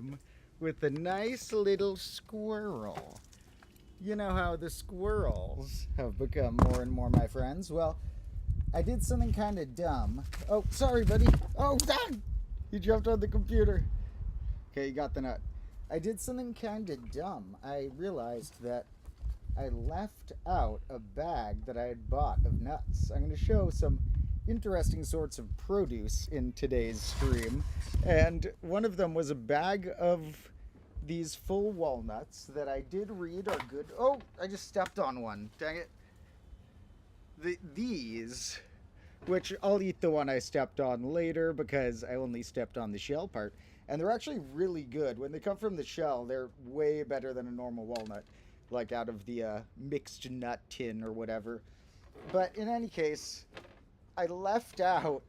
stream with a nice little squirrel. You know how the squirrels have become more and more my friends? Well, I did something kind of dumb. Oh, sorry, buddy. Oh, dang! You jumped on the computer. Okay, you got the nut. I did something kind of dumb. I realized that I left out a bag that I had bought of nuts. I'm going to show some interesting sorts of produce in today's stream. And one of them was a bag of these full walnuts that I did read are good. Oh, I just stepped on one. Dang it. These, which I'll eat the one I stepped on later because I only stepped on the shell part. And they're actually really good. When they come from the shell, they're way better than a normal walnut, like out of the mixed nut tin or whatever. But in any case, I left out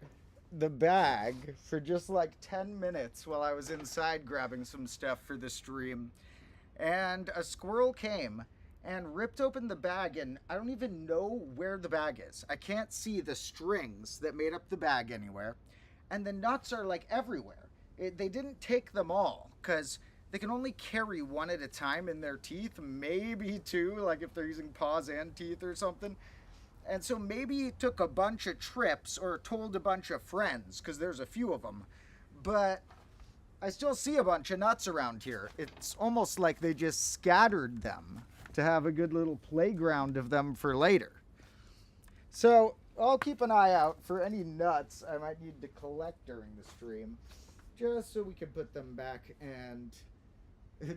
the bag for just like 10 minutes while I was inside grabbing some stuff for the stream. And a squirrel came and ripped open the bag, and I don't even know where the bag is. I can't see the strings that made up the bag anywhere. And the nuts are like everywhere. They didn't take them all because they can only carry one at a time in their teeth, maybe two, like if they're using paws and teeth or something. And so maybe he took a bunch of trips or told a bunch of friends, because there's a few of them. But I still see a bunch of nuts around here. It's almost like they just scattered them to have a good little playground of them for later. So I'll keep an eye out for any nuts I might need to collect during the stream, just so we can put them back and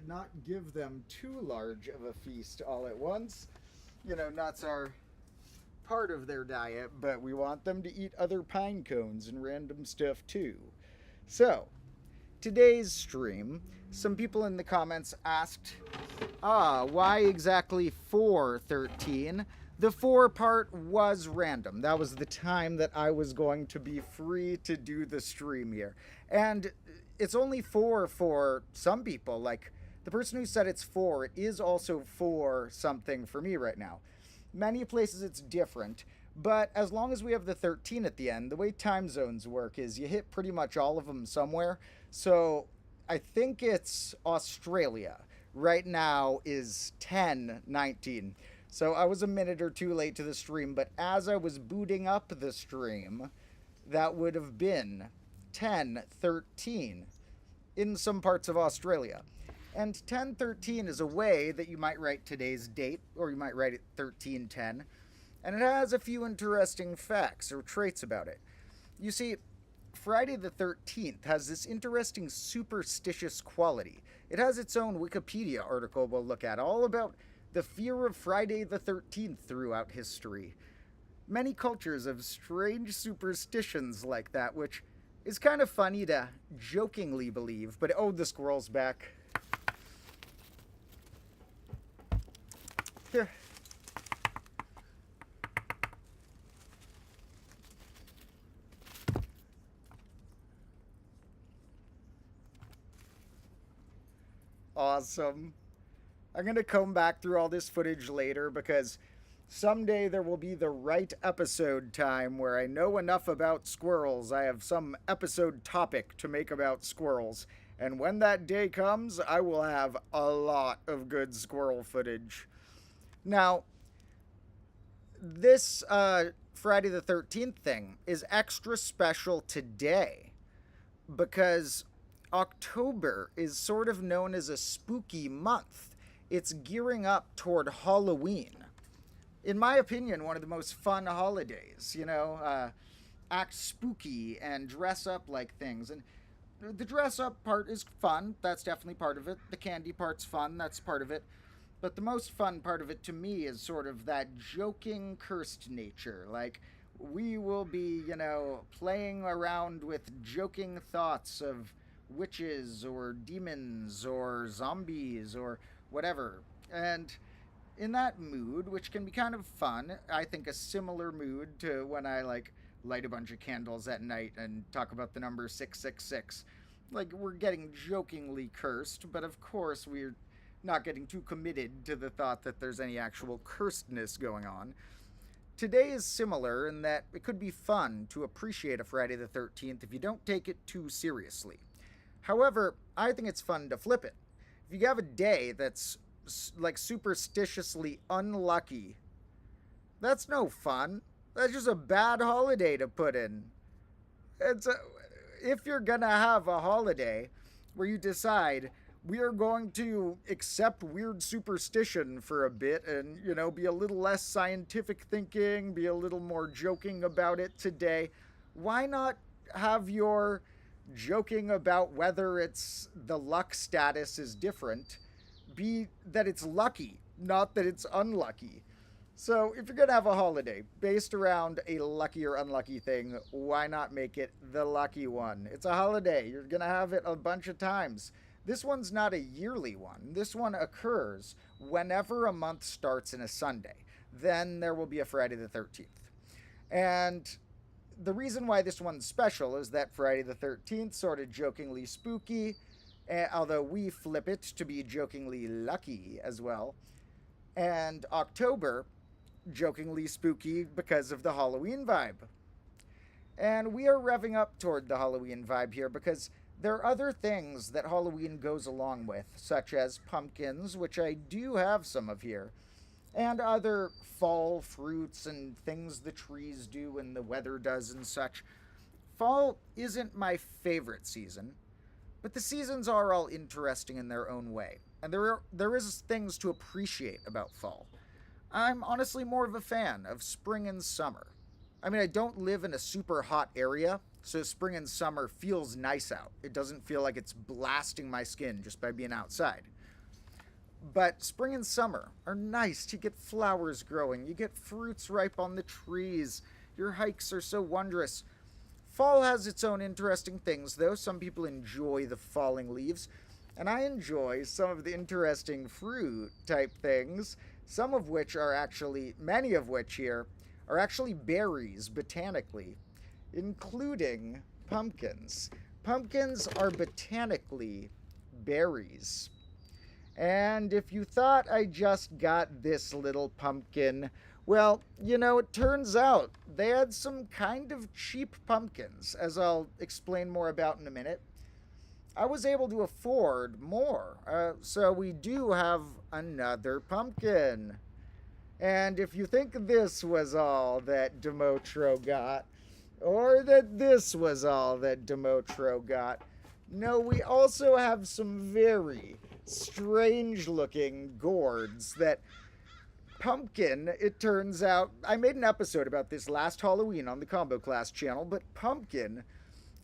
not give them too large of a feast all at once. You know, nuts are part of their diet, but we want them to eat other pine cones and random stuff too. So, today's stream, some people in the comments asked, why exactly 4:13? The 4 part was random. That was the time that I was going to be free to do the stream here. And it's only 4 for some people. Like, the person who said it's 4, it is also 4 something for me right now. Many places it's different, but as long as we have the 13 at the end, the way time zones work is you hit pretty much all of them somewhere. So I think it's Australia. Right now is 10:19. So I was a minute or two late to the stream, but as I was booting up the stream, that would have been 10:13 in some parts of Australia. And 10:13 is a way that you might write today's date, or you might write it 13:10, and it has a few interesting facts or traits about it. You see, Friday the 13th has this interesting superstitious quality. It has its own Wikipedia article we'll look at, all about the fear of Friday the 13th throughout history. Many cultures have strange superstitions like that, which is kind of funny to jokingly believe, but oh, the squirrel's back. Here. Awesome. I'm going to come back through all this footage later because someday there will be the right episode time where I know enough about squirrels. I have some episode topic to make about squirrels. And when that day comes, I will have a lot of good squirrel footage. Now, this Friday the 13th thing is extra special today because October is sort of known as a spooky month. It's gearing up toward Halloween. In my opinion, one of the most fun holidays, act spooky and dress up like things. And the dress up part is fun. That's definitely part of it. The candy part's fun. That's part of it. But the most fun part of it to me is sort of that joking, cursed nature. Like, we will be, playing around with joking thoughts of witches or demons or zombies or whatever. And in that mood, which can be kind of fun, I think a similar mood to when I, light a bunch of candles at night and talk about the number 666. Like, we're getting jokingly cursed, but of course we're not getting too committed to the thought that there's any actual cursedness going on. Today is similar in that it could be fun to appreciate a Friday the 13th if you don't take it too seriously. However, I think it's fun to flip it. If you have a day that's like superstitiously unlucky, that's no fun. That's just a bad holiday to put in. If you're gonna have a holiday where you decide we are going to accept weird superstition for a bit and, be a little less scientific thinking, be a little more joking about it today, why not have your joking about whether it's the luck status is different be that it's lucky, not that it's unlucky? So if you're going to have a holiday based around a lucky or unlucky thing, why not make it the lucky one? It's a holiday. You're going to have it a bunch of times. This one's not a yearly one. This one occurs whenever a month starts in a Sunday. Then there will be a Friday the 13th. And the reason why this one's special is that Friday the 13th, sort of jokingly spooky, although we flip it to be jokingly lucky as well. And October, jokingly spooky because of the Halloween vibe. And we are revving up toward the Halloween vibe here because there are other things that Halloween goes along with, such as pumpkins, which I do have some of here, and other fall fruits and things the trees do and the weather does and such. Fall isn't my favorite season, but the seasons are all interesting in their own way, and there is things to appreciate about fall. I'm honestly more of a fan of spring and summer. I mean, I don't live in a super hot area, so spring and summer feels nice out. It doesn't feel like it's blasting my skin just by being outside. But spring and summer are nice. You get flowers growing. You get fruits ripe on the trees. Your hikes are so wondrous. Fall has its own interesting things, though. Some people enjoy the falling leaves, and I enjoy some of the interesting fruit type things, some of which are actually, many of which here, are actually berries botanically, including pumpkins. Pumpkins are botanically berries. And if you thought I just got this little pumpkin, well, it turns out they had some kind of cheap pumpkins, as I'll explain more about in a minute. I was able to afford more, so we do have another pumpkin. And if you think this was all that Domotro got, or that this was all that Domotro got, no, we also have some very strange-looking gourds that pumpkin, it turns out, I made an episode about this last Halloween on the Combo Class channel, but pumpkin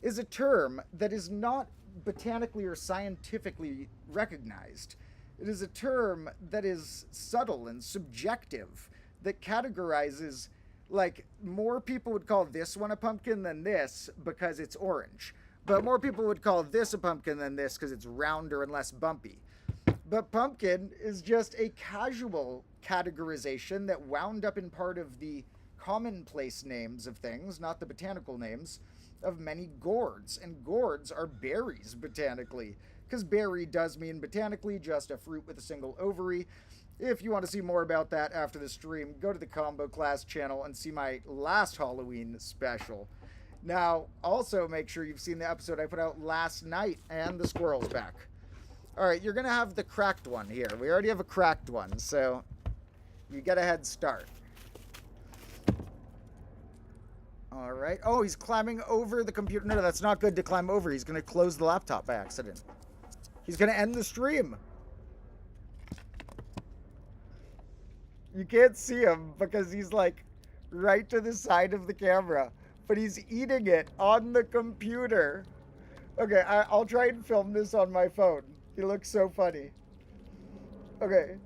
is a term that is not botanically or scientifically recognized. It is a term that is subtle and subjective, that categorizes, like, more people would call this one a pumpkin than this because it's orange. But more people would call this a pumpkin than this because it's rounder and less bumpy. But pumpkin is just a casual categorization that wound up in part of the commonplace names of things, not the botanical names, of many gourds. And gourds are berries botanically, because berry does mean botanically just a fruit with a single ovary. If you want to see more about that after the stream, go to the Combo Class channel and see my last Halloween special. Now, also make sure you've seen the episode I put out last night, and the squirrel's back. Alright, you're going to have the cracked one here. We already have a cracked one, so you get a head start. Alright. Oh, he's climbing over the computer. No, that's not good to climb over. He's going to close the laptop by accident. He's going to end the stream. You can't see him because he's like right to the side of the camera. But he's eating it on the computer. Okay, I'll try and film this on my phone. He looks so funny. Okay.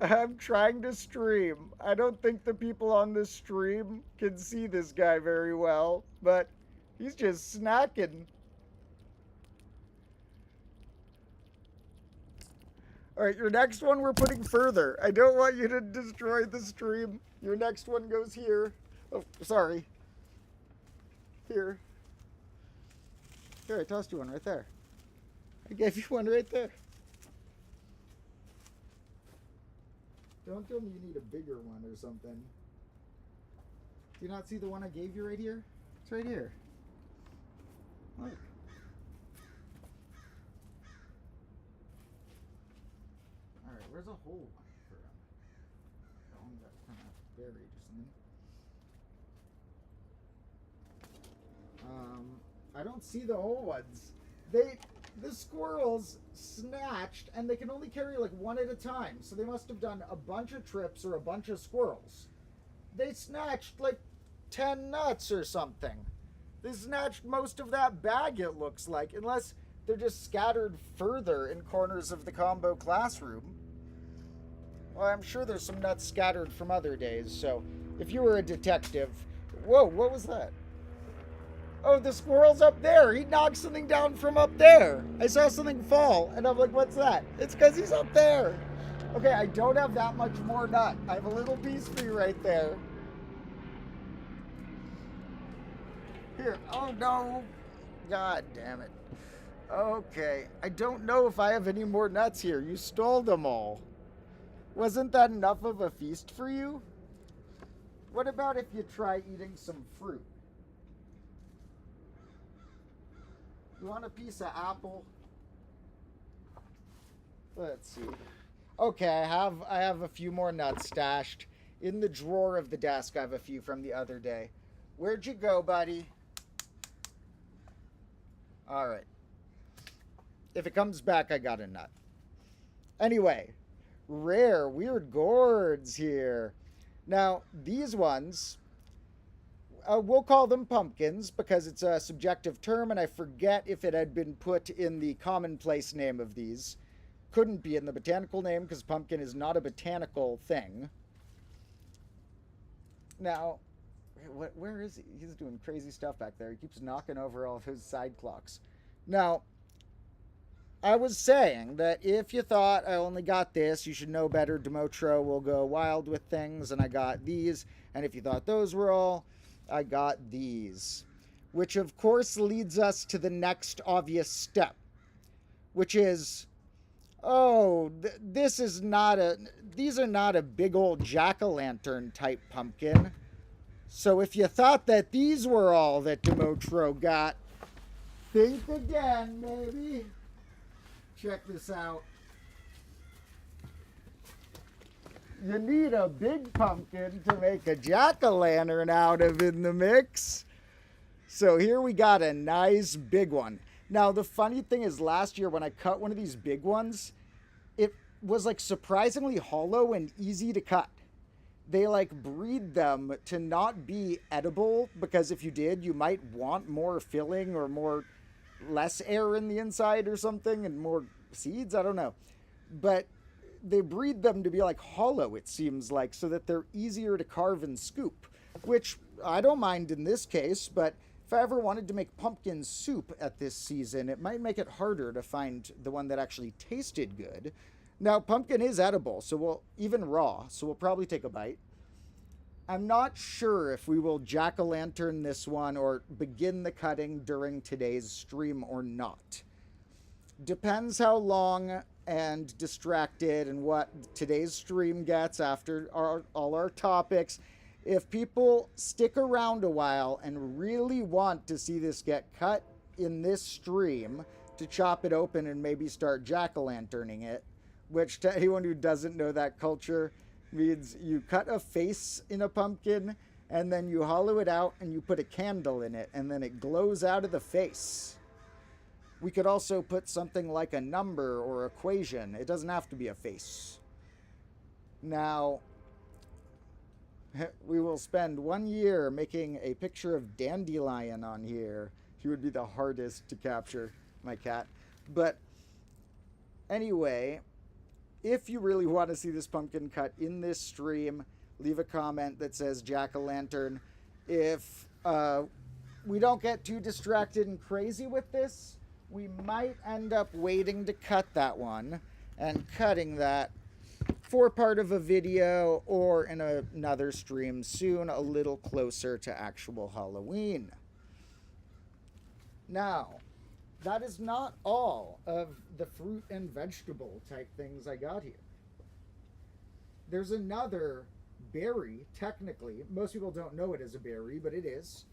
I'm trying to stream. I don't think the people on this stream can see this guy very well, but he's just snacking. Alright, your next one we're putting further. I don't want you to destroy the stream. Your next one goes here. Oh, sorry. Here. Here, I tossed you one right there. I gave you one right there. Don't tell me you need a bigger one or something. Do you not see the one I gave you right here? It's right here. Look. Alright, where's a whole one for him? That one got kind of buried or something. I don't see the whole ones. The squirrels snatched, and they can only carry like one at a time. So they must have done a bunch of trips or a bunch of squirrels. They snatched like 10 nuts or something. They snatched most of that bag, it looks like, unless they're just scattered further in corners of the combo classroom. Well, I'm sure there's some nuts scattered from other days, so if you were a detective... Whoa, what was that? Oh, the squirrel's up there. He knocked something down from up there. I saw something fall, and I'm like, what's that? It's because he's up there. Okay, I don't have that much more nut. I have a little piece for you right there. Here. Oh, no. God damn it. Okay. I don't know if I have any more nuts here. You stole them all. Wasn't that enough of a feast for you? What about if you try eating some fruit? You want a piece of apple? Let's see. Okay, I have a few more nuts stashed. In the drawer of the desk, I have a few from the other day. Where'd you go, buddy? All right. If it comes back, I got a nut. Anyway, rare, weird gourds here. Now, these ones... we'll call them pumpkins because it's a subjective term, and I forget if it had been put in the commonplace name of these. Couldn't be in the botanical name because pumpkin is not a botanical thing. Now, where is he? He's doing crazy stuff back there. He keeps knocking over all of his side clocks. Now, I was saying that if you thought I only got this, you should know better. Domotro will go wild with things, and I got these. And if you thought those were all... I got these, which of course leads us to the next obvious step, which is, these are not a big old jack-o'-lantern type pumpkin. So if you thought that these were all that Domotro got, think again, maybe. Check this out. You need a big pumpkin to make a jack-o'-lantern out of in the mix. So here we got a nice big one. Now, the funny thing is last year when I cut one of these big ones, it was like surprisingly hollow and easy to cut. They like breed them to not be edible because if you did, you might want more filling or less air in the inside or something and more seeds. I don't know. But they breed them to be like hollow, it seems like, so that they're easier to carve and scoop, which I don't mind in this case, but if I ever wanted to make pumpkin soup at this season, it might make it harder to find the one that actually tasted good. Now, pumpkin is edible, even raw, so we'll probably take a bite. I'm not sure if we will jack-o'-lantern this one or begin the cutting during today's stream or not. Depends how long and distracted and what today's stream gets after all our topics. If people stick around a while and really want to see this get cut in this stream, to chop it open and maybe start jack-o'-lanterning it, which to anyone who doesn't know that culture means you cut a face in a pumpkin and then you hollow it out and you put a candle in it and then it glows out of the face. We could also put something like a number or equation. It doesn't have to be a face. Now, we will spend 1 year making a picture of Dandelion on here. He would be the hardest to capture, my cat. But anyway, if you really want to see this pumpkin cut in this stream, leave a comment that says jack-o'-lantern. If we don't get too distracted and crazy with this, we might end up waiting to cut that one and cutting that for part of a video or in another stream soon, a little closer to actual Halloween. Now, that is not all of the fruit and vegetable type things I got here. There's another berry, technically. Most people don't know it as a berry, but it is.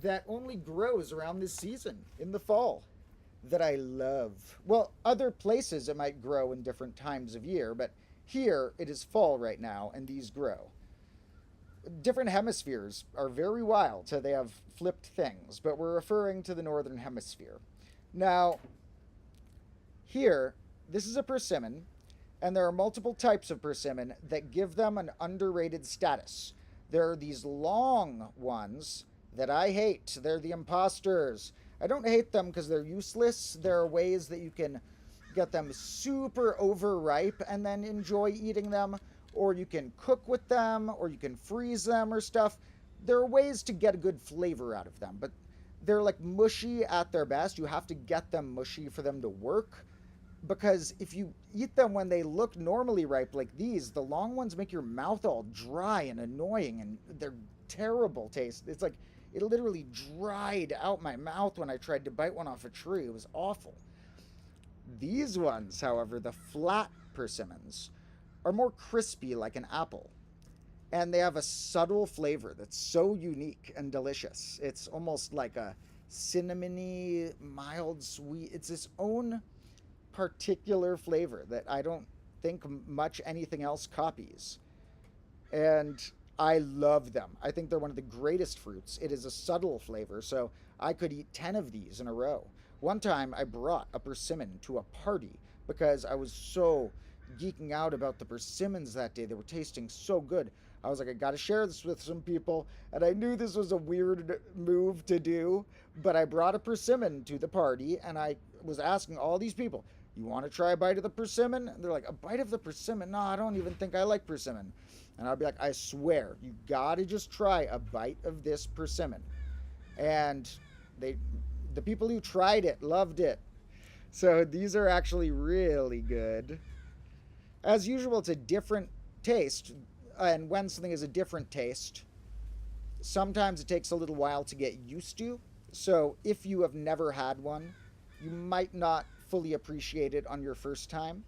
that only grows around this season in the fall that I love. Well, other places it might grow in different times of year, but here it is fall right now and these grow. Different hemispheres are very wild, so they have flipped things, but we're referring to the northern hemisphere. Now, here, this is a persimmon, and there are multiple types of persimmon that give them an underrated status. There are these long ones that I hate. They're the imposters. I don't hate them because they're useless. There are ways that you can get them super overripe and then enjoy eating them, or you can cook with them, or you can freeze them or stuff. There are ways to get a good flavor out of them, but they're like mushy at their best. You have to get them mushy for them to work, because if you eat them when they look normally ripe like these, the long ones make your mouth all dry and annoying, and they're terrible taste. It's like it literally dried out my mouth when I tried to bite one off a tree. It was awful. These ones, however, the flat persimmons, are more crispy like an apple. And they have a subtle flavor that's so unique and delicious. It's almost like a cinnamony, mild, sweet. It's its own particular flavor that I don't think much anything else copies. And I love them. I think they're one of the greatest fruits. It is a subtle flavor, so I could eat 10 of these in a row. One time I brought a persimmon to a party because I was so geeking out about the persimmons that day. They were tasting so good. I was like, I gotta share this with some people, and I knew this was a weird move to do, but I brought a persimmon to the party, and I was asking all these people, you want to try a bite of the persimmon? And they're like, a bite of the persimmon? No, I don't even think I like persimmon. And I'd be like, I swear, you gotta just try a bite of this persimmon. And the people who tried it loved it. So these are actually really good. As usual, it's a different taste. And when something is a different taste, sometimes it takes a little while to get used to. So if you have never had one, you might not fully appreciate it on your first time.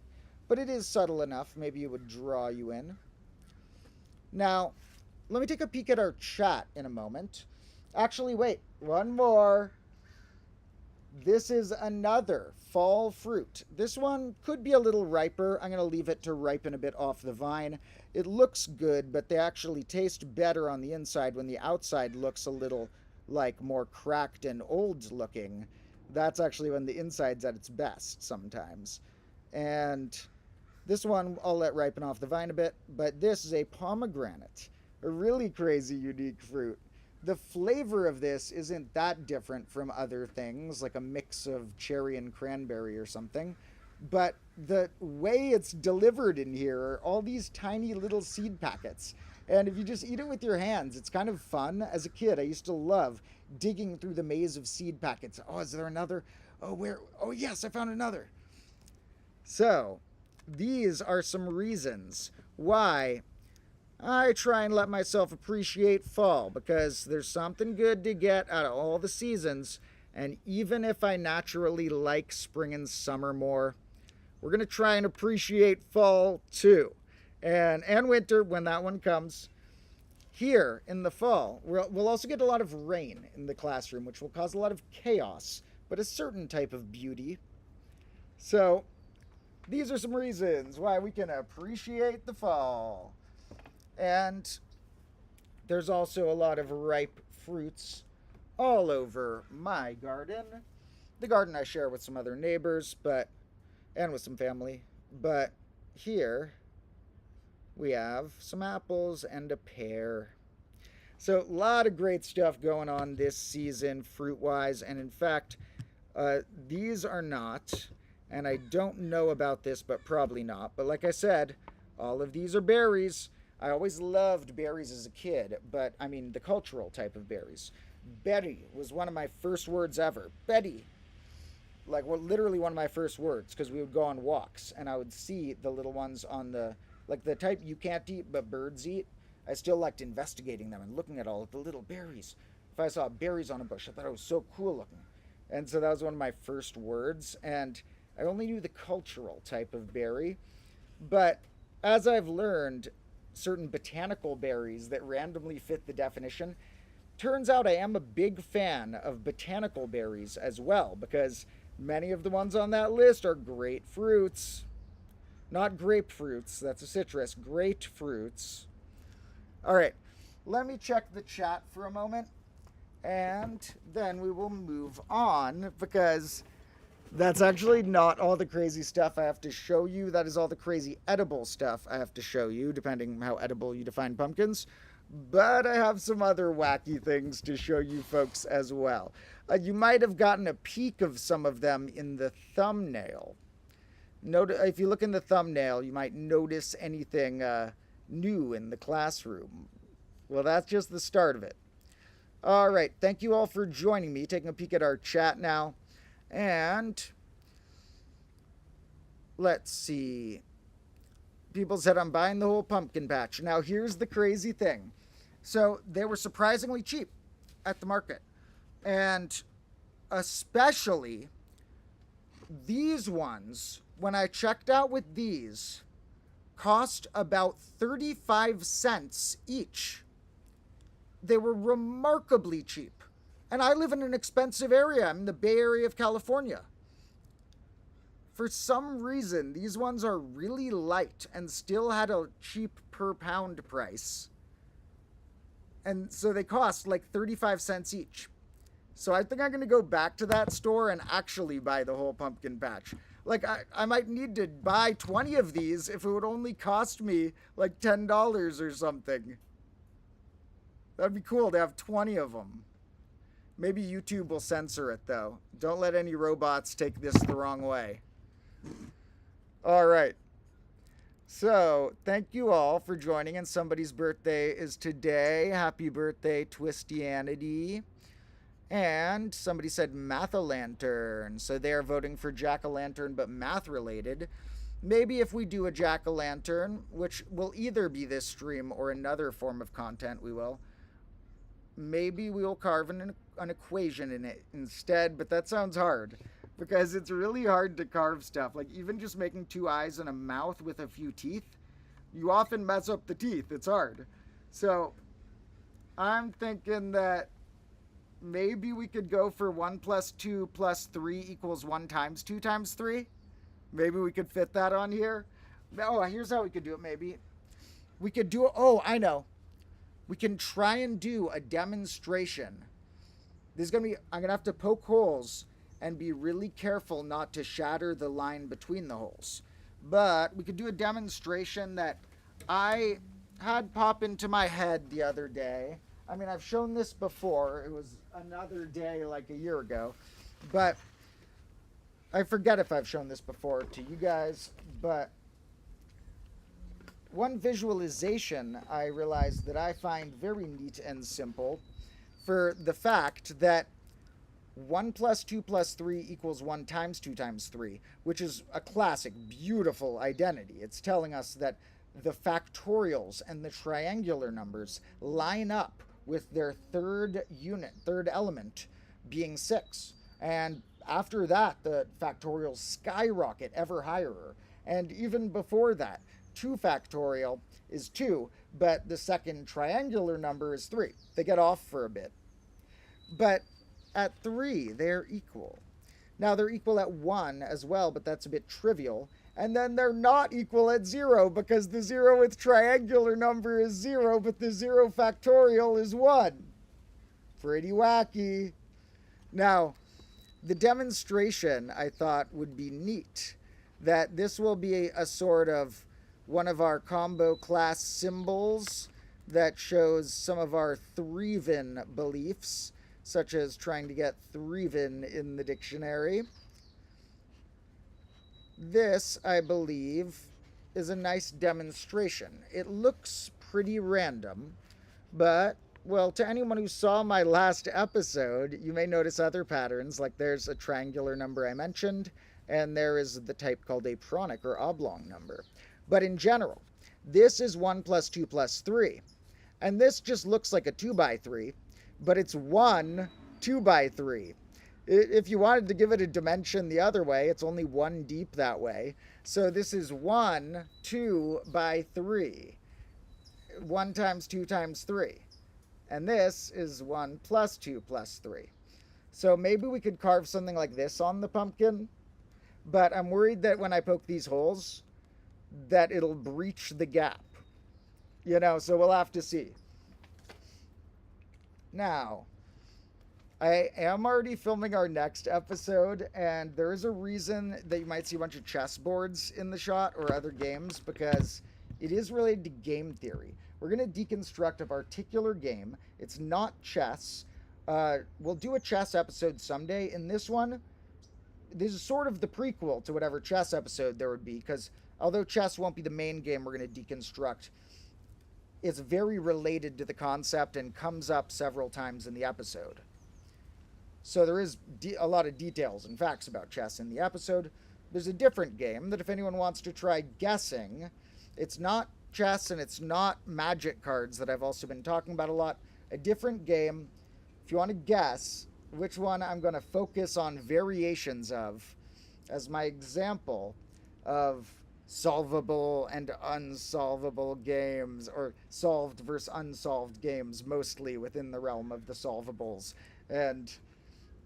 But it is subtle enough. Maybe it would draw you in. Now, let me take a peek at our chat in a moment. Actually, wait, one more. This is another fall fruit. This one could be a little riper. I'm going to leave it to ripen a bit off the vine. It looks good, but they actually taste better on the inside when the outside looks a little like more cracked and old looking. That's actually when the inside's at its best sometimes. And this one I'll let ripen off the vine a bit, but this is a pomegranate, a really crazy unique fruit. The flavor of this isn't that different from other things, like a mix of cherry and cranberry or something. But the way it's delivered in here are all these tiny little seed packets. And if you just eat it with your hands, it's kind of fun. As a kid, I used to love digging through the maze of seed packets. Oh, is there another? Oh, where? Oh, yes, I found another. So, these are some reasons why I try and let myself appreciate fall, because there's something good to get out of all the seasons. And even if I naturally like spring and summer more, we're going to try and appreciate fall too. And winter when that one comes. Here in the fall, we'll also get a lot of rain in the classroom, which will cause a lot of chaos, but a certain type of beauty. So these are some reasons why we can appreciate the fall. And there's also a lot of ripe fruits all over my garden. The garden I share with some other neighbors, and with some family. But here we have some apples and a pear. So a lot of great stuff going on this season fruit-wise. And in fact, these are not, and I don't know about this, but probably not. But like I said, all of these are berries. I always loved berries as a kid, but I mean the cultural type of berries. Betty was one of my first words ever. Betty. Like, well, literally one of my first words, because we would go on walks and I would see the little ones on the, like the type you can't eat but birds eat. I still liked investigating them and looking at all of the little berries. If I saw berries on a bush, I thought it was so cool looking. And so that was one of my first words, and I only knew the cultural type of berry. But as I've learned, certain botanical berries that randomly fit the definition, turns out I am a big fan of botanical berries as well, because many of the ones on that list are grapefruits. Not grapefruits, that's a citrus. Grapefruits. All right, let me check the chat for a moment, and then we will move on, because that's actually not all the crazy stuff I have to show you. That is all the crazy edible stuff I have to show you, depending how edible you define pumpkins. But I have some other wacky things to show you folks as well. You might have gotten a peek of some of them in the thumbnail. If you look in the thumbnail, you might notice anything new in the classroom. Well, that's just the start of it. All right, thank you all for joining me, taking a peek at our chat now. And let's see. People said I'm buying the whole pumpkin patch. Now, here's the crazy thing. So they were surprisingly cheap at the market. And especially these ones, when I checked out with these, cost about 35 cents each. They were remarkably cheap. And I live in an expensive area. I'm in the Bay Area of California. For some reason, these ones are really light and still had a cheap per pound price. And so they cost like 35 cents each. So I think I'm going to go back to that store and actually buy the whole pumpkin patch. Like, I might need to buy 20 of these if it would only cost me like $10 or something. That'd be cool to have 20 of them. Maybe YouTube will censor it, though. Don't let any robots take this the wrong way. All right. So, thank you all for joining, and somebody's birthday is today. Happy birthday, Twistianity. And somebody said math-a-lantern. So they are voting for jack-o'-lantern, but math-related. Maybe if we do a jack-o'-lantern, which will either be this stream or another form of content, we will. Maybe we will carve an equation in it instead, but that sounds hard. Because it's really hard to carve stuff. Like, even just making 2 eyes and a mouth with a few teeth, you often mess up the teeth. It's hard. So, I'm thinking that maybe we could go for 1 + 2 + 3 = 1 × 2 × 3. Maybe we could fit that on here. Oh, here's how we could do it, maybe. We could do, oh, I know. We can try and do a demonstration. I'm going to have to poke holes and be really careful not to shatter the line between the holes. But we could do a demonstration that I had pop into my head the other day. I mean, I've shown this before. It was another day like a year ago. But I forget if I've shown this before to you guys. But one visualization I realized that I find very neat and simple for the fact that 1 + 2 + 3 = 1 × 2 × 3, which is a classic, beautiful identity. It's telling us that the factorials and the triangular numbers line up with their third element being 6. And after that, the factorials skyrocket ever higher. And even before that, 2 factorial is 2, but the second triangular number is 3. They get off for a bit. But at 3, they're equal. Now, they're equal at 1 as well, but that's a bit trivial. And then they're not equal at 0, because the 0th triangular number is 0, but the 0 factorial is 1. Pretty wacky. Now, the demonstration, I thought, would be neat. That this will be a sort of one of our combo class symbols that shows some of our threven beliefs, such as trying to get threven in the dictionary. This, I believe, is a nice demonstration. It looks pretty random, but, well, to anyone who saw my last episode, you may notice other patterns, like there's a triangular number I mentioned, and there is the type called a pronic or oblong number. But in general, this is 1 + 2 + 3, and this just looks like a 2 × 3, but it's 1 2 × 3. If you wanted to give it a dimension the other way, it's only 1 deep that way. So this is 1 2 × 3. 1 × 2 × 3. And this is 1 plus 2 plus 3. So maybe we could carve something like this on the pumpkin, but I'm worried that when I poke these holes, that it'll breach the gap. You know, so we'll have to see. Now, I am already filming our next episode, and there is a reason that you might see a bunch of chessboards in the shot or other games, because it is related to game theory. We're going to deconstruct a particular game. It's not chess. We'll do a chess episode someday. In this one, this is sort of the prequel to whatever chess episode there would be, because although chess won't be the main game we're going to deconstruct, it's very related to the concept and comes up several times in the episode. So there is a lot of details and facts about chess in the episode. There's a different game that if anyone wants to try guessing, it's not chess and it's not magic cards that I've also been talking about a lot. A different game, if you want to guess which one I'm going to focus on variations of as my example of solvable and unsolvable games, or solved versus unsolved games, mostly within the realm of the solvables, and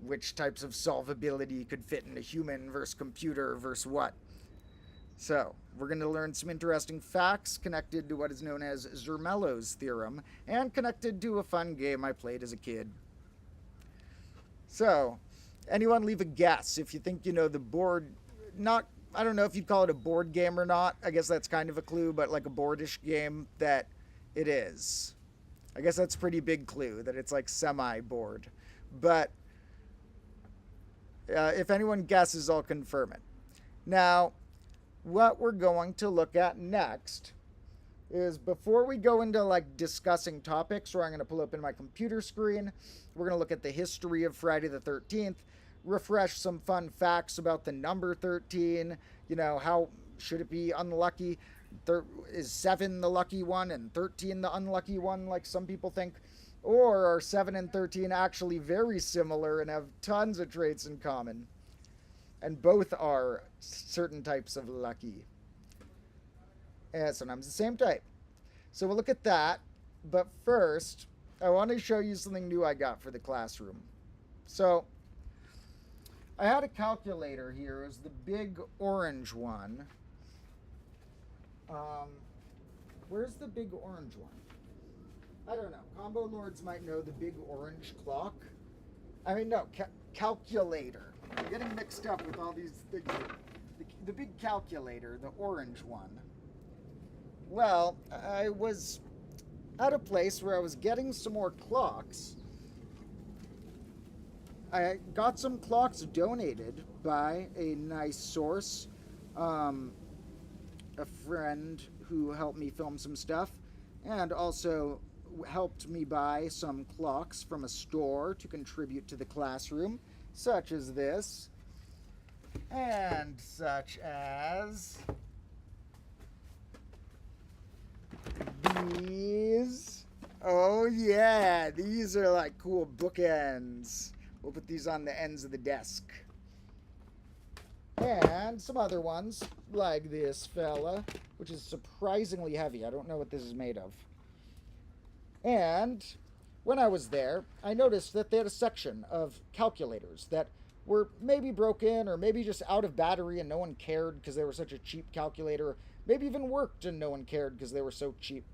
which types of solvability could fit in a human versus computer versus what. So, we're going to learn some interesting facts connected to what is known as Zermelo's theorem, and connected to a fun game I played as a kid. So, anyone leave a guess if you think you know the board, I don't know if you'd call it a board game or not. I guess that's kind of a clue, but like a boardish game that it is. I guess that's a pretty big clue, that it's like semi-board. But if anyone guesses, I'll confirm it. Now, what we're going to look at next is, before we go into like discussing topics, where I'm going to pull open my computer screen, we're going to look at the history of Friday the 13th, refresh some fun facts about the number 13, you know, how should it be unlucky? Is 7 the lucky one and 13 the unlucky one, like some people think? Or are 7 and 13 actually very similar and have tons of traits in common? And both are certain types of lucky. And sometimes the same type. So we'll look at that. But first, I want to show you something new I got for the classroom. So, I had a calculator here. It was the big orange one. Where's the big orange one? I don't know. Combo Lords might know the big orange clock. I mean, no, calculator. I'm getting mixed up with all these things. The big calculator, the orange one. Well, I was at a place where I was getting some more clocks. I got some clocks donated by a nice source, a friend who helped me film some stuff, and also helped me buy some clocks from a store to contribute to the classroom, such as this, and such as these. Oh yeah, these are like cool bookends. We'll put these on the ends of the desk. And some other ones, like this fella, which is surprisingly heavy. I don't know what this is made of. And when I was there, I noticed that they had a section of calculators that were maybe broken or maybe just out of battery and no one cared because they were such a cheap calculator. Maybe even worked and no one cared because they were so cheap.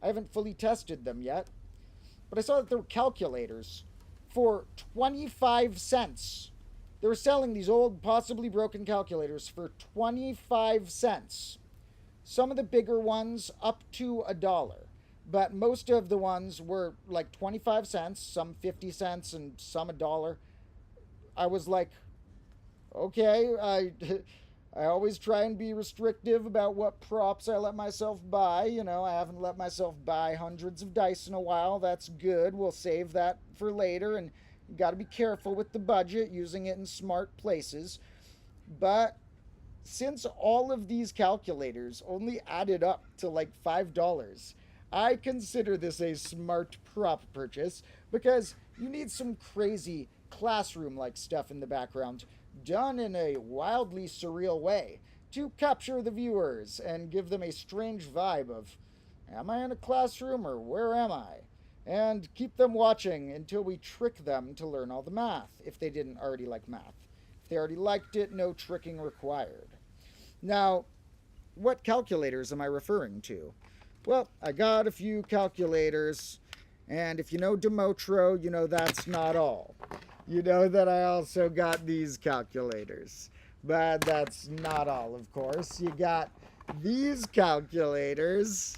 I haven't fully tested them yet. But I saw that there were calculators for 25 cents. They were selling these old, possibly broken calculators for 25 cents. Some of the bigger ones up to $1. But most of the ones were like 25 cents, some 50 cents, and some $1. I was like, okay, I always try and be restrictive about what props I let myself buy. You know, I haven't let myself buy hundreds of dice in a while. That's good. We'll save that for later, and you got to be careful with the budget, using it in smart places. But since all of these calculators only added up to like $5, I consider this a smart prop purchase, because you need some crazy classroom-like stuff in the background, done in a wildly surreal way, to capture the viewers and give them a strange vibe of, am I in a classroom or where am I? and keep them watching until we trick them to learn all the math, if they didn't already like math. If they already liked it, no tricking required. Now, what calculators am I referring to? Well, I got a few calculators, and if you know Domotro, you know that's not all. You know that I also got these calculators. But that's not all, of course. You got these calculators.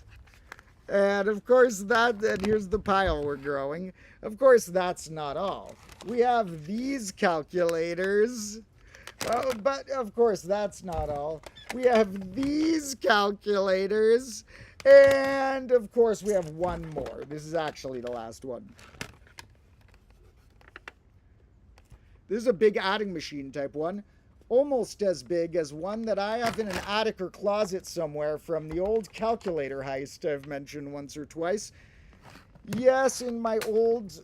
And of course and here's the pile we're growing. Of course, that's not all. We have these calculators. Oh, but of course, that's not all. We have these calculators. And of course, we have one more. This is actually the last one. This is a big adding machine type one. Almost as big as one that I have in an attic or closet somewhere from the old calculator heist I've mentioned once or twice. Yes, in my old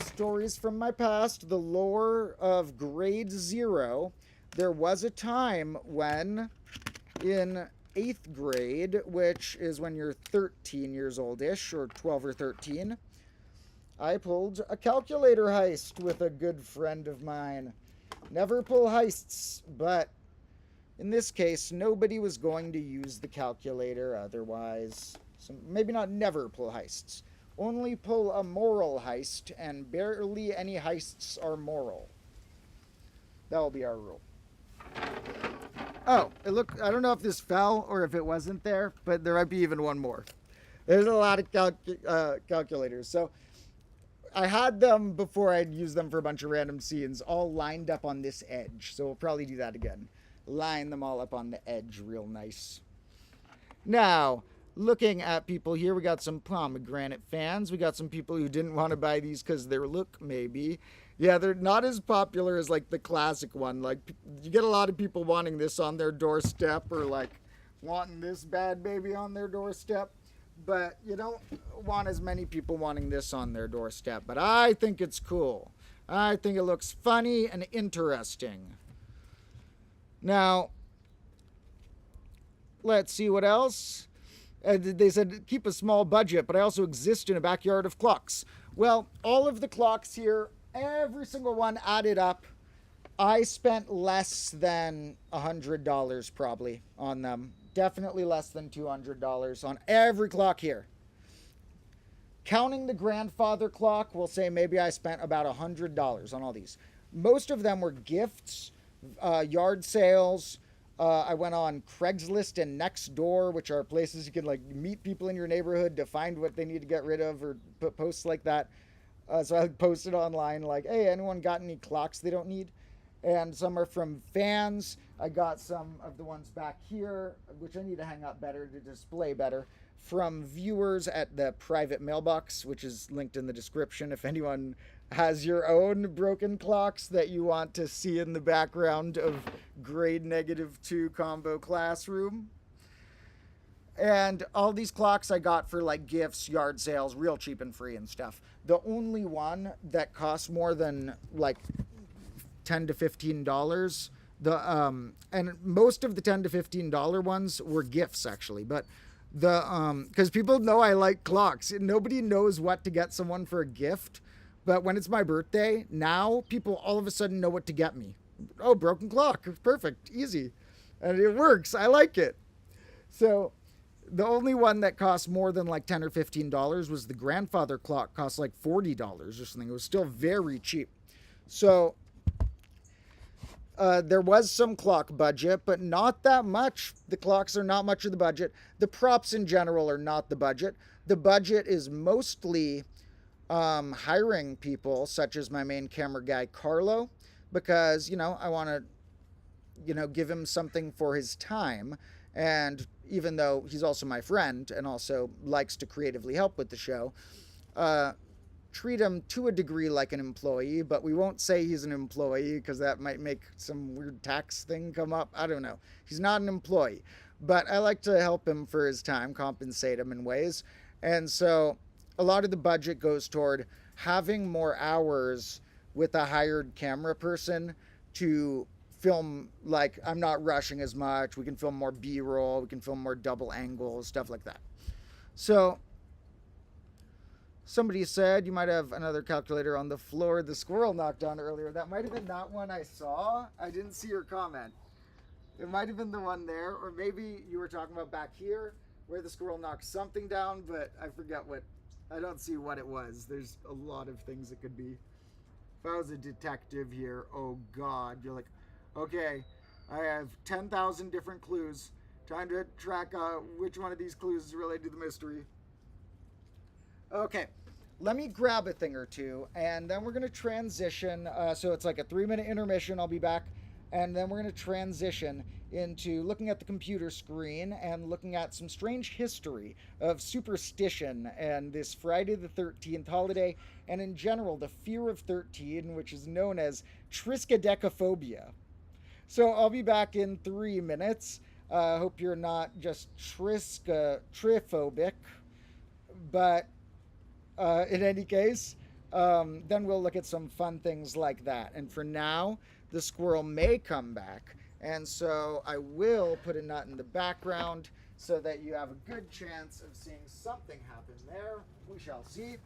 stories from my past, the lore of grade 0, there was a time when in 8th grade, which is when you're 13 years old-ish, or 12 or 13, I pulled a calculator heist with a good friend of mine. Never pull heists, but in this case, nobody was going to use the calculator otherwise. So maybe not never pull heists. Only pull a moral heist, and barely any heists are moral. That will be our rule. Oh, I don't know if this fell or if it wasn't there, but there might be even one more. There's a lot of calculators. So I had them before I'd use them for a bunch of random scenes, all lined up on this edge. So we'll probably do that again. Line them all up on the edge real nice. Now, looking at people here, we got some pomegranate fans. We got some people who didn't want to buy these because their look, maybe. Yeah, they're not as popular as, like, the classic one. Like, you get a lot of people wanting this on their doorstep or, like, wanting this bad baby on their doorstep. But you don't want as many people wanting this on their doorstep. But I think it's cool. I think it looks funny and interesting. Now, let's see what else. They said keep a small budget, but I also exist in a backyard of clocks. Well, all of the clocks here, every single one added up, I spent less than $100 probably on them. Definitely less than $200 on every clock here. Counting the grandfather clock, we'll say maybe I spent about $100 on all these. Most of them were gifts, yard sales. I went on Craigslist and Nextdoor, which are places you can like meet people in your neighborhood to find what they need to get rid of or put posts like that. So I posted online like, hey, anyone got any clocks they don't need? And some are from fans. I got some of the ones back here, which I need to hang up better to display better, from viewers at the private mailbox, which is linked in the description. If anyone has your own broken clocks that you want to see in the background of grade -2 combo classroom. And all these clocks I got for like gifts, yard sales, real cheap and free and stuff. The only one that costs more than like $10 to $15, and most of the $10 to $15 ones were gifts actually, but because people know I like clocks. Nobody knows what to get someone for a gift, but when it's my birthday, now people all of a sudden know what to get me. Oh, broken clock, perfect, easy, and it works. I like it. So the only one that cost more than like $10 or $15 was the grandfather clock. Cost like $40 or something. It was still very cheap. So there was some clock budget, but not that much. The clocks are not much of the budget. The props in general are not the budget. The budget is mostly hiring people, such as my main camera guy, Carlo, because, you know, I want to, you know, give him something for his time. And even though he's also my friend and also likes to creatively help with the show, treat him to a degree like an employee, but we won't say he's an employee because that might make some weird tax thing come up. I don't know. He's not an employee, but I like to help him for his time, compensate him in ways. And so a lot of the budget goes toward having more hours with a hired camera person to film. Like, I'm not rushing as much. We can film more B-roll. We can film more double angles, stuff like that. So Somebody said you might have another calculator on the floor the squirrel knocked on earlier. That might have been that one I saw. I didn't see your comment. It might have been the one there, or maybe you were talking about back here where the squirrel knocked something down, but I forget what. I don't see what it was. There's a lot of things it could be. If I was a detective here, oh God, you're like, okay, I have 10,000 different clues. Trying to track which one of these clues is related to the mystery. Okay, let me grab a thing or two, and then we're going to transition. So it's like a 3-minute intermission. I'll be back. And then we're going to transition into looking at the computer screen and looking at some strange history of superstition and this Friday the 13th holiday, and in general, the fear of 13, which is known as triskaidekaphobia. So I'll be back in 3 minutes. Hope you're not just triphobic, but in any case, then we'll look at some fun things like that. And for now, the squirrel may come back. And so I will put a nut in the background so that you have a good chance of seeing something happen there. We shall see.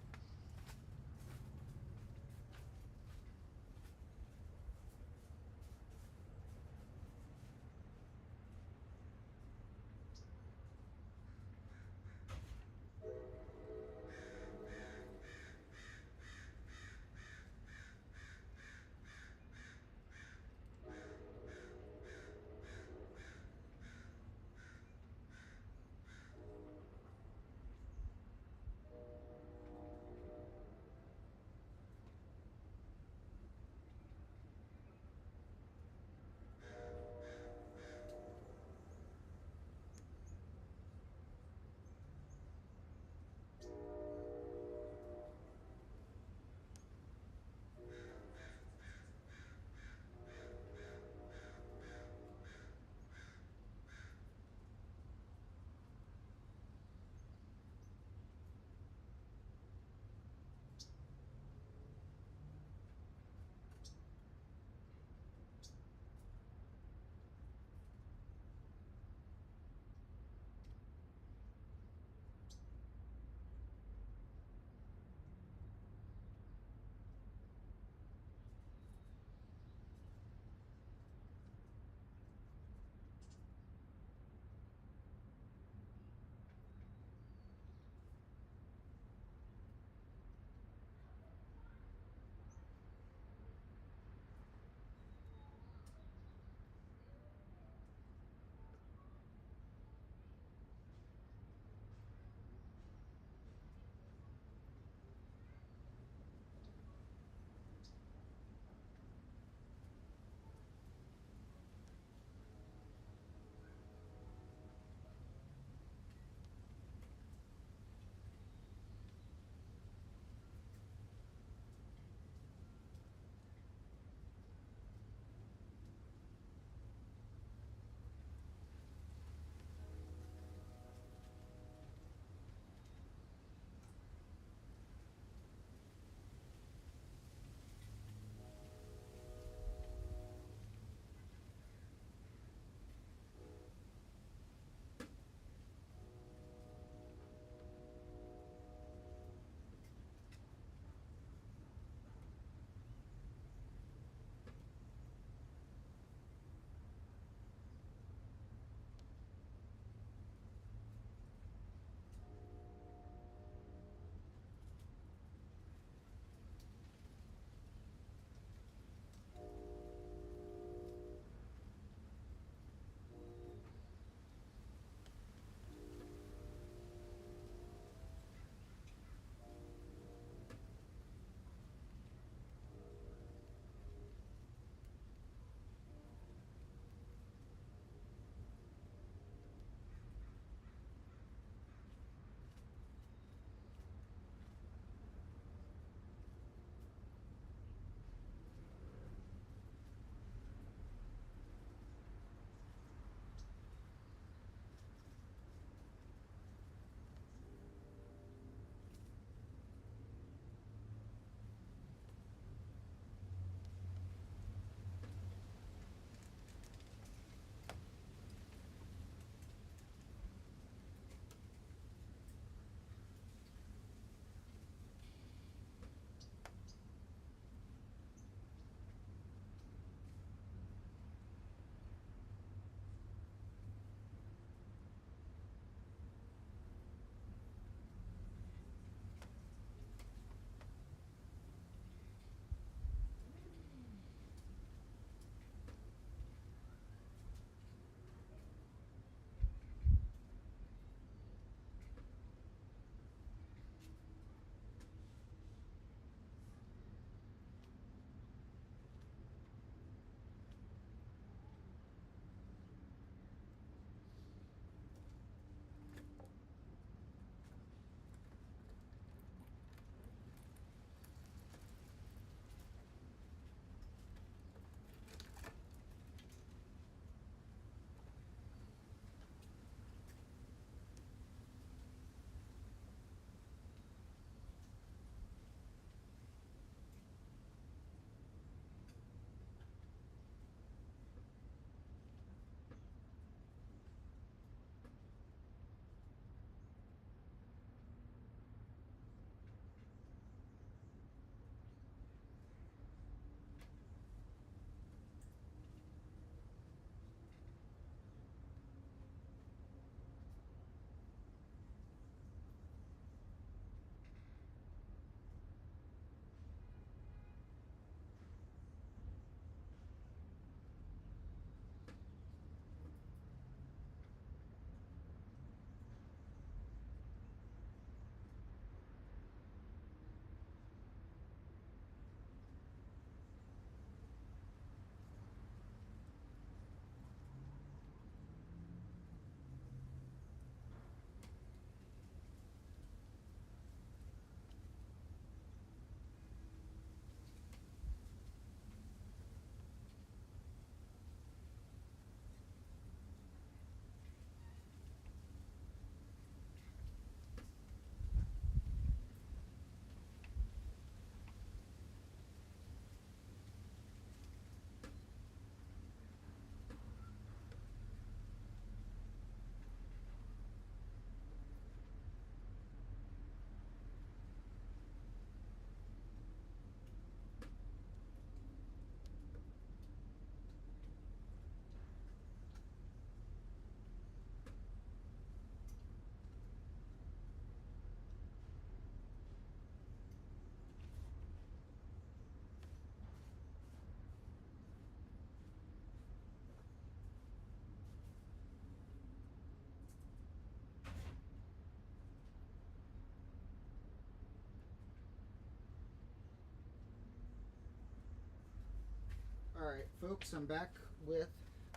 Alright, folks, I'm back with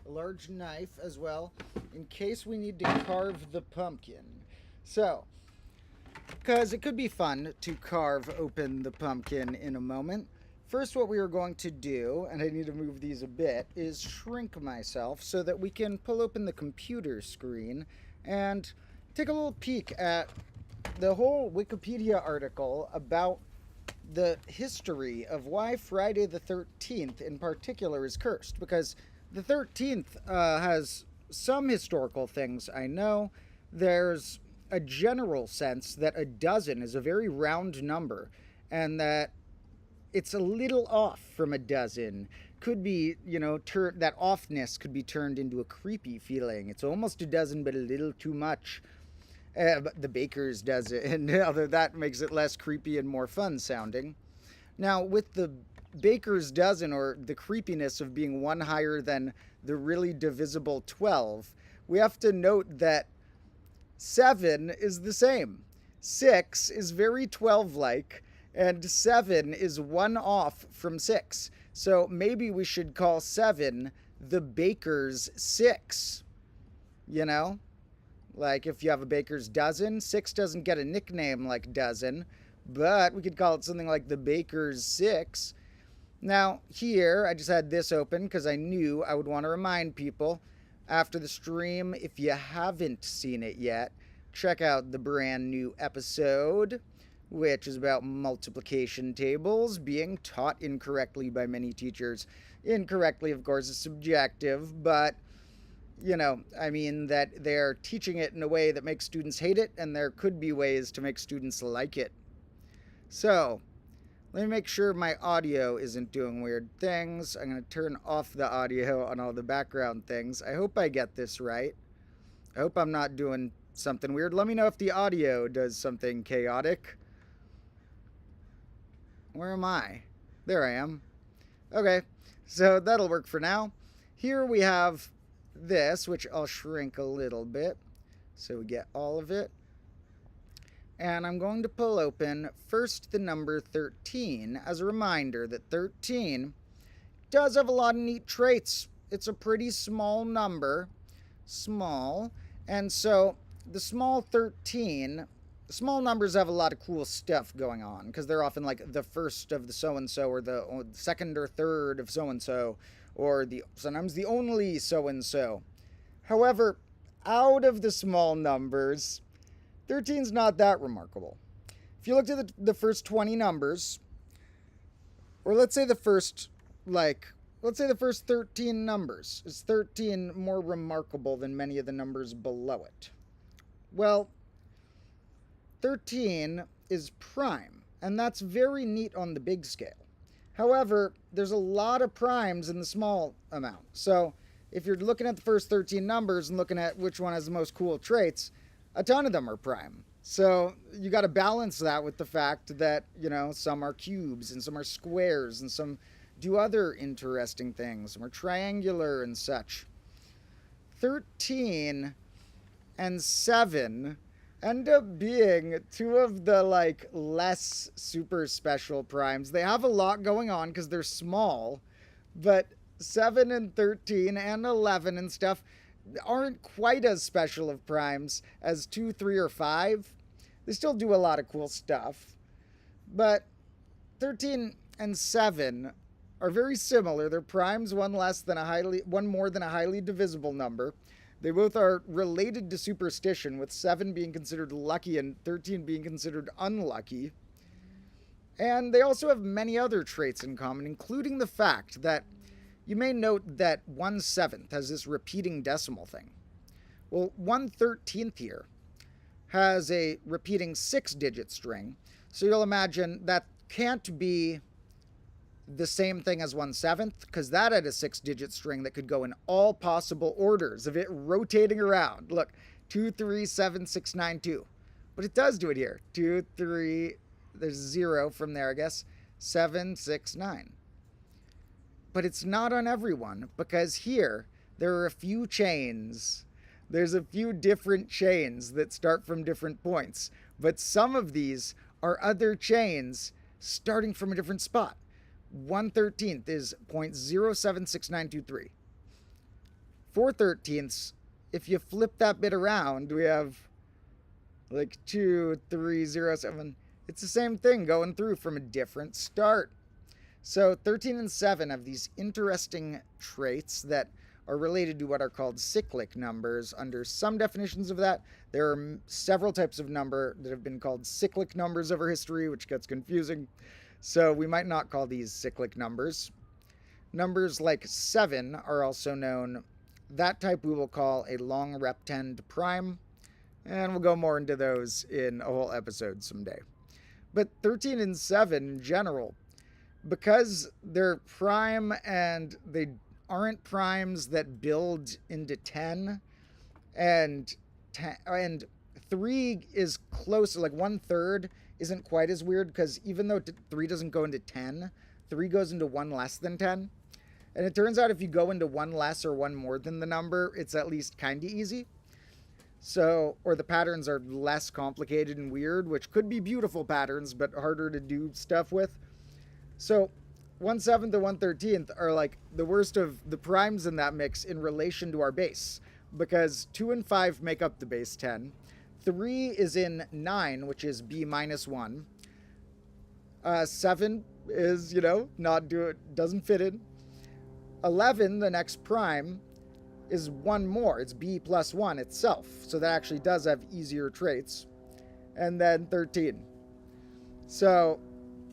a large knife as well, in case we need to carve the pumpkin. So, because it could be fun to carve open the pumpkin in a moment, first what we are going to do, and I need to move these a bit, is shrink myself so that we can pull open the computer screen and take a little peek at the whole Wikipedia article about the history of why Friday the 13th in particular is cursed. Because the 13th has some historical things I know. There's a general sense that a dozen is a very round number, and that it's a little off from a dozen. Could be, you know, that offness could be turned into a creepy feeling. It's almost a dozen, but a little too much. But the baker's does it, and although that makes it less creepy and more fun sounding. Now, with the baker's dozen, or the creepiness of being one higher than the really divisible 12, we have to note that 7 is the same. 6 is very 12-like, and 7 is one off from 6. So maybe we should call 7 the baker's 6, you know? Like, if you have a baker's dozen, 6 doesn't get a nickname like dozen, but we could call it something like the baker's 6. Now, here, I just had this open because I knew I would want to remind people after the stream, if you haven't seen it yet, check out the brand new episode, which is about multiplication tables being taught incorrectly by many teachers. Incorrectly, of course, is subjective, but you know, I mean that they're teaching it in a way that makes students hate it, and there could be ways to make students like it. So, let me make sure my audio isn't doing weird things. I'm going to turn off the audio on all the background things. I hope I get this right. I hope I'm not doing something weird. Let me know if the audio does something chaotic. Where am I? There I am. Okay, so that'll work for now. Here we have this, which I'll shrink a little bit so we get all of it. And I'm going to pull open first the number 13 as a reminder that 13 does have a lot of neat traits. It's a pretty small number, small, and so the small numbers have a lot of cool stuff going on because they're often like the first of the so-and-so, or the second or third of so-and-so, or sometimes the only so-and-so. However, out of the small numbers, 13's not that remarkable. If you looked at the first 20 numbers, or let's say the first 13 numbers, is 13 more remarkable than many of the numbers below it? Well, 13 is prime, and that's very neat on the big scale. However, there's a lot of primes in the small amount. So if you're looking at the first 13 numbers and looking at which one has the most cool traits, a ton of them are prime. So you got to balance that with the fact that, you know, some are cubes and some are squares and some do other interesting things. Some are triangular and such. 13 and 7 end up being two of the, like, less super special primes. They have a lot going on because they're small, but 7 and 13 and 11 and stuff aren't quite as special of primes as 2, 3, or 5. They still do a lot of cool stuff, but 13 and 7 are very similar. They're primes, one more than a highly divisible number. They both are related to superstition, with 7 being considered lucky and 13 being considered unlucky. And they also have many other traits in common, including the fact that you may note that 1/7 has this repeating decimal thing. Well, 1/13 here has a repeating 6-digit string, so you'll imagine that can't be the same thing as 1/7, because that had a 6-digit string that could go in all possible orders of it rotating around. Look, 2, 3, 7, 6, 9, 2. But it does do it here. 2, 3, there's 0 from there, I guess. 7, 6, 9. But it's not on everyone, because here there are a few chains. There's a few different chains that start from different points. But some of these are other chains starting from a different spot. 1/13 is 0.076923. 4/13, if you flip that bit around, we have like 2307. It's the same thing going through from a different start. So 13 and 7 have these interesting traits that are related to what are called cyclic numbers. Under some definitions of that, there are several types of number that have been called cyclic numbers over history, which gets confusing. So we might not call these cyclic numbers. Numbers like 7 are also known. That type we will call a long reptend prime, and we'll go more into those in a whole episode someday. But 13 and 7 in general, because they're prime and they aren't primes that build into 10, and 3 is closer, like 1/3 isn't quite as weird, because even though 3 doesn't go into 10, 3 goes into 1 less than 10. And it turns out if you go into 1 less or 1 more than the number, it's at least kind of easy. So, or the patterns are less complicated and weird, which could be beautiful patterns, but harder to do stuff with. So 1/7 to 1/13 are like the worst of the primes in that mix in relation to our base, because 2 and 5 make up the base 10. 3 is in 9, which is B minus 1. 7 is, doesn't fit in. 11, the next prime, is 1 more. It's B plus 1 itself. So that actually does have easier traits. And then 13. So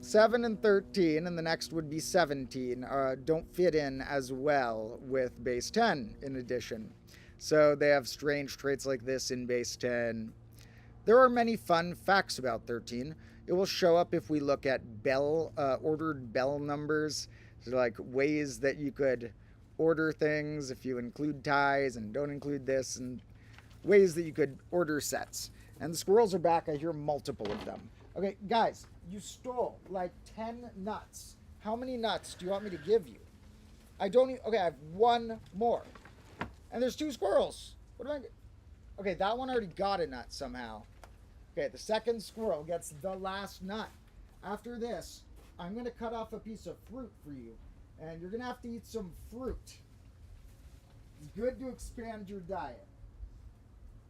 7 and 13, and the next would be 17, don't fit in as well with base 10 in addition. So they have strange traits like this in base 10. There are many fun facts about 13. It will show up if we look at ordered bell numbers, so like ways that you could order things if you include ties and don't include this, and ways that you could order sets. And the squirrels are back. I hear multiple of them. Okay, guys, you stole like 10 nuts. How many nuts do you want me to give you? Okay, I have 1 more. And there's 2 squirrels. Okay, that one already got a nut somehow. Okay, the second squirrel gets the last nut. After this, I'm going to cut off a piece of fruit for you. And you're going to have to eat some fruit. It's good to expand your diet.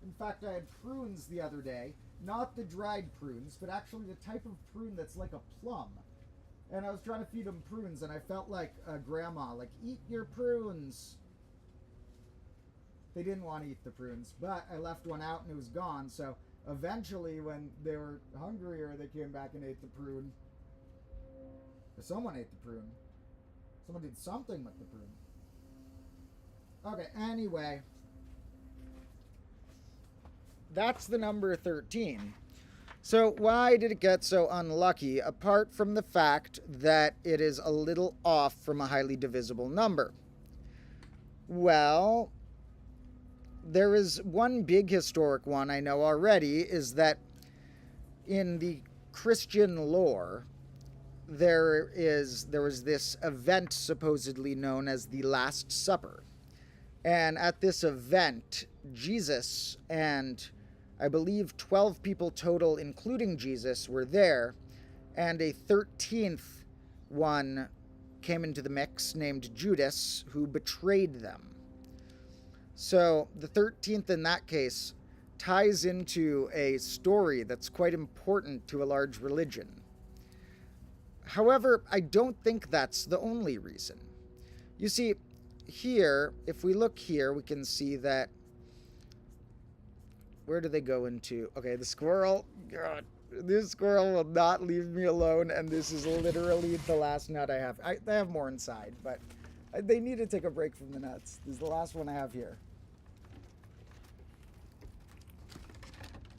In fact, I had prunes the other day. Not the dried prunes, but actually the type of prune that's like a plum. And I was trying to feed them prunes, and I felt like a grandma, like, eat your prunes. They didn't want to eat the prunes, but I left one out and it was gone. So eventually, when they were hungrier, they came back and ate the prune. Or someone ate the prune. Someone did something with the prune. Okay, anyway. That's the number 13. So why did it get so unlucky, apart from the fact that it is a little off from a highly divisible number? Well, there is one big historic one I know already, is that in the Christian lore, there was this event supposedly known as the Last Supper. And at this event, Jesus and I believe 12 people total, including Jesus, were there, and a 13th one came into the mix named Judas, who betrayed them. So the 13th in that case ties into a story that's quite important to a large religion. However, I don't think that's the only reason. You see, here, if we look here, we can see that. Where do they go into? Okay, the squirrel. God, this squirrel will not leave me alone, and this is literally the last nut I have. I have more inside, but they need to take a break from the nuts. This is the last one I have here.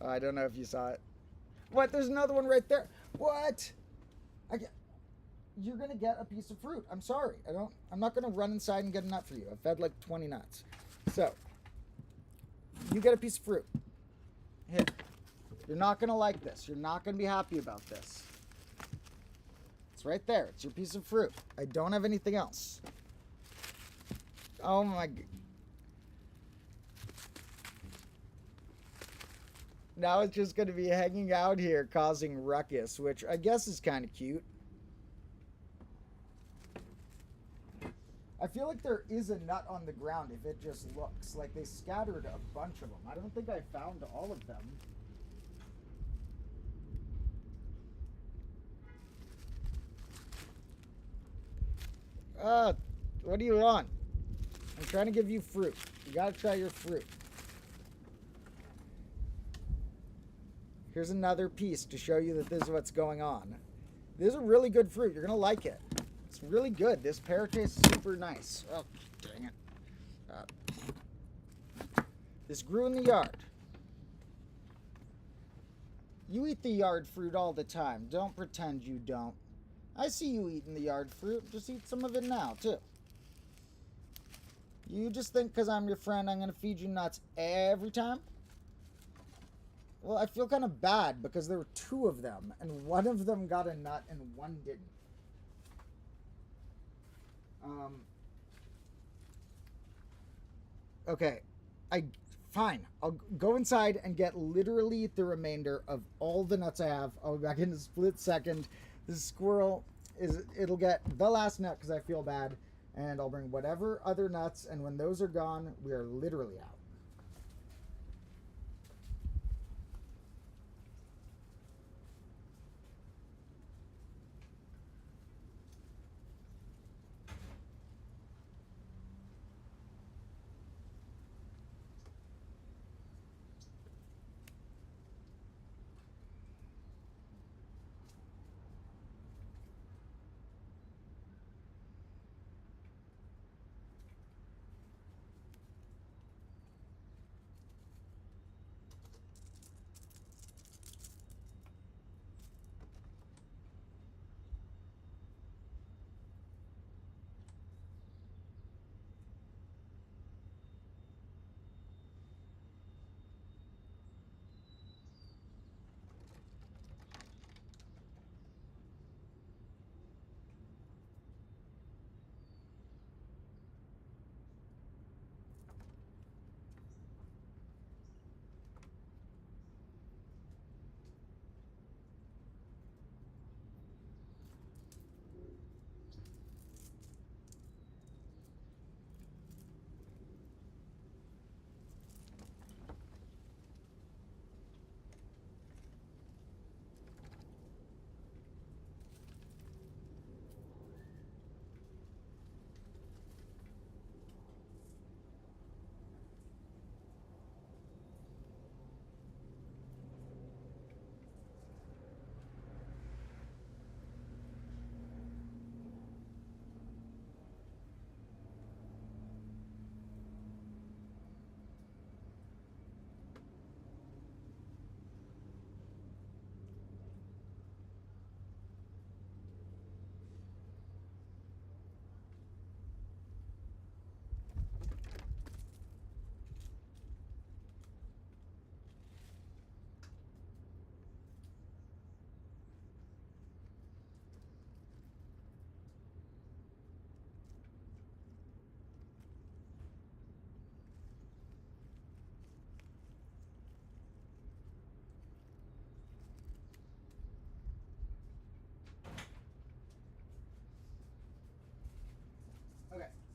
I don't know if you saw it. What? There's another one right there. What? You're gonna get a piece of fruit. I'm sorry. I'm not gonna run inside and get a nut for you. I've fed like 20 nuts. So, you get a piece of fruit. Here. You're not gonna like this. You're not gonna be happy about this. It's right there. It's your piece of fruit. I don't have anything else. Oh my God. Now it's just gonna be hanging out here causing ruckus, which I guess is kind of cute. feel like there is a nut on the ground if it just looks. Like they scattered a bunch of them. I don't think I found all of them. What do you want? I'm trying to give you fruit. You gotta try your fruit. Here's another piece to show you that this is what's going on. This is a really good fruit. You're gonna like it. It's really good. This pear tastes super nice. Oh, dang it. This grew in the yard. You eat the yard fruit all the time. Don't pretend you don't. I see you eating the yard fruit. Just eat some of it now, too. You just think because I'm your friend I'm going to feed you nuts every time? Well, I feel kind of bad because there were 2 of them, and one of them got a nut and one didn't. Okay. Fine. I'll go inside and get literally the remainder of all the nuts I have. I'll be back in a split second. This squirrel, it'll get the last nut because I feel bad. And I'll bring whatever other nuts. And when those are gone, we are literally out.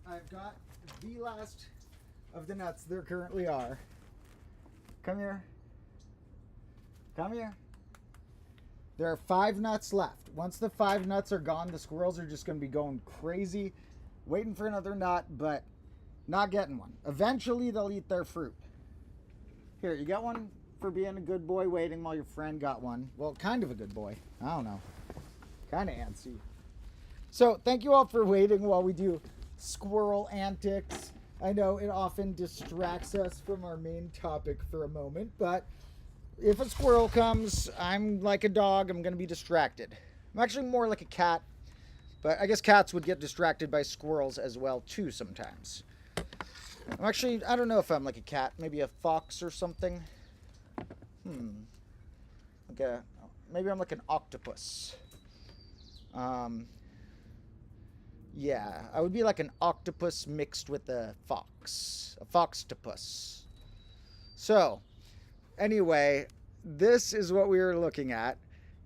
I've got the last of the nuts there currently are. Come here. Come here. There are 5 nuts left. Once the 5 nuts are gone, the squirrels are just going to be going crazy, waiting for another nut, but not getting one. Eventually, they'll eat their fruit. Here, you got one for being a good boy waiting while your friend got one. Well, kind of a good boy. I don't know. Kind of antsy. So, thank you all for waiting while we do squirrel antics. I know it often distracts us from our main topic for a moment, but if a squirrel comes, I'm like a dog. I'm going to be distracted. I'm actually more like a cat, but I guess cats would get distracted by squirrels as well, too, sometimes. I don't know if I'm like a cat. Maybe a fox or something. Maybe I'm like an octopus. Yeah, I would be like an octopus mixed with a fox. A foxtopus. So, anyway, this is what we were looking at,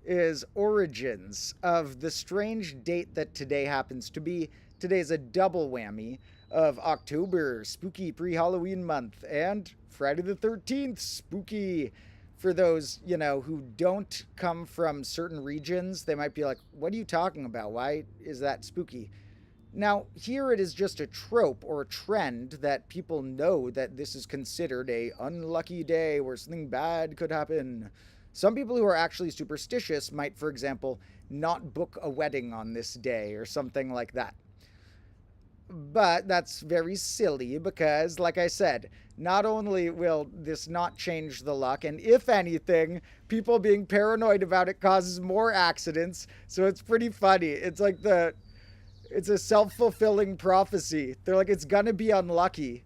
is origins of the strange date that today happens to be today's a double whammy of October, spooky pre-Halloween month, and Friday the 13th, spooky. For those, who don't come from certain regions, they might be like, what are you talking about? Why is that spooky? Now, here it is just a trope or a trend that people know that this is considered a unlucky day where something bad could happen. Some people who are actually superstitious might, for example, not book a wedding on this day or something like that. But that's very silly because, like I said, not only will this not change the luck, and if anything, people being paranoid about it causes more accidents, so it's pretty funny. It's like it's a self-fulfilling prophecy. They're like, it's gonna be unlucky.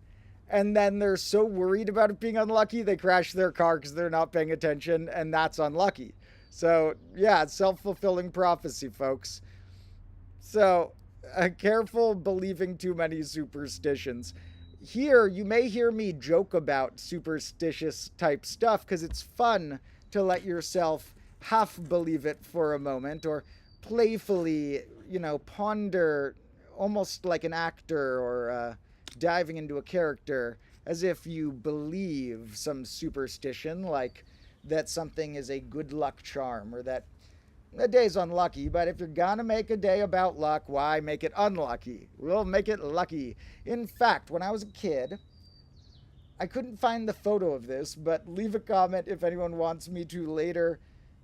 And then they're so worried about it being unlucky, they crash their car because they're not paying attention, and that's unlucky. So, yeah, self-fulfilling prophecy, folks. So, careful believing too many superstitions. Here, you may hear me joke about superstitious type stuff because it's fun to let yourself half believe it for a moment or playfully, ponder almost like an actor or diving into a character as if you believe some superstition, like that something is a good luck charm or that a day's unlucky, but if you're gonna make a day about luck, why make it unlucky? We'll make it lucky. In fact, when I was a kid, I couldn't find the photo of this, but leave a comment if anyone wants me to later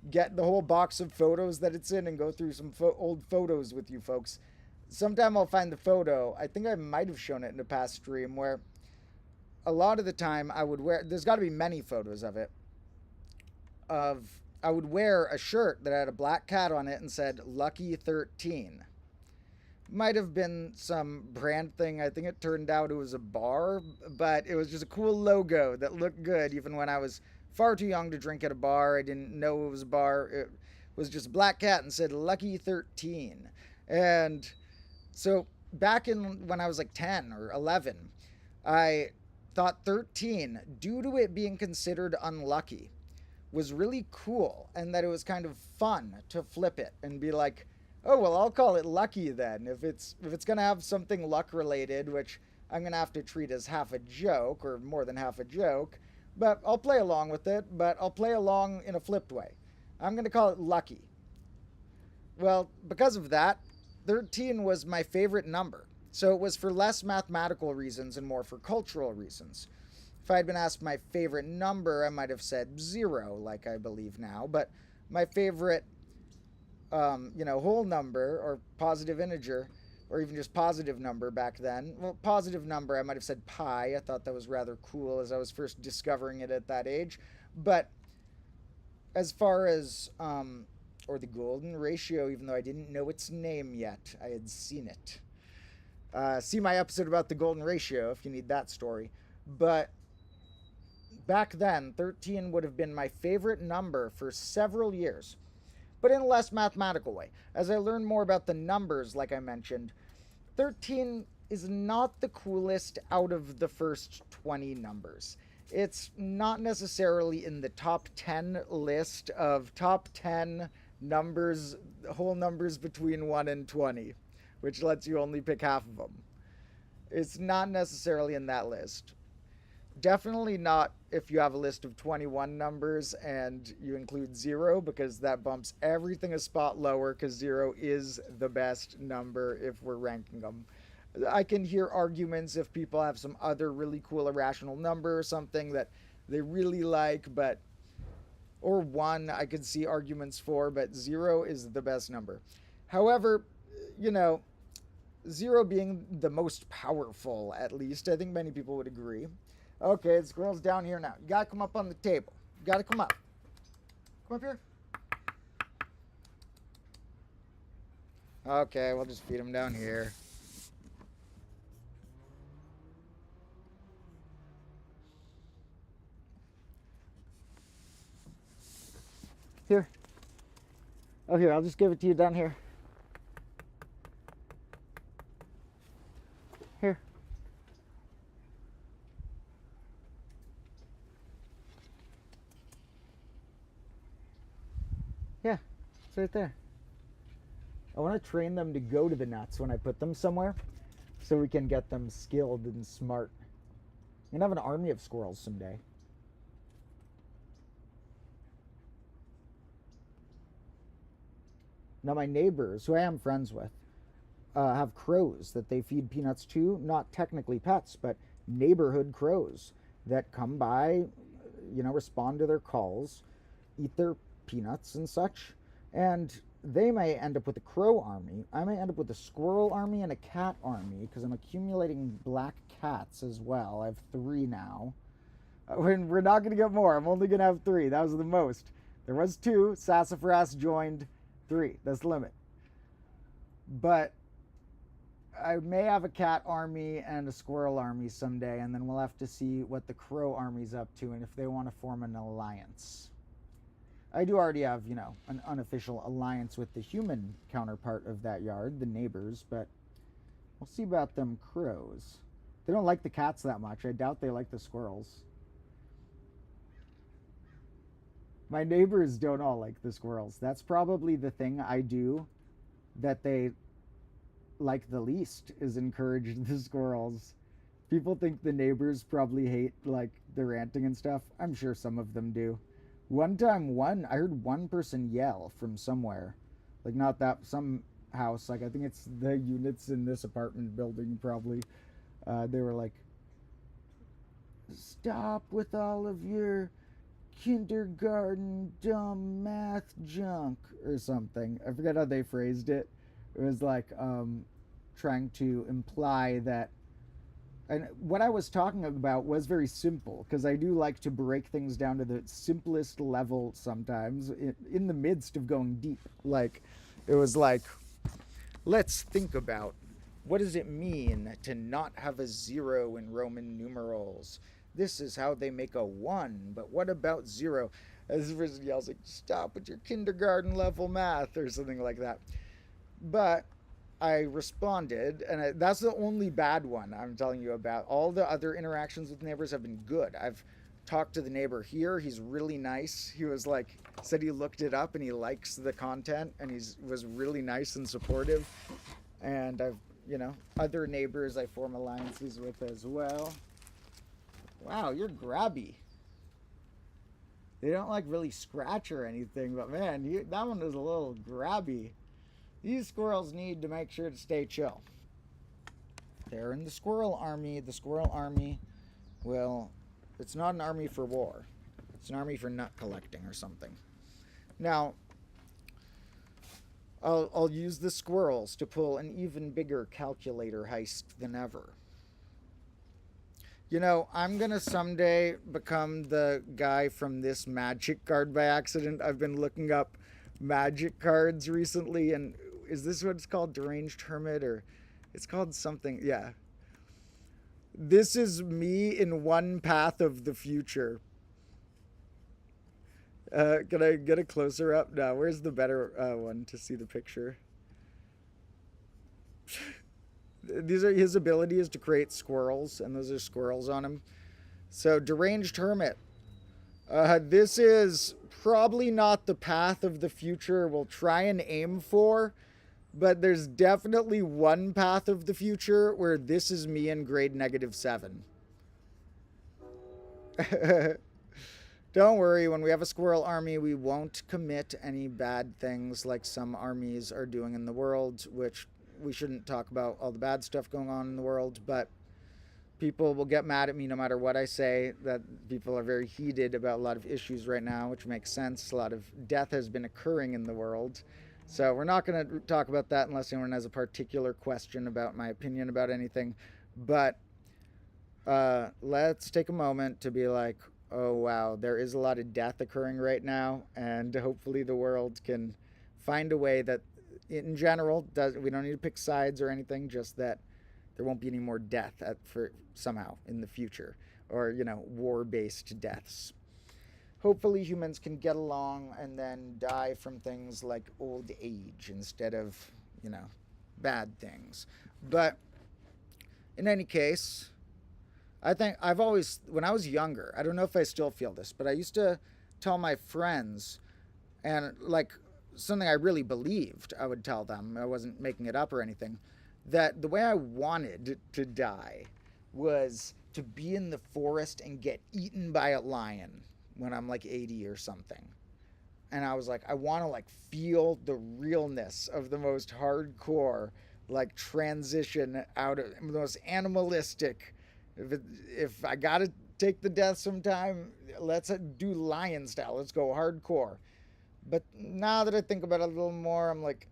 get the whole box of photos that it's in and go through some old photos with you folks. Sometime I'll find the photo. I think I might have shown it in a past stream where a lot of the time I would wear, there's got to be many photos of it, I would wear a shirt that had a black cat on it and said Lucky 13. Might have been some brand thing. I think it turned out it was a bar, but it was just a cool logo that looked good even when I was far too young to drink at a bar. I didn't know it was a bar. It was just a black cat and said Lucky 13. And so back when I was like 10 or 11, I thought 13, due to it being considered unlucky, was really cool, and that it was kind of fun to flip it and be like, oh, well, I'll call it lucky then. If it's gonna have something luck related, which I'm gonna have to treat as half a joke or more than half a joke, but I'll play along with it, but I'll play along in a flipped way. I'm gonna call it lucky. Well, because of that, 13 was my favorite number. So it was for less mathematical reasons and more for cultural reasons. If I had been asked my favorite number, I might have said 0, like I believe now. But my favorite, whole number or positive integer, or even just positive number back then. Well, positive number, I might have said pi. I thought that was rather cool as I was first discovering it at that age. But as far as, or the golden ratio, even though I didn't know its name yet, I had seen it. See my episode about the golden ratio if you need that story. But back then, 13 would have been my favorite number for several years, but in a less mathematical way. As I learned more about the numbers, like I mentioned, 13 is not the coolest out of the first 20 numbers. It's not necessarily in the top 10 list of top 10 numbers, whole numbers between 1 and 20, which lets you only pick half of them. It's not necessarily in that list. Definitely not if you have a list of 21 numbers and you include 0, because that bumps everything a spot lower, because 0 is the best number if we're ranking them. I can hear arguments if people have some other really cool irrational number or something that they really like, or 1 I could see arguments for, but 0 is the best number. However, 0 being the most powerful, at least, I think many people would agree. Okay, the squirrel's down here now. You gotta come up on the table. You gotta come up. Come up here. Okay, we'll just feed him down here. Here. Oh, here, I'll just give it to you down here. Here. Yeah, it's right there. I want to train them to go to the nuts when I put them somewhere, so we can get them skilled and smart. I'm gonna have an army of squirrels someday. Now my neighbors, who I am friends with, have crows that they feed peanuts to. Not technically pets, but neighborhood crows that come by, respond to their calls, eat their peanuts and such. And they may end up with a crow army. I may end up with a squirrel army and a cat army, because I'm accumulating black cats as well. I have 3 now. We're not going to get more. I'm only going to have 3. That was the most. There was 2. Sassafras joined 3. That's the limit. But I may have a cat army and a squirrel army someday, and then we'll have to see what the crow army's up to and if they want to form an alliance. I do already have, an unofficial alliance with the human counterpart of that yard, the neighbors, but we'll see about them crows. They don't like the cats that much. I doubt they like the squirrels. My neighbors don't all like the squirrels. That's probably the thing I do that they like the least, is encourage the squirrels. People think the neighbors probably hate, the ranting and stuff. I'm sure some of them do. One time, I heard one person yell from somewhere. Not that, some house, I think it's the units in this apartment building probably. They were like, "Stop with all of your kindergarten dumb math junk," or something. I forget how they phrased it. It was trying to imply that, and what I was talking about was very simple, because I do like to break things down to the simplest level sometimes, in the midst of going deep. It was let's think about, what does it mean to not have a 0 in Roman numerals? This is how they make a 1, but what about 0? As the person yells, "Stop with your kindergarten level math," or something like that. But I responded, and that's the only bad one I'm telling you about. All the other interactions with neighbors have been good. I've talked to the neighbor here. He's really nice. He was said he looked it up and he likes the content, and was really nice and supportive. And I've, other neighbors I form alliances with as well. Wow, you're grabby. They don't really scratch or anything, but man, that one is a little grabby. These squirrels need to make sure to stay chill. They're in the squirrel army. The squirrel army, it's not an army for war. It's an army for nut collecting or something. Now, I'll use the squirrels to pull an even bigger calculator heist than ever. I'm going to someday become the guy from this magic card by accident. I've been looking up magic cards recently, and is this what it's called? Deranged Hermit, or it's called something? Yeah. This is me in one path of the future. Can I get a closer up? No, where's the better one to see the picture? These are his abilities to create squirrels, and those are squirrels on him. So, Deranged Hermit. This is probably not the path of the future we'll try and aim for, but there's definitely one path of the future where this is me in grade -7. Don't worry, when we have a squirrel army, we won't commit any bad things like some armies are doing in the world, which we shouldn't talk about all the bad stuff going on in the world, but people will get mad at me no matter what I say, that people are very heated about a lot of issues right now, which makes sense. A lot of death has been occurring in the world. So we're not going to talk about that unless anyone has a particular question about my opinion about anything. But let's take a moment to be like, oh, wow, there is a lot of death occurring right now. And hopefully the world can find a way that, in general, we don't need to pick sides or anything, just that there won't be any more death for somehow in the future, or, war-based deaths. Hopefully humans can get along and then die from things like old age instead of, bad things. But in any case, I think I've always, when I was younger, I don't know if I still feel this, but I used to tell my friends, and something I really believed, I would tell them. I wasn't making it up or anything. That the way I wanted to die was to be in the forest and get eaten by a lion when I'm like 80 or something. And I was like, I want to like feel the realness of the most hardcore like transition out of the most animalistic. If I gotta take the death sometime, let's do lion style. Let's go hardcore. But now that I think about it a little more, I'm like,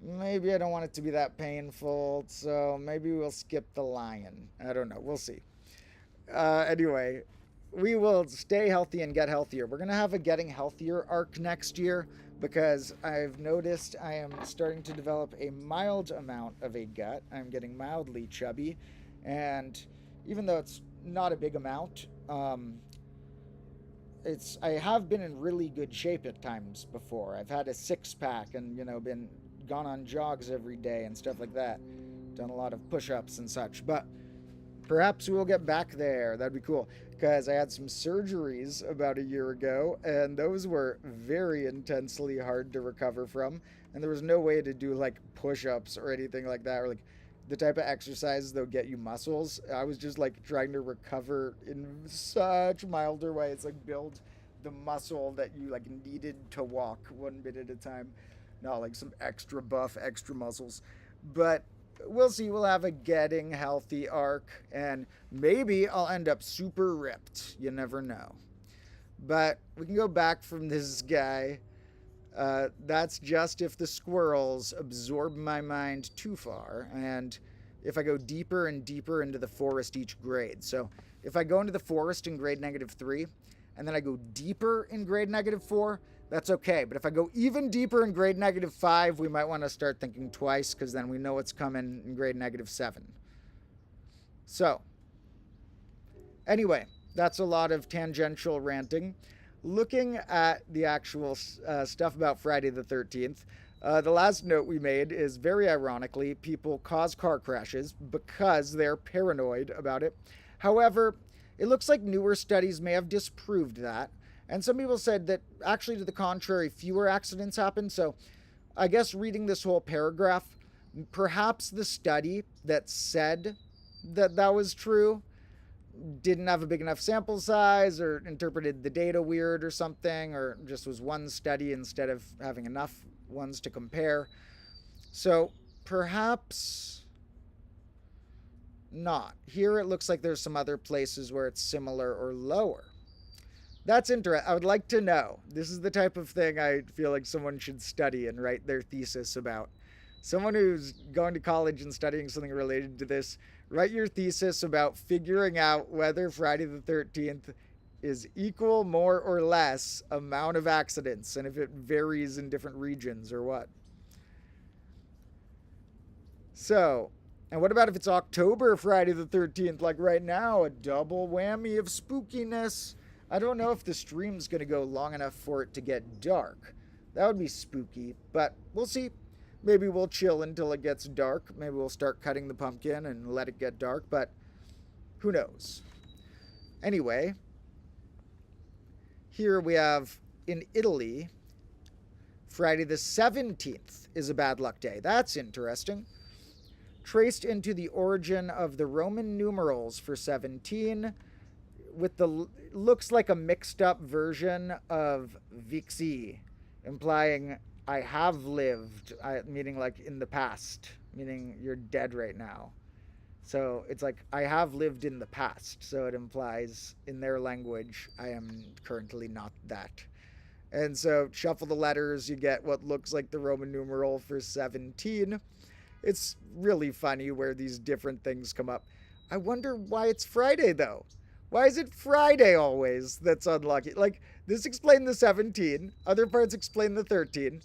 maybe I don't want it to be that painful, so maybe we'll skip the lion. I don't know. We'll see. Anyway, we will stay healthy and get healthier. We're going to have a getting healthier arc next year because I've noticed I am starting to develop a mild amount of a gut. I'm getting mildly chubby, and even though it's not a big amount, I have been in really good shape at times before. I've had a 6-pack and, been gone on jogs every day and stuff like that. Done a lot of push-ups and such, but perhaps we'll get back there. That'd be cool, because I had some surgeries about a year ago, and those were very intensely hard to recover from, and there was no way to do, like, push-ups or anything like that, or, like, the type of exercises that'll get you muscles. I was just, like, trying to recover in such milder ways, like, build the muscle that you, like, needed to walk one bit at a time. Not, like, some extra buff, extra muscles. But we'll see. We'll have a getting healthy arc, and maybe I'll end up super ripped. You never know. But we can go back from this guy. That's just if the squirrels absorb my mind too far, and if I go deeper and deeper into the forest each grade. So if I go into the forest in grade -3, and then I go deeper in grade -4, that's okay. But if I go even deeper in grade -5, we might want to start thinking twice, because then we know what's coming in grade -7. So, anyway, that's a lot of tangential ranting. Looking at the actual stuff about Friday the 13th, the last note we made is, very ironically, people cause car crashes because they're paranoid about it. However, it looks like newer studies may have disproved that. And some people said that, actually, to the contrary, fewer accidents happen. So I guess reading this whole paragraph, perhaps the study that said that that was true didn't have a big enough sample size, or interpreted the data weird or something, or just was one study instead of having enough ones to compare. So perhaps not. Here it looks like there's some other places where it's similar or lower. That's interesting. I would like to know. This is the type of thing I feel like someone should study and write their thesis about. Someone who's going to college and studying something related to this, write your thesis about figuring out whether Friday the 13th is equal, more or less amount of accidents, and if it varies in different regions or what. So, and what about if it's October Friday the 13th, like right now, a double whammy of spookiness? I don't know if the stream's going to go long enough for it to get dark. That would be spooky, but we'll see. Maybe we'll chill until it gets dark. Maybe we'll start cutting the pumpkin and let it get dark, but who knows? Anyway, here we have, in Italy, Friday the 17th is a bad luck day. That's interesting. Traced into the origin of the Roman numerals for 17, with the looks like a mixed up version of vixi, implying I have lived, meaning like in the past, meaning you're dead right now. So it's like I have lived in the past, so it implies in their language I am currently not that. And so shuffle the letters, you get what looks like the Roman numeral for 17. It's really funny where these different things come up. I wonder why it's Friday though. Why is it Friday always that's unlucky? Like, this explained the 17, other parts explain the 13,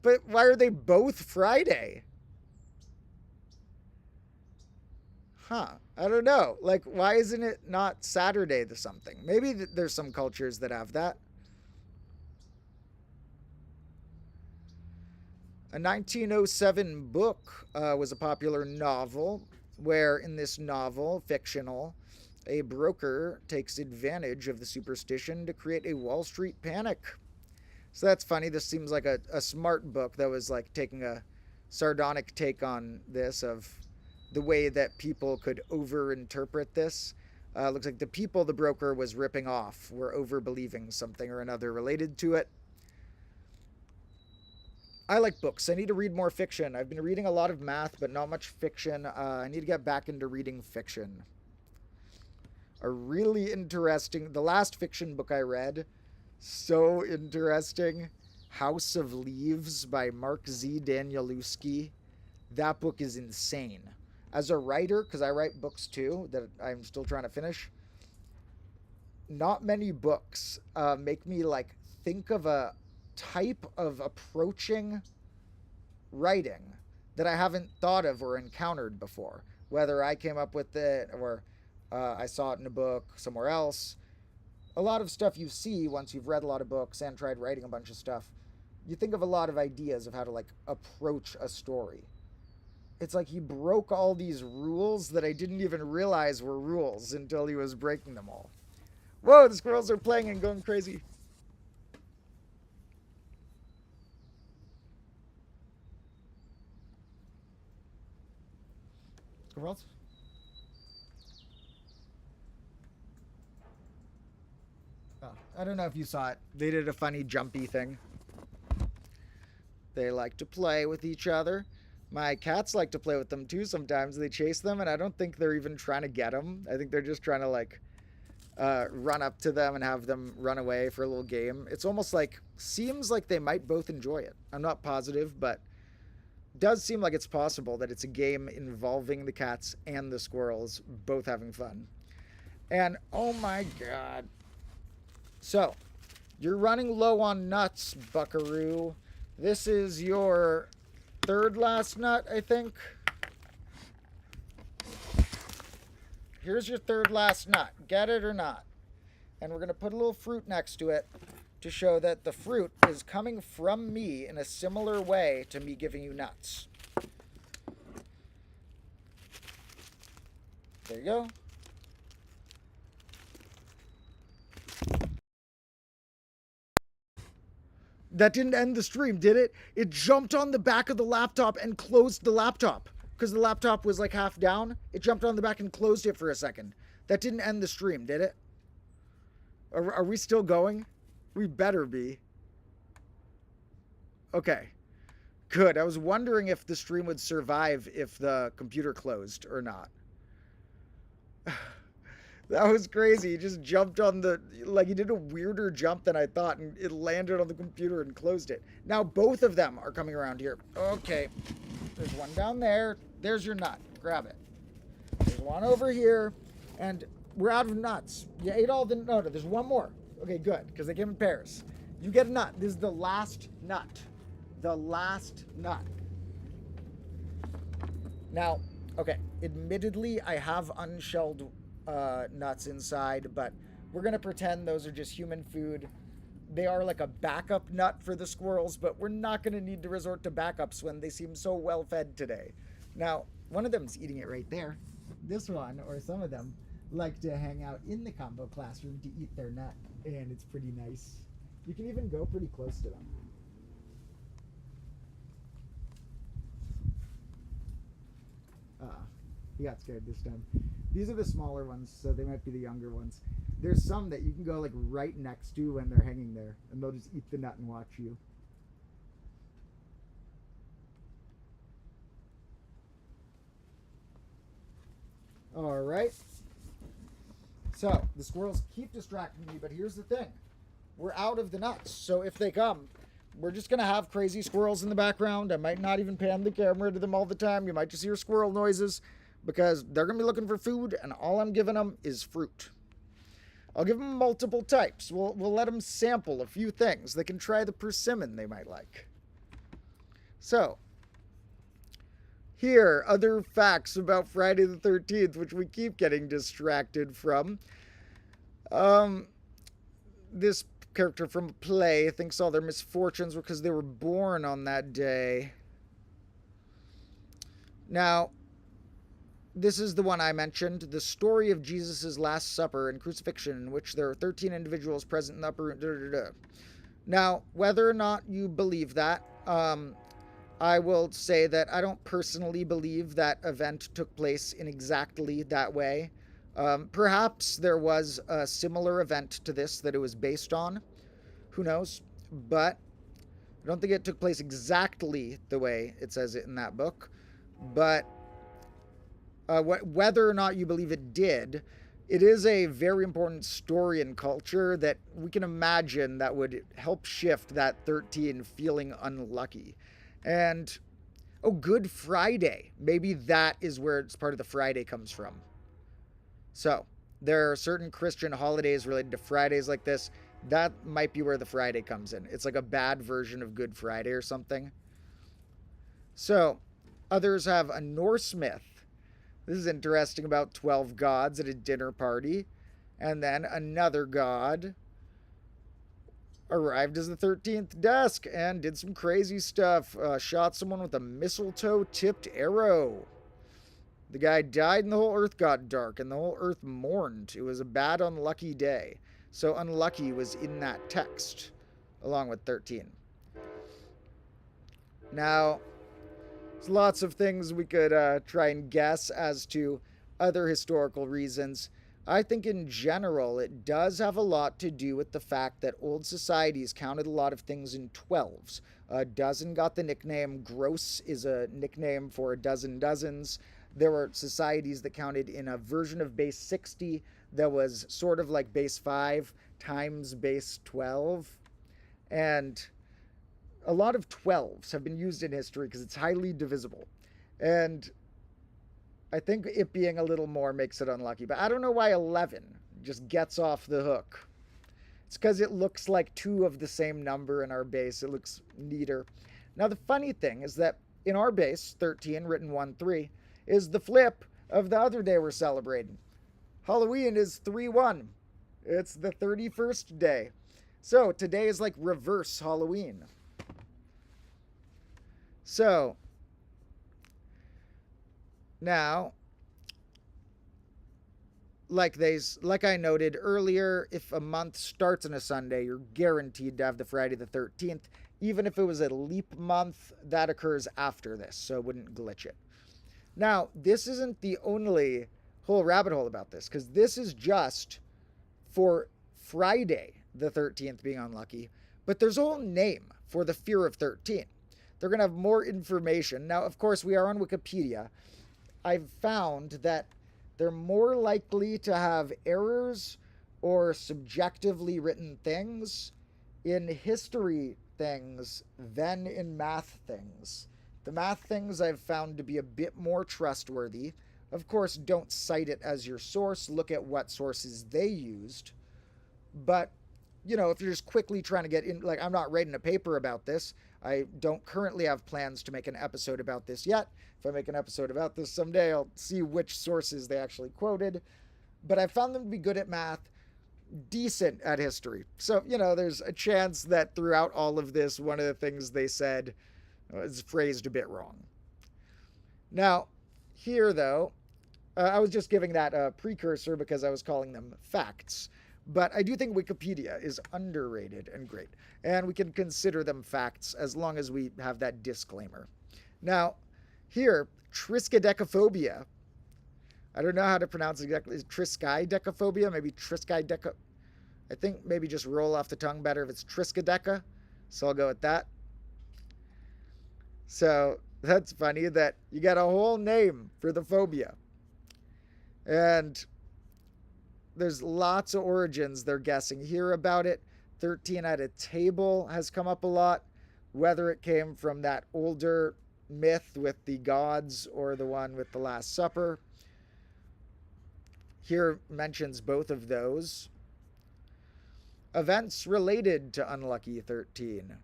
but why are they both Friday? Huh, I don't know. Like, why isn't it not Saturday the something? Maybe there's some cultures that have that. A 1907 book was a popular novel where, in this novel, fictional, a broker takes advantage of the superstition to create a Wall Street panic. So that's funny. This seems like a smart book that was like taking a sardonic take on this of the way that people could overinterpret this. Looks like the people the broker was ripping off were overbelieving something or another related to it. I like books. I need to read more fiction. I've been reading a lot of math, but not much fiction. I need to get back into reading fiction. A really interesting... The last fiction book I read, so interesting. House of Leaves by Mark Z. Danielewski. That book is insane. As a writer, because I write books too, that I'm still trying to finish, not many books make me like think of a type of approaching writing that I haven't thought of or encountered before. Whether I came up with it or I saw it in a book somewhere else. A lot of stuff you see once you've read a lot of books and tried writing a bunch of stuff, you think of a lot of ideas of how to like approach a story. It's like he broke all these rules that I didn't even realize were rules until he was breaking them all. Whoa, the squirrels are playing and going crazy. Squirrels? Oh, I don't know if you saw it. They did a funny jumpy thing. They like to play with each other. My cats like to play with them too sometimes. They chase them, and I don't think they're even trying to get them. I think they're just trying to, like, run up to them and have them run away for a little game. It's almost like, seems like they might both enjoy it. I'm not positive, but does seem like it's possible that it's a game involving the cats and the squirrels both having fun. And, oh my god. So, you're running low on nuts, buckaroo. This is your... third last nut, I think. Here's your third last nut. Get it or not? And we're going to put a little fruit next to it to show that the fruit is coming from me in a similar way to me giving you nuts. There you go. That didn't end the stream, did it? It jumped on the back of the laptop and closed the laptop. Because the laptop was like half down. It jumped on the back and closed it for a second. That didn't end the stream, did it? Are we still going? We better be. Okay. Good. I was wondering if the stream would survive if the computer closed or not. That was crazy. He just jumped on the... Like, he did a weirder jump than I thought, and it landed on the computer and closed it. Now, both of them are coming around here. Okay. There's one down there. There's your nut. Grab it. There's one over here. And we're out of nuts. You ate all the... No, there's one more. Okay, good, because they came in pairs. You get a nut. This is the last nut. The last nut. Now, okay. Admittedly, I have unshelled... nuts inside, but we're gonna pretend those are just human food. They are like a backup nut for the squirrels, but we're not gonna need to resort to backups when they seem so well fed today. Now, one of them's eating it right there. This one, or some of them, like to hang out in the combo classroom to eat their nut, and it's pretty nice. You can even go pretty close to them. He got scared this time. These are the smaller ones, so they might be the younger ones. There's some that you can go like right next to when they're hanging there, and they'll just eat the nut and watch you. All right. So the squirrels keep distracting me, but here's the thing. We're out of the nuts, so if they come, we're just going to have crazy squirrels in the background. I might not even pan the camera to them all the time. You might just hear squirrel noises, because they're going to be looking for food, and all I'm giving them is fruit. I'll give them multiple types. We'll let them sample a few things. They can try the persimmon they might like. So, here, other facts about Friday the 13th, which we keep getting distracted from. This character from a play thinks all their misfortunes were because they were born on that day. Now, this is the one I mentioned, the story of Jesus' Last Supper and crucifixion, in which there are 13 individuals present in the upper room. Now, whether or not you believe that, I will say that I don't personally believe that event took place in exactly that way. Perhaps there was a similar event to this that it was based on. Who knows? But I don't think it took place exactly the way it says it in that book. But whether or not you believe it did, it is a very important story and culture that we can imagine that would help shift that 13 feeling unlucky. And, oh, Good Friday. Maybe that is where it's part of the Friday comes from. So, there are certain Christian holidays related to Fridays like this. That might be where the Friday comes in. It's like a bad version of Good Friday or something. So, others have a Norse myth. This is interesting about 12 gods at a dinner party. And then another god arrived as the 13th desk and did some crazy stuff. Shot someone with a mistletoe-tipped arrow. The guy died and the whole earth got dark and the whole earth mourned. It was a bad, unlucky day. So unlucky was in that text, along with 13. Now, there's lots of things we could try and guess as to other historical reasons. I think in general, it does have a lot to do with the fact that old societies counted a lot of things in 12s. A dozen got the nickname. Gross is a nickname for a dozen dozens. There were societies that counted in a version of base 60 that was sort of like base 5 times base 12. And a lot of 12s have been used in history because it's highly divisible. And I think it being a little more makes it unlucky. But I don't know why 11 just gets off the hook. It's because it looks like 2 of the same number in our base. It looks neater. Now, the funny thing is that in our base, 13, written 1-3, is the flip of the other day we're celebrating. Halloween is 3-1. It's the 31st day. So today is like reverse Halloween. So now, like I noted earlier, if a month starts on a Sunday, you're guaranteed to have the Friday the 13th. Even if it was a leap month, that occurs after this, so it wouldn't glitch it. Now, this isn't the only whole rabbit hole about this, because this is just for Friday the 13th being unlucky, but there's a whole name for the fear of 13. They're going to have more information. Now, of course, we are on Wikipedia. I've found that they're more likely to have errors or subjectively written things in history things than in math things. The math things I've found to be a bit more trustworthy. Of course, don't cite it as your source. Look at what sources they used. But, you know, if you're just quickly trying to get in, like, I'm not writing a paper about this. I don't currently have plans to make an episode about this yet. If I make an episode about this someday, I'll see which sources they actually quoted. But I found them to be good at math, decent at history. So, you know, there's a chance that throughout all of this, one of the things they said is phrased a bit wrong. Now, here, though, I was just giving that a precursor because I was calling them facts. But I do think Wikipedia is underrated and great. And we can consider them facts as long as we have that disclaimer. Now, here, triskaidekaphobia. I don't know how to pronounce it exactly. Is triskaidekaphobia? Maybe triskaideka. I think maybe just roll off the tongue better if it's triskaideka. So I'll go with that. So that's funny that you got a whole name for the phobia. And there's lots of origins they're guessing here about it. 13 at a table has come up a lot. Whether it came from that older myth with the gods or the one with the Last Supper. Here mentions both of those. Events related to unlucky 13.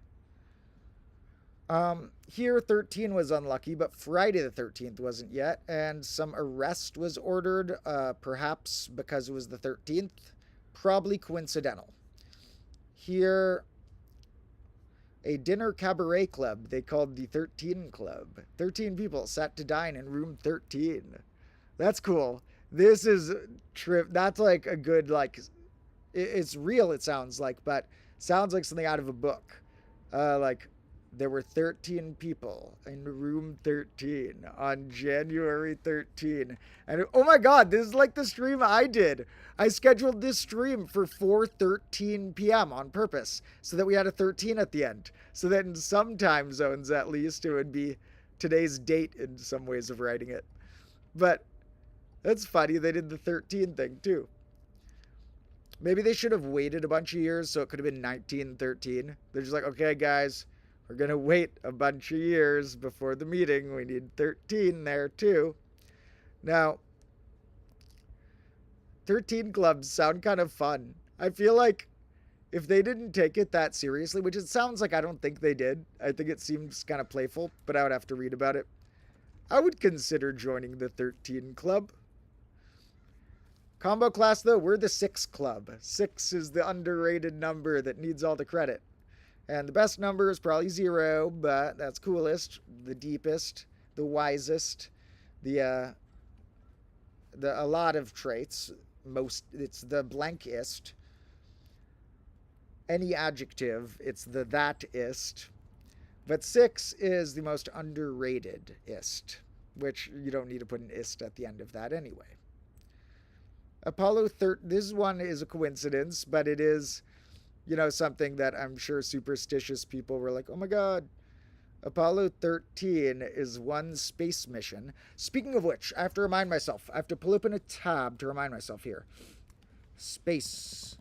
Here 13 was unlucky, but Friday the 13th wasn't yet, and some arrest was ordered, perhaps because it was the 13th, probably coincidental. Here, a dinner cabaret club they called the 13 Club. 13 people sat to dine in room 13. That's cool. This is that's like a good, like, It's real, it sounds like, but sounds like something out of a book. Like, there were 13 people in room 13 on January 13. And oh my God, this is like the stream I did. I scheduled this stream for 4:13 p.m. on purpose so that we had a 13 at the end. So that in some time zones, at least, it would be today's date in some ways of writing it. But that's funny. They did the 13 thing too. Maybe they should have waited a bunch of years so it could have been 1913. They're just like, okay, guys, we're going to wait a bunch of years before the meeting. We need 13 there too. Now, 13 clubs sound kind of fun. I feel like if they didn't take it that seriously, which it sounds like I don't think they did. I think it seems kind of playful, but I would have to read about it. I would consider joining the 13 club. Combo class, though, we're the 6 club. 6 is the underrated number that needs all the credit. And the best number is probably 0, but that's coolest, the deepest, the wisest, a lot of traits. It's the blankest. Any adjective, it's the that-ist. But 6 is the most underrated-ist, which you don't need to put an ist at the end of that anyway. Apollo 13, this one is a coincidence, but it is, something that I'm sure superstitious people were like, oh my God, Apollo 13 is one space mission. Speaking of which, I have to remind myself, I have to pull open a tab to remind myself here. Space.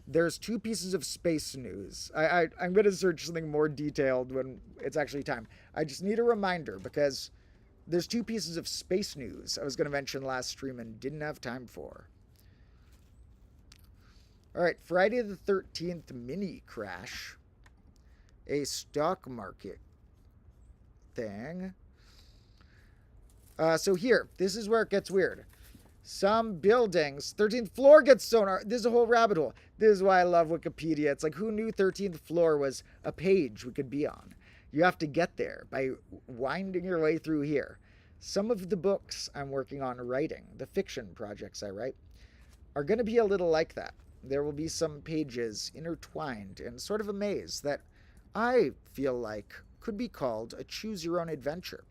There's 2 pieces of space news. I'm going to search something more detailed when it's actually time. I just need a reminder because there's 2 pieces of space news I was going to mention last stream and didn't have time for. All right, Friday the 13th mini crash. A stock market thing. So here, this is where it gets weird. Some buildings, 13th floor gets sonar. This is a whole rabbit hole. This is why I love Wikipedia. It's like, who knew 13th floor was a page we could be on? You have to get there by winding your way through here. Some of the books I'm working on writing, the fiction projects I write, are going to be a little like that. There will be some pages intertwined in sort of a maze that I feel like could be called a choose-your-own-adventure,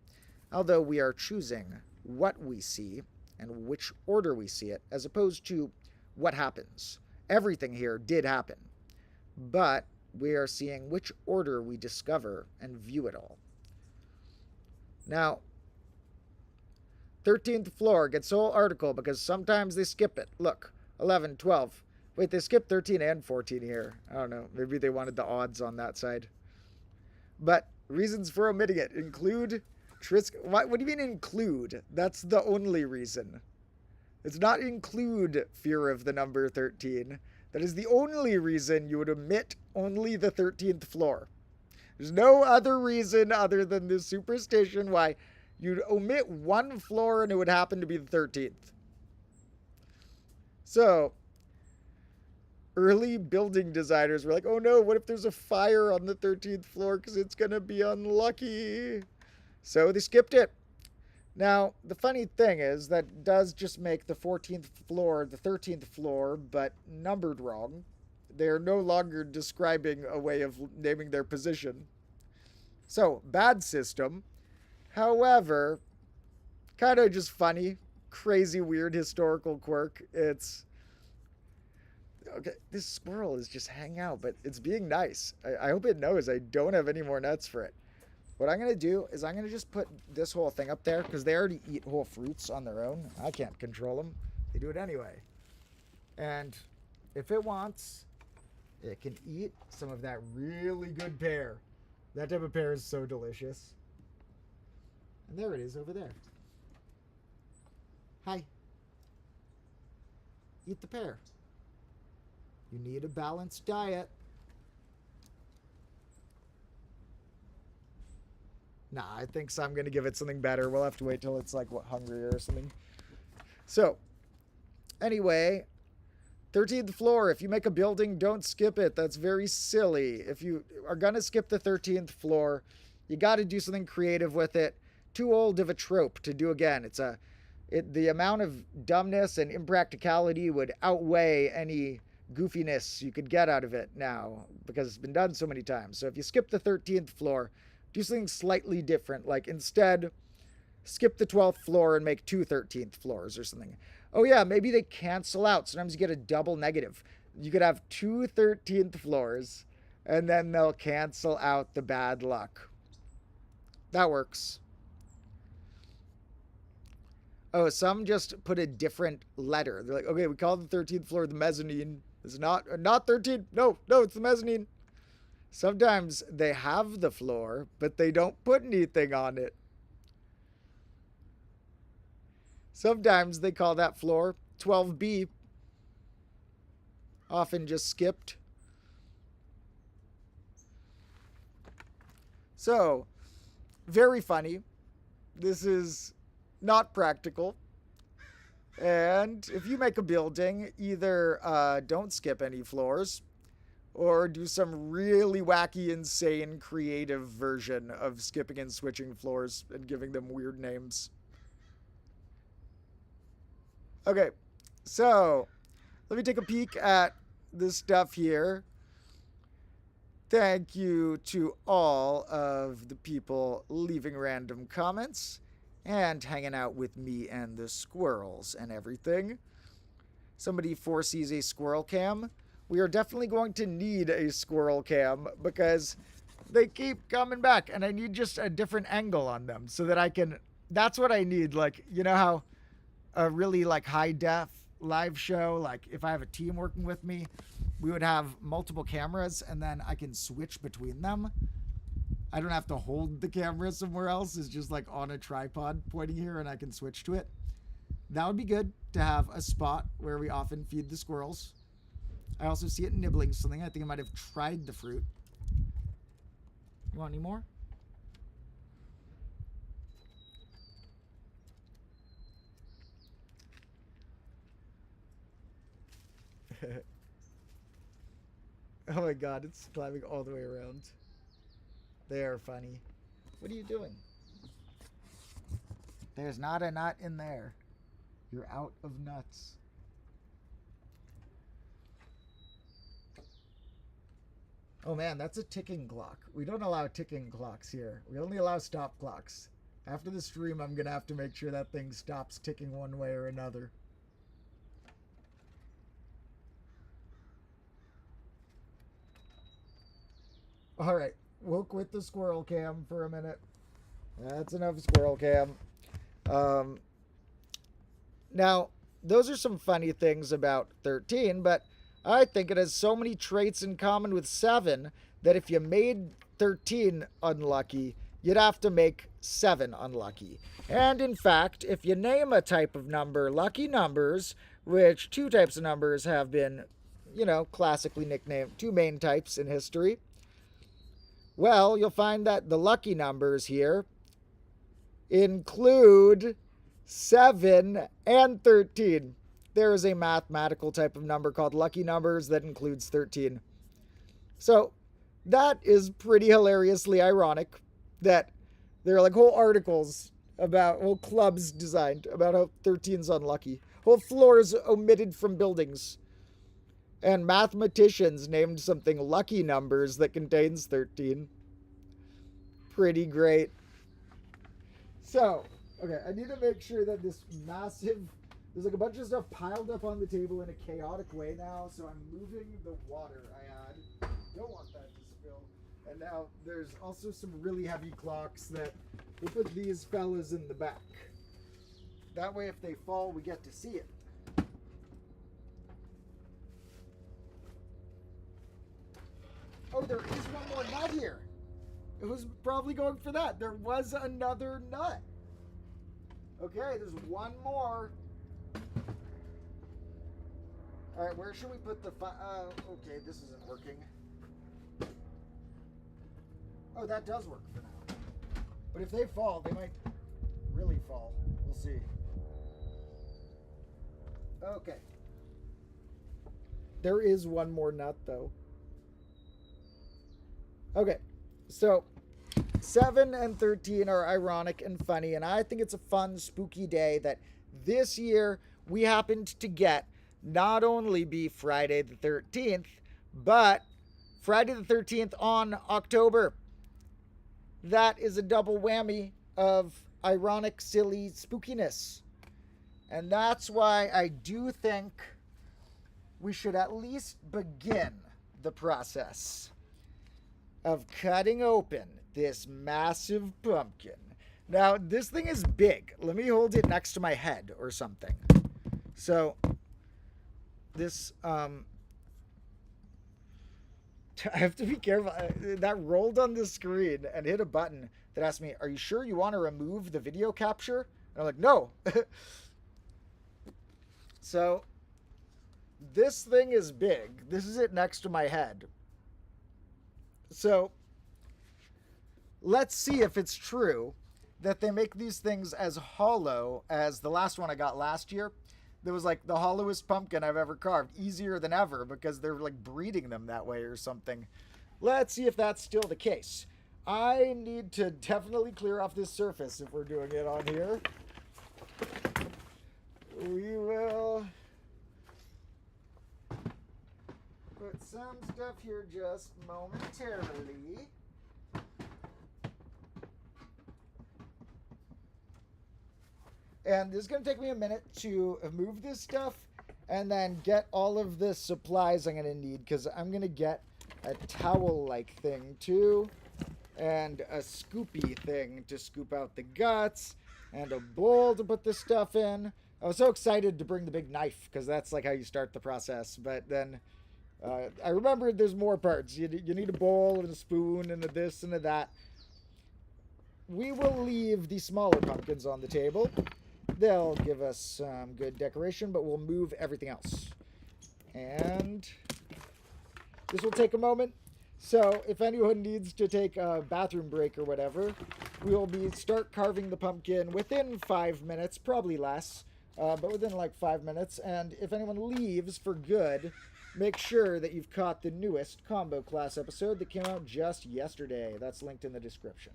although we are choosing what we see and which order we see it, as opposed to what happens. Everything here did happen, but we are seeing which order we discover and view it all. Now, 13th floor gets the whole article because sometimes they skip it. Look, 11, 12. Wait, they skipped 13 and 14 here. I don't know. Maybe they wanted the odds on that side. But reasons for omitting it include... What do you mean include? That's the only reason. It's not include fear of the number 13. That is the only reason you would omit only the 13th floor. There's no other reason other than this superstition why you'd omit one floor and it would happen to be the 13th. So, early building designers were like, oh no, what if there's a fire on the 13th floor because it's going to be unlucky? So they skipped it. Now, the funny thing is that does just make the 14th floor the 13th floor, but numbered wrong. They're no longer describing a way of naming their position. So, bad system. However, kind of just funny, crazy, weird historical quirk. It's... Okay, this squirrel is just hanging out, but it's being nice. I hope it knows I don't have any more nuts for it. What I'm going to do is I'm going to just put this whole thing up there because they already eat whole fruits on their own. I can't control them. They do it anyway. And if it wants, it can eat some of that really good pear. That type of pear is so delicious. And there it is over there. Hi. Eat the pear. You need a balanced diet. Nah, I think so. I'm going to give it something better. We'll have to wait till it's like, what, hungrier or something. So, anyway, 13th floor. If you make a building, don't skip it. That's very silly. If you are going to skip the 13th floor, you got to do something creative with it. Too old of a trope to do again. The amount of dumbness and impracticality would outweigh any goofiness you could get out of it now because it's been done so many times. So if you skip the 13th floor, do something slightly different. Like instead, skip the 12th floor and make 2 13th floors or something. Oh yeah, maybe they cancel out. Sometimes you get a double negative. You could have 2 13th floors and then they'll cancel out the bad luck. That works. Oh, some just put a different letter. They're like, okay, we call the 13th floor the mezzanine. It's not 13. No, it's the mezzanine. Sometimes they have the floor, but they don't put anything on it. Sometimes they call that floor 12B. Often just skipped. So, very funny. This is not practical. And if you make a building, either don't skip any floors or do some really wacky, insane, creative version of skipping and switching floors and giving them weird names. Okay, so let me take a peek at this stuff here. Thank you to all of the people leaving random comments and hanging out with me and the squirrels and everything. Somebody foresees a squirrel cam. We are definitely going to need a squirrel cam because they keep coming back and I need just a different angle on them so that I can, that's what I need. Like, you know how a really like high def live show, like if I have a team working with me, we would have multiple cameras and then I can switch between them. I don't have to hold the camera somewhere else. It's just like on a tripod pointing here and I can switch to it. That would be good to have a spot where we often feed the squirrels. I also see it nibbling something. I think I might have tried the fruit. You want any more? Oh my god, it's climbing all the way around. They are funny. What are you doing? There's not a nut in there. You're out of nuts. Oh man, that's a ticking clock. We don't allow ticking clocks here. We only allow stop clocks. After the stream, I'm gonna have to make sure that thing stops ticking one way or another. Alright, we'll quit the squirrel cam for a minute. That's enough squirrel cam. Now, those are some funny things about 13, but I think it has so many traits in common with 7 that if you made 13 unlucky, you'd have to make 7 unlucky. And in fact, if you name a type of number lucky numbers, which 2 types of numbers have been, classically nicknamed 2 main types in history, well, you'll find that the lucky numbers here include 7 and 13. There is a mathematical type of number called lucky numbers that includes 13. So that is pretty hilariously ironic that there are like whole articles about, whole clubs designed about how 13's unlucky. Whole floors omitted from buildings. And mathematicians named something lucky numbers that contains 13. Pretty great. So, okay, I need to make sure that this massive, there's like a bunch of stuff piled up on the table in a chaotic way now, so I'm moving the water I had. Don't want that to spill. And now there's also some really heavy clocks that we'll put these fellas in the back. That way if they fall, we get to see it. Oh, there is one more nut here. It was probably going for that. There was another nut. Okay, there's one more. All right, where should we put the okay, this isn't working. Oh, that does work for now. But if they fall, they might really fall. We'll see. Okay. There is one more nut, though. Okay, so 7 and 13 are ironic and funny, and I think it's a fun, spooky day that this year we happened to get not only be Friday the 13th, but Friday the 13th on October. That is a double whammy of ironic, silly spookiness. And that's why I do think we should at least begin the process of cutting open this massive pumpkin. Now, this thing is big. Let me hold it next to my head or something. So, this, I have to be careful. That rolled on the screen and hit a button that asked me, are you sure you want to remove the video capture? And I'm like, no. So, this thing is big. This is it next to my head. So, let's see if it's true that they make these things as hollow as the last one I got last year. That was like the hollowest pumpkin I've ever carved. Easier than ever because they're like breeding them that way or something. Let's see if that's still the case. I need to definitely clear off this surface if we're doing it on here. We will put some stuff here just momentarily. And this is going to take me a minute to move this stuff and then get all of the supplies I'm going to need, because I'm going to get a towel-like thing too, and a scoopy thing to scoop out the guts, and a bowl to put this stuff in. I was so excited to bring the big knife, because that's like how you start the process, but then I remembered there's more parts. You need a bowl and a spoon and a this and a that. We will leave the smaller pumpkins on the table. They'll give us some good decoration, but we'll move everything else. And this will take a moment. So if anyone needs to take a bathroom break or whatever, we'll start carving the pumpkin within 5 minutes, probably less, but within like 5 minutes. And if anyone leaves for good, make sure that you've caught the newest combo class episode that came out just yesterday. That's linked in the description.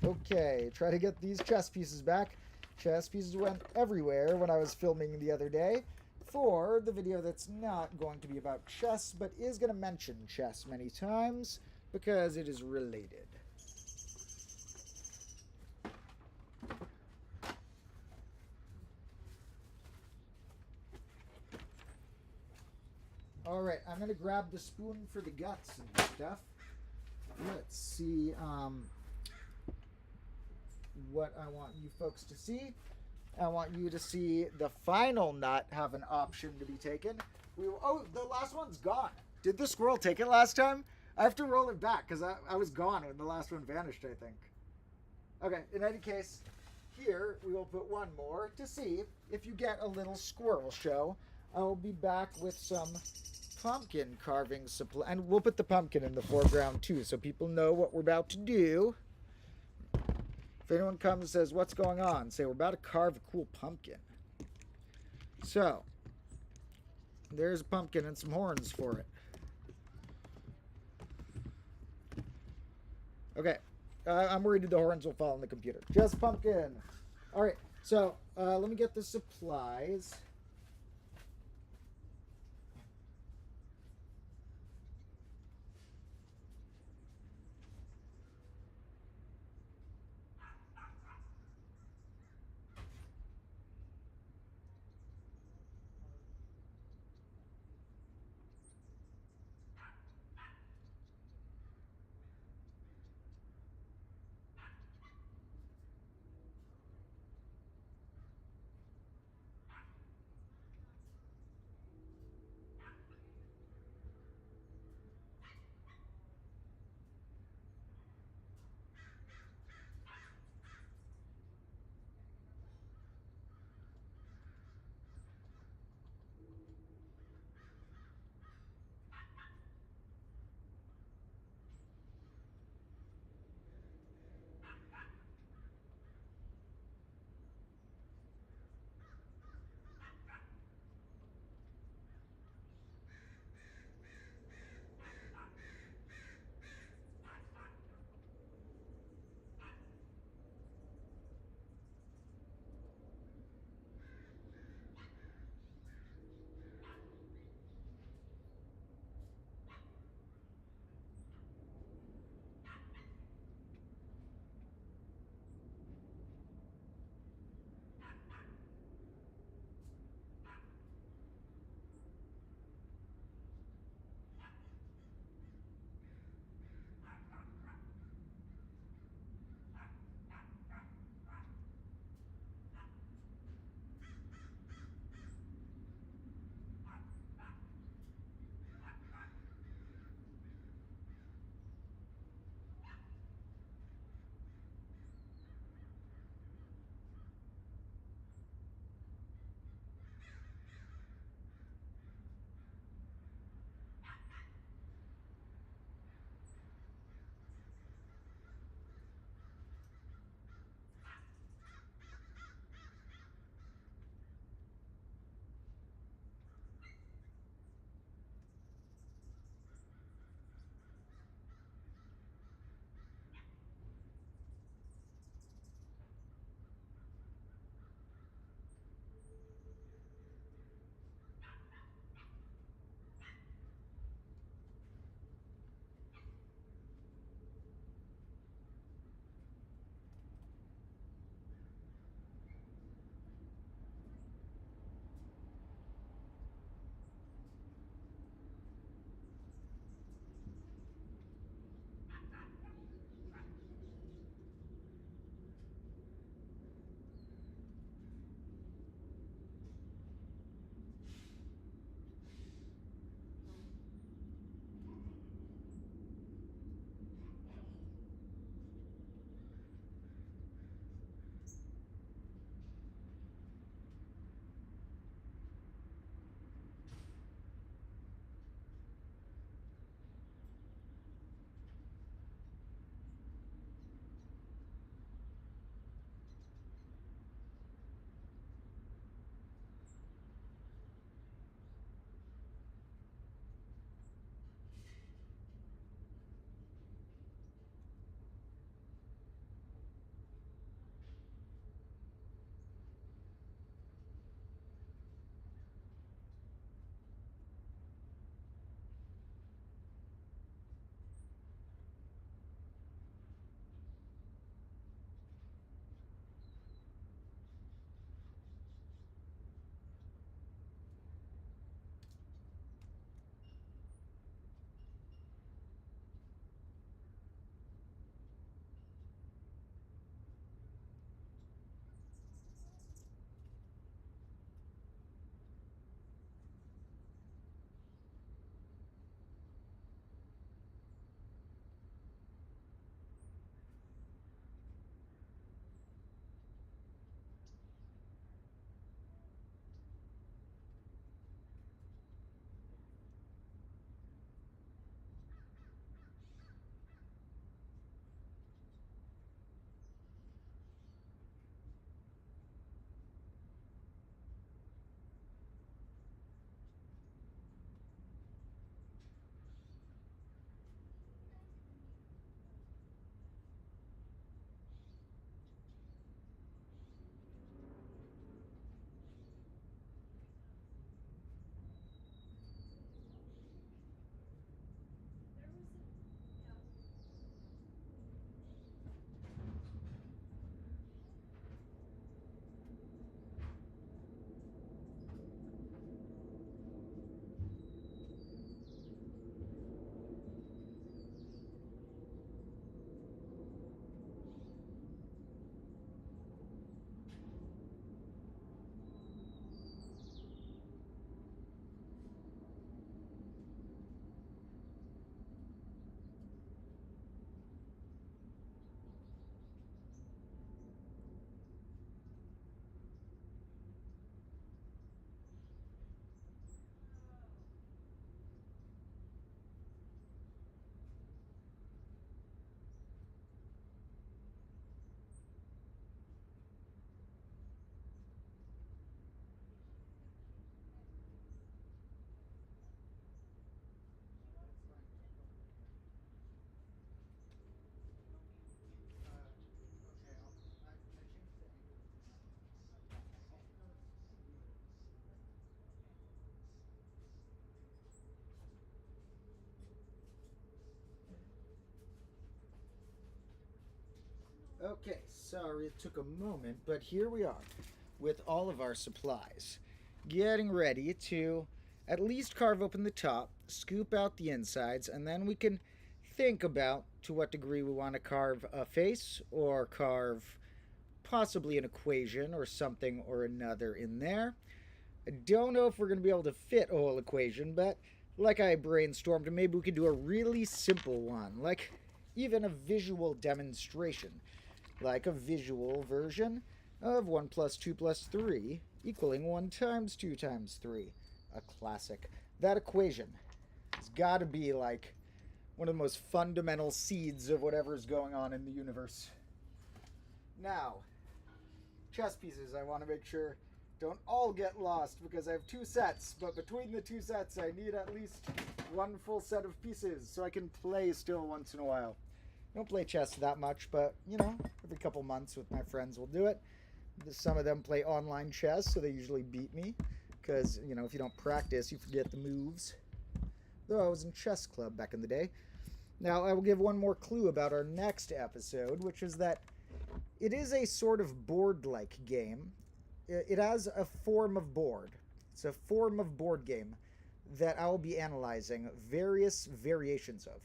Okay, try to get these chess pieces back. Chess pieces went everywhere when I was filming the other day for the video that's not going to be about chess, but is going to mention chess many times because it is related. Alright, I'm going to grab the spoon for the guts and stuff. Let's see, what I want you folks to see. I want you to see the final nut have an option to be taken. Oh, the last one's gone. Did the squirrel take it last time? I have to roll it back because I was gone when the last one vanished, I think. Okay, in any case, here we will put one more to see if you get a little squirrel show. I will be back with some pumpkin carving supply, and we'll put the pumpkin in the foreground too so people know what we're about to do. If anyone comes and says, what's going on? Say, we're about to carve a cool pumpkin. So, there's a pumpkin and some horns for it. Okay. I'm worried the horns will fall on the computer. Just pumpkin. All right. So, let me get the supplies. Okay, sorry it took a moment, but here we are with all of our supplies. Getting ready to at least carve open the top, scoop out the insides, and then we can think about to what degree we want to carve a face or carve possibly an equation or something or another in there. I don't know if we're going to be able to fit a whole equation, but like I brainstormed, maybe we could do a really simple one, like even a visual demonstration, like a visual version of 1 plus 2 plus 3 equaling 1 times 2 times 3. A classic. That equation has got to be like one of the most fundamental seeds of whatever's going on in the universe. Now, chess pieces, I want to make sure don't all get lost because I have 2 sets, but between the 2 sets I need at least 1 full set of pieces so I can play still once in a while. I don't play chess that much, but, you know, every couple months with my friends we'll do it. Some of them play online chess, so they usually beat me because, you know, if you don't practice, you forget the moves. Though I was in chess club back in the day. Now, I will give one more clue about our next episode, which is that it is a sort of board-like game. It has a form of board. It's a form of board game that I will be analyzing various variations of.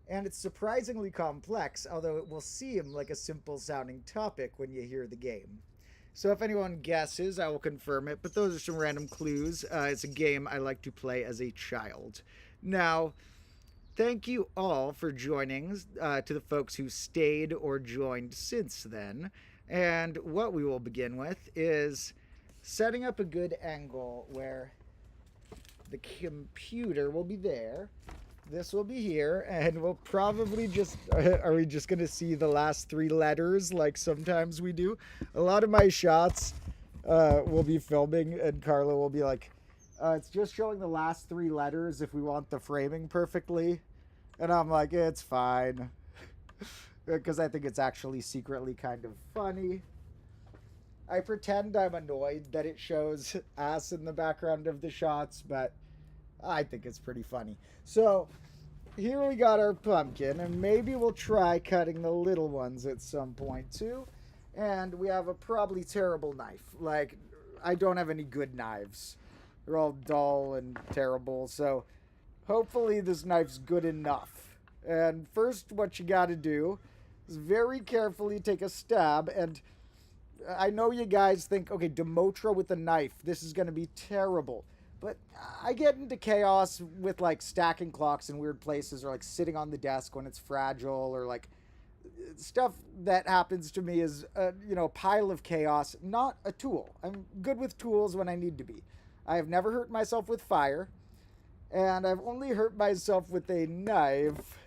And it's surprisingly complex, although it will seem like a simple-sounding topic when you hear the game. So if anyone guesses, I will confirm it, but those are some random clues. It's a game I like to play as a child. Now, thank you all for joining, to the folks who stayed or joined since then. And what we will begin with is setting up a good angle where the computer will be there. This will be here, and we'll probably just... Are we just going to see the last 3 letters like sometimes we do? A lot of my shots will be filming, and Carla will be like, it's just showing the last 3 letters if we want the framing perfectly. And I'm like, it's fine. Because I think it's actually secretly kind of funny. I pretend I'm annoyed that it shows ass in the background of the shots, but I think it's pretty funny. So, here we got our pumpkin, and maybe we'll try cutting the little ones at some point, too. And we have a probably terrible knife. Like, I don't have any good knives. They're all dull and terrible, so hopefully this knife's good enough. And first, what you gotta do is very carefully take a stab, and I know you guys think, okay, Domotro with a knife, this is gonna be terrible. But I get into chaos with, like, stacking clocks in weird places or, like, sitting on the desk when it's fragile or, like, stuff that happens to me is, you know, a pile of chaos, not a tool. I'm good with tools when I need to be. I have never hurt myself with fire, and I've only hurt myself with a knife,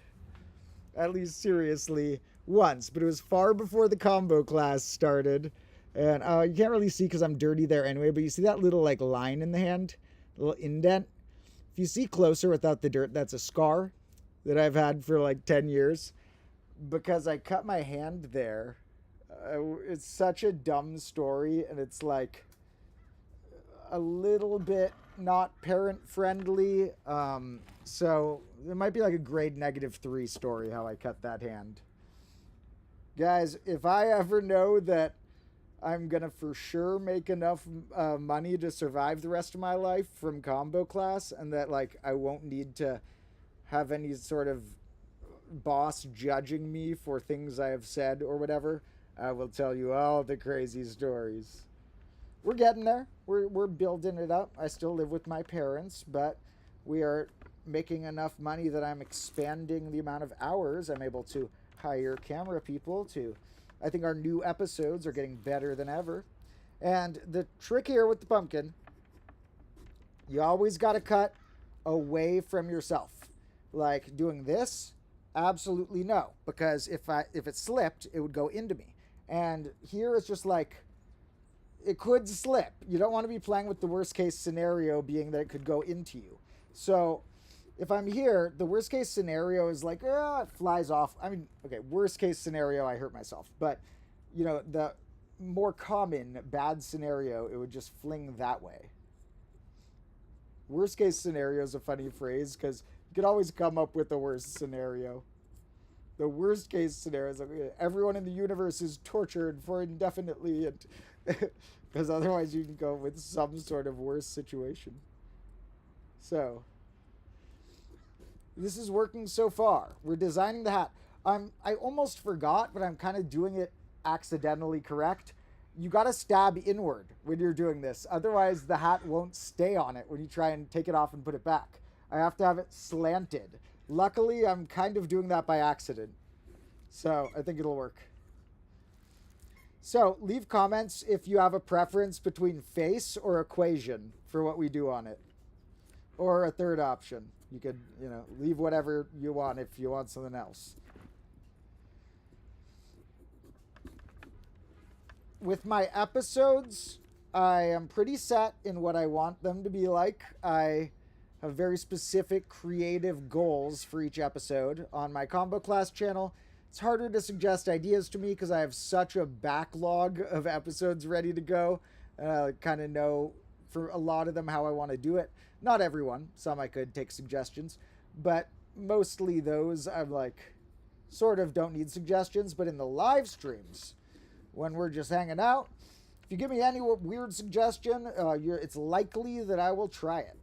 at least seriously, once. But it was far before the combo class started, and you can't really see because I'm dirty there anyway, but you see that little, like, line in the hand? Little indent. If you see closer without the dirt, that's a scar that I've had for like 10 years because I cut my hand there. It's such a dumb story, and it's like a little bit not parent friendly. So it might be like a grade -3 story how I cut that hand. Guys, if I ever know that I'm going to for sure make enough money to survive the rest of my life from combo class, and that, like, I won't need to have any sort of boss judging me for things I have said or whatever, I will tell you all the crazy stories. We're getting there. We're building it up. I still live with my parents, but we are making enough money that I'm expanding the amount of hours I'm able to hire camera people to. I think our new episodes are getting better than ever. And the trick here with the pumpkin, you always got to cut away from yourself. Like doing this, absolutely no. Because if it slipped, it would go into me. And here it's just like, it could slip. You don't want to be playing with the worst case scenario being that it could go into you. So if I'm here, the worst case scenario is like, it flies off. I mean, okay, worst case scenario, I hurt myself. But, you know, the more common bad scenario, it would just fling that way. Worst case scenario is a funny phrase because you could always come up with the worst scenario. The worst case scenario is everyone in the universe is tortured for indefinitely, and because otherwise you can go with some sort of worse situation. So this is working so far. We're designing the hat. I almost forgot, but I'm kind of doing it accidentally correct. You got to stab inward when you're doing this. Otherwise, the hat won't stay on it when you try and take it off and put it back. I have to have it slanted. Luckily, I'm kind of doing that by accident. So I think it'll work. So leave comments if you have a preference between face or equation for what we do on it. Or a third option. You could, leave whatever you want if you want something else. With my episodes, I am pretty set in what I want them to be like. I have very specific creative goals for each episode. On my combo class channel, it's harder to suggest ideas to me because I have such a backlog of episodes ready to go. I kind of know for a lot of them how I want to do it. Not everyone. Some I could take suggestions. But mostly those I'm like, sort of don't need suggestions. But in the live streams, when we're just hanging out, if you give me any weird suggestion, it's likely that I will try it.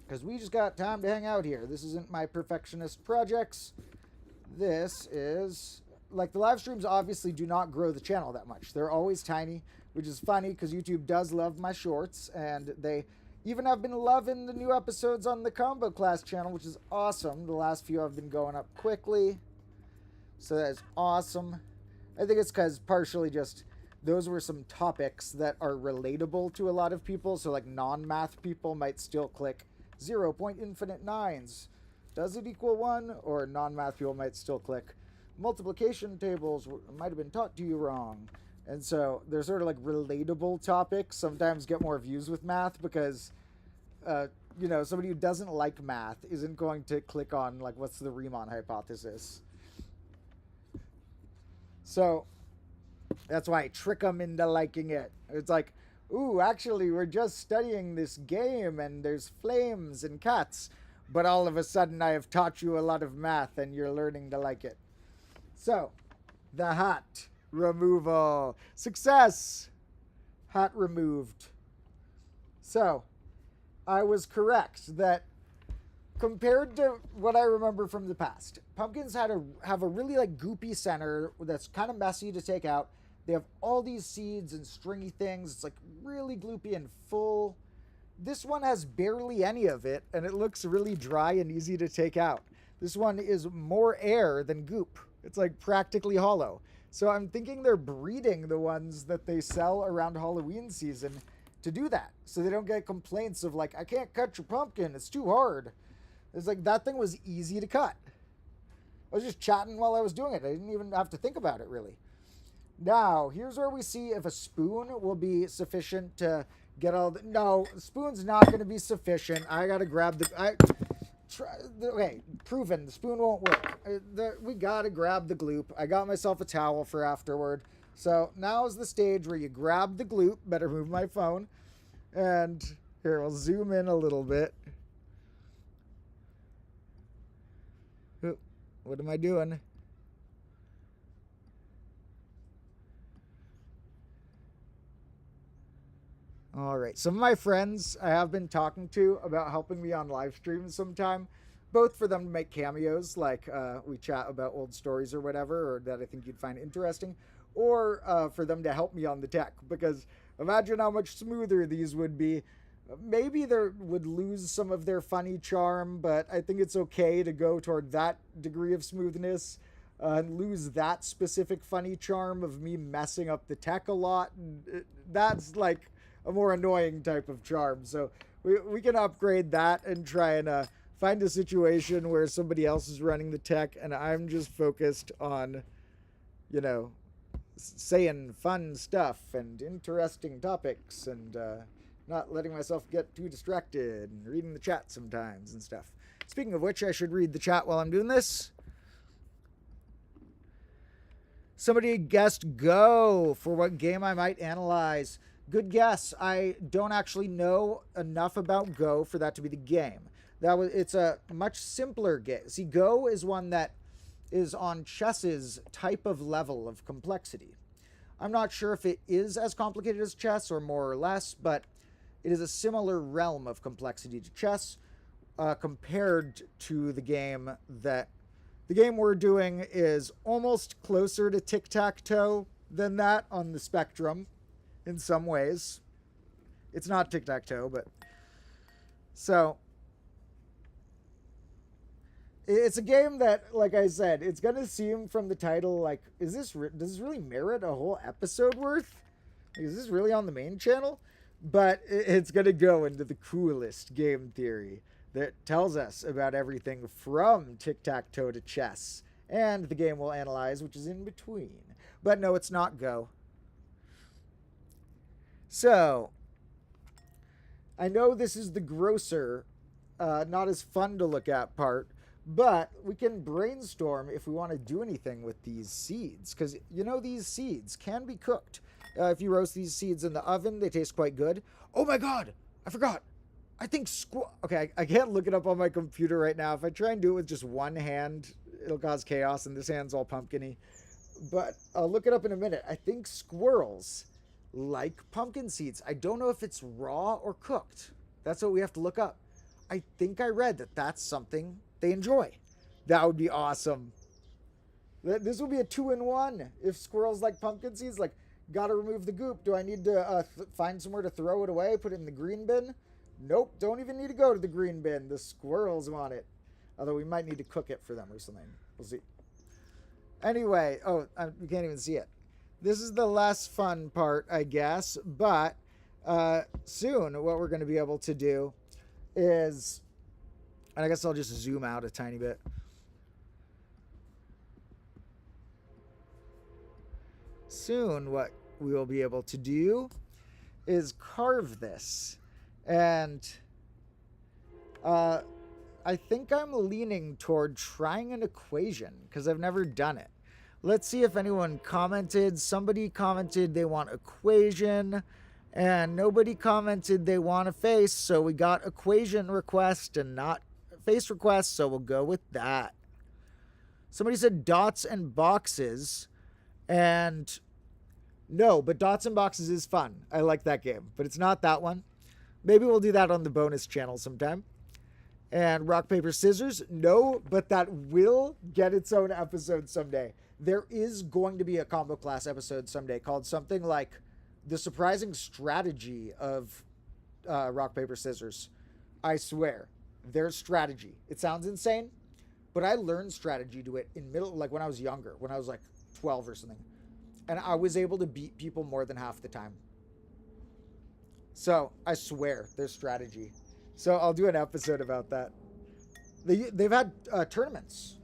Because we just got time to hang out here. This isn't my perfectionist projects. This is... Like, the live streams obviously do not grow the channel that much. They're always tiny, which is funny because YouTube does love my shorts. And they even have been loving the new episodes on the combo class channel, which is awesome. The last few have been going up quickly. So that is awesome. I think it's because partially just those were some topics that are relatable to a lot of people. So like non-math people might still click 0 point infinite nines. Does it equal 1? Or non-math people might still click multiplication tables might have been taught to you wrong. And so they're sort of like relatable topics. Sometimes get more views with math because, somebody who doesn't like math isn't going to click on like, what's the Riemann hypothesis? So that's why I trick them into liking it. It's like, ooh, actually, we're just studying this game and there's flames and cats. But all of a sudden, I have taught you a lot of math and you're learning to like it. So, the hat removal. Success! Hat removed. So, I was correct that compared to what I remember from the past, pumpkins have a really like goopy center that's kind of messy to take out. They have all these seeds and stringy things. It's like really gloopy and full. This one has barely any of it, and it looks really dry and easy to take out. This one is more air than goop. It's like practically hollow. So I'm thinking they're breeding the ones that they sell around Halloween season to do that. So they don't get complaints of like, I can't cut your pumpkin, it's too hard. It's like, that thing was easy to cut. I was just chatting while I was doing it. I didn't even have to think about it, really. Now, here's where we see if a spoon will be sufficient to get all the... No, the spoon's not going to be sufficient. I got to grab the... Okay, proven. The spoon won't work. We got to grab the gloop. I got myself a towel for afterward. So now is the stage where you grab the gloop. Better move my phone. And here, we'll zoom in a little bit. What am I doing? All right. Some of my friends I have been talking to about helping me on live streams sometime, both for them to make cameos, like we chat about old stories or whatever, or that I think you'd find interesting, or for them to help me on the tech, because imagine how much smoother these would be. Maybe they would lose some of their funny charm, but I think it's okay to go toward that degree of smoothness and lose that specific funny charm of me messing up the tech a lot. That's like a more annoying type of charm. So we can upgrade that and try and find a situation where somebody else is running the tech and I'm just focused on, saying fun stuff and interesting topics and not letting myself get too distracted and reading the chat sometimes and stuff. Speaking of which, I should read the chat while I'm doing this. Somebody guessed Go for what game I might analyze. Good guess. I don't actually know enough about Go for that to be the game. It's a much simpler game. See, Go is one that is on chess's type of level of complexity. I'm not sure if it is as complicated as chess or more or less, but it is a similar realm of complexity to chess compared to the game we're doing is almost closer to tic-tac-toe than that on the spectrum in some ways. It's not tic-tac-toe, but so it's a game that, like I said, it's going to seem from the title like, does this really merit a whole episode worth? Is this really on the main channel? But it's going to go into the coolest game theory that tells us about everything from tic-tac-toe to chess, and the game we'll analyze, which is in between. But no, it's not Go. So, I know this is the grosser, not as fun to look at part, but we can brainstorm if we want to do anything with these seeds, because you know these seeds can be cooked. If you roast these seeds in the oven, they taste quite good. Oh my god, I forgot. I think okay, I can't look it up on my computer right now. If I try and do it with just one hand, it'll cause chaos, and this hand's all pumpkin-y. But I'll look it up in a minute. I think squirrels like pumpkin seeds. I don't know if it's raw or cooked. That's what we have to look up. I think I read that that's something they enjoy. That would be awesome. This would be a 2-in-1 if squirrels like pumpkin seeds. Like, gotta remove the goop. Do I need to find somewhere to throw it away? Put it in the green bin? Nope, don't even need to go to the green bin. The squirrels want it. Although we might need to cook it for them or something. We'll see. Anyway, you can't even see it. This is the less fun part, I guess. But soon, what we're going to be able to do is... And I guess I'll just zoom out a tiny bit. Soon, what we will be able to do is carve this. And I think I'm leaning toward trying an equation because I've never done it. Let's see if anyone commented. Somebody commented they want equation, and nobody commented they want a face. So we got equation request and not face request, so we'll go with that. Somebody said dots and boxes, and no, but dots and boxes is fun. I like that game, but it's not that one. Maybe we'll do that on the bonus channel sometime. And rock, paper, scissors, no, but that will get its own episode someday. There is going to be a combo class episode someday called something like The Surprising Strategy of Rock, Paper, Scissors. I swear, there's strategy. It sounds insane, but I learned strategy to it in like when I was younger, when I was like 12 or something. And I was able to beat people more than half the time. So, I swear, there's strategy. So, I'll do an episode about that. They've had tournaments.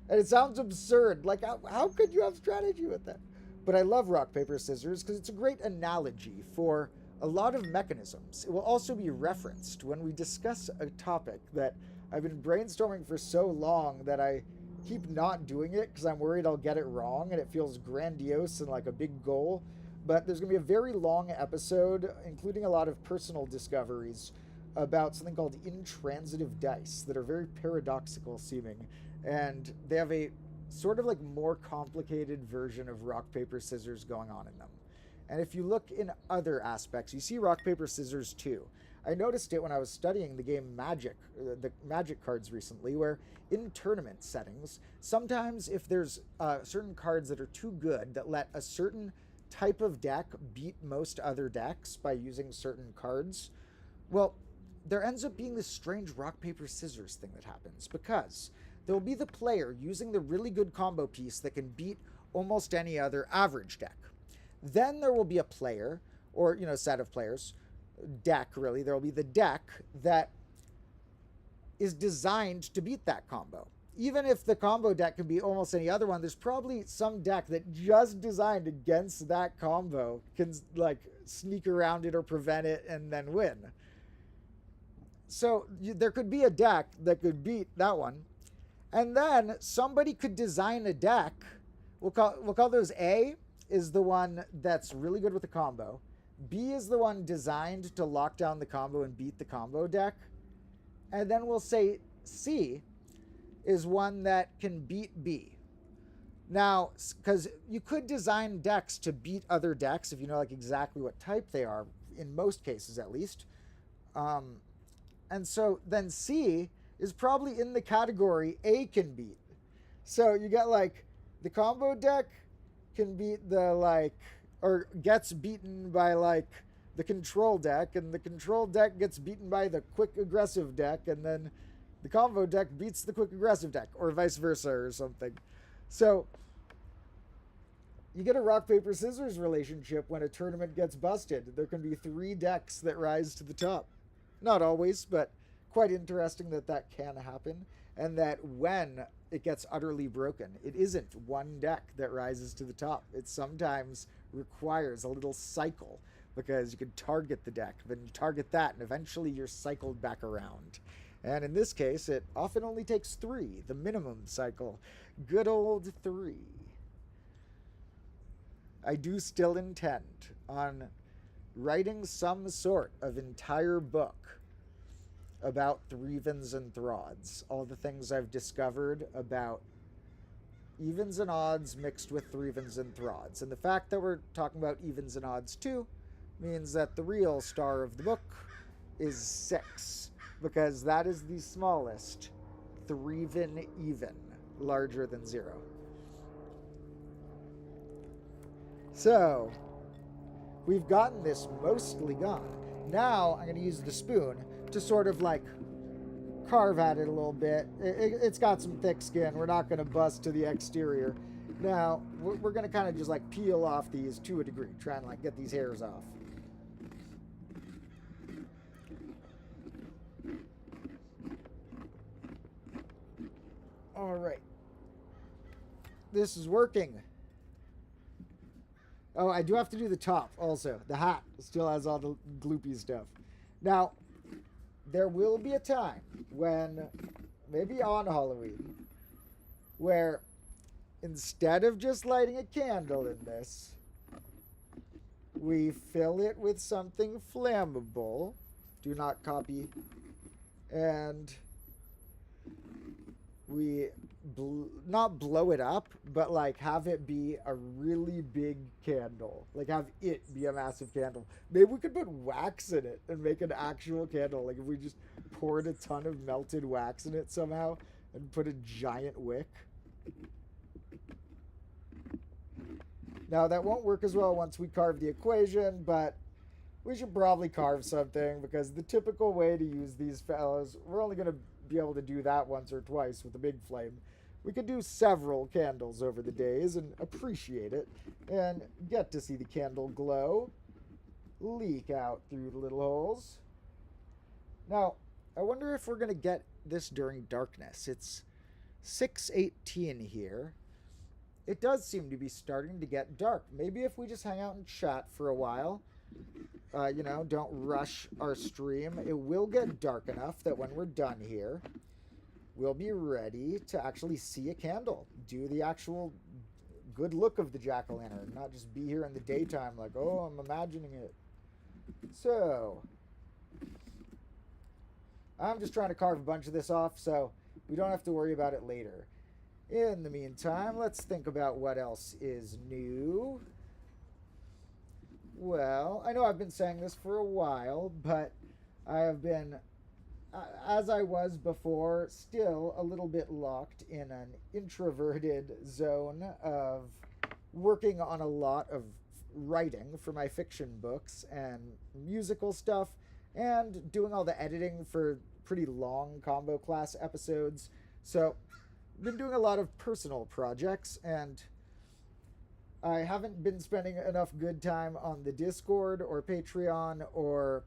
And it sounds absurd. Like, how could you have strategy with that? But I love rock, paper, scissors because it's a great analogy for a lot of mechanisms. It will also be referenced when we discuss a topic that I've been brainstorming for so long that I keep not doing it because I'm worried I'll get it wrong and it feels grandiose and like a big goal. But there's going to be a very long episode, including a lot of personal discoveries about something called intransitive dice that are very paradoxical seeming. And they have a sort of like more complicated version of rock, paper, scissors going on in them. And if you look in other aspects, you see rock, paper, scissors too. I noticed it when I was studying the game Magic, the Magic cards recently, where in tournament settings, sometimes if there's certain cards that are too good that let a certain type of deck beat most other decks by using certain cards, well, there ends up being this strange rock, paper, scissors thing that happens because there will be the player using the really good combo piece that can beat almost any other average deck. Then there will be a player, or, set of players, deck really, there will be the deck that is designed to beat that combo. Even if the combo deck can be almost any other one, there's probably some deck that just designed against that combo can like sneak around it or prevent it and then win. So there could be a deck that could beat that one. And then somebody could design a deck. We'll call those A is the one that's really good with the combo. B is the one designed to lock down the combo and beat the combo deck. And then we'll say C is one that can beat B. Now, because you could design decks to beat other decks if you know like exactly what type they are, in most cases at least. And so then C is probably in the category A can beat. So you got like the combo deck can beat the like, or gets beaten by like the control deck, and the control deck gets beaten by the quick aggressive deck, and then the combo deck beats the quick aggressive deck, or vice versa or something. So you get a rock, paper, scissors relationship when a tournament gets busted. There can be 3 decks that rise to the top. Not always, but quite interesting that that can happen. And that when it gets utterly broken, it isn't one deck that rises to the top. It sometimes requires a little cycle, because you can target the deck, then you target that, and eventually you're cycled back around. And in this case, it often only takes 3, the minimum cycle. Good old 3. I do still intend on writing some sort of entire book about Threvens and Throds. All the things I've discovered about evens and odds mixed with Threvens and Throds. And the fact that we're talking about evens and odds too means that the real star of the book is 6, because that is the smallest Threven even, larger than 0. So, we've gotten this mostly gone. Now, I'm going to use the spoon to sort of like carve at it a little bit. It's got some thick skin. We're not going to bust to the exterior. Now, we're going to kind of just like peel off these to a degree, try and like get these hairs off. All right. This is working. Oh, I do have to do the top also. The hat still has all the gloopy stuff. Now, there will be a time when, maybe on Halloween, where instead of just lighting a candle in this, we fill it with something flammable. Do not copy. And we not blow it up, but like have it be a really big candle. Like have it be a massive candle. Maybe we could put wax in it and make an actual candle. Like if we just poured a ton of melted wax in it somehow and put a giant wick. Now that won't work as well once we carve the equation, but we should probably carve something, because the typical way to use these fellows, we're only going to be able to do that once or twice with a big flame. We could do several candles over the days and appreciate it and get to see the candle glow leak out through the little holes. Now, I wonder if we're going to get this during darkness. It's 6:18 here. It does seem to be starting to get dark. Maybe if we just hang out and chat for a while, you know, don't rush our stream. It will get dark enough that when we're done here, we'll be ready to actually see a candle. Do the actual good look of the jack-o'-lantern, not just be here in the daytime like, oh, I'm imagining it. So, I'm just trying to carve a bunch of this off so we don't have to worry about it later. In the meantime, let's think about what else is new. Well, I know I've been saying this for a while, but I have been, as I was before, still a little bit locked in an introverted zone of working on a lot of writing for my fiction books and musical stuff, and doing all the editing for pretty long combo class episodes. So, I've been doing a lot of personal projects, and I haven't been spending enough good time on the Discord or Patreon or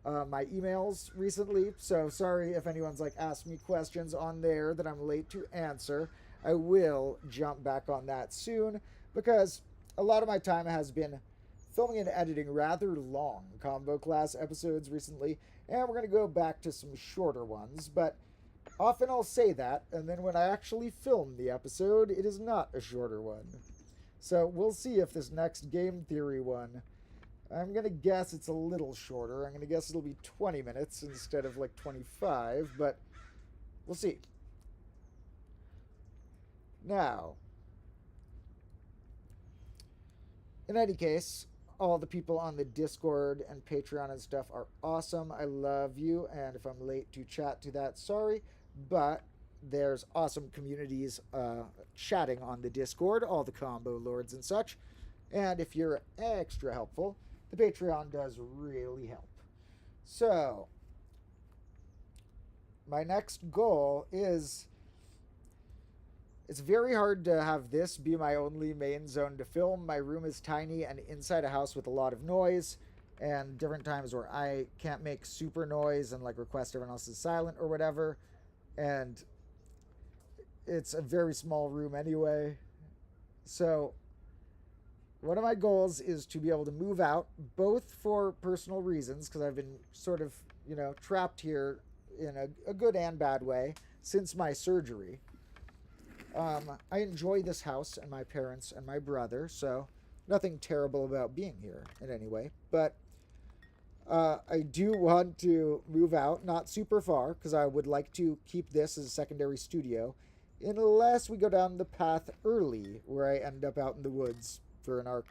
my emails recently. So sorry if anyone's like asked me questions on there that I'm late to answer. I will jump back on that soon, because a lot of my time has been filming and editing rather long combo class episodes recently, and we're going to go back to some shorter ones. But often I'll say that, and then when I actually film the episode, it is not a shorter one. So we'll see if this next game theory one I'm going to guess it's a little shorter. I'm going to guess it'll be 20 minutes instead of like 25, but we'll see. Now, in any case, all the people on the Discord and Patreon and stuff are awesome. I love you, and if I'm late to chat to that, sorry, but there's awesome communities chatting on the Discord, all the combo lords and such. And if you're extra helpful, the Patreon does really help. So, my next goal is, it's very hard to have this be my only main zone to film. My room is tiny and inside a house with a lot of noise, and different times where I can't make super noise and like request everyone else is silent or whatever. And it's a very small room anyway. So one of my goals is to be able to move out, both for personal reasons, because I've been sort of, trapped here in a good and bad way since my surgery. I enjoy this house and my parents and my brother, so nothing terrible about being here in any way. But I do want to move out, not super far, because I would like to keep this as a secondary studio, unless we go down the path early, where I end up out in the woods for an arc.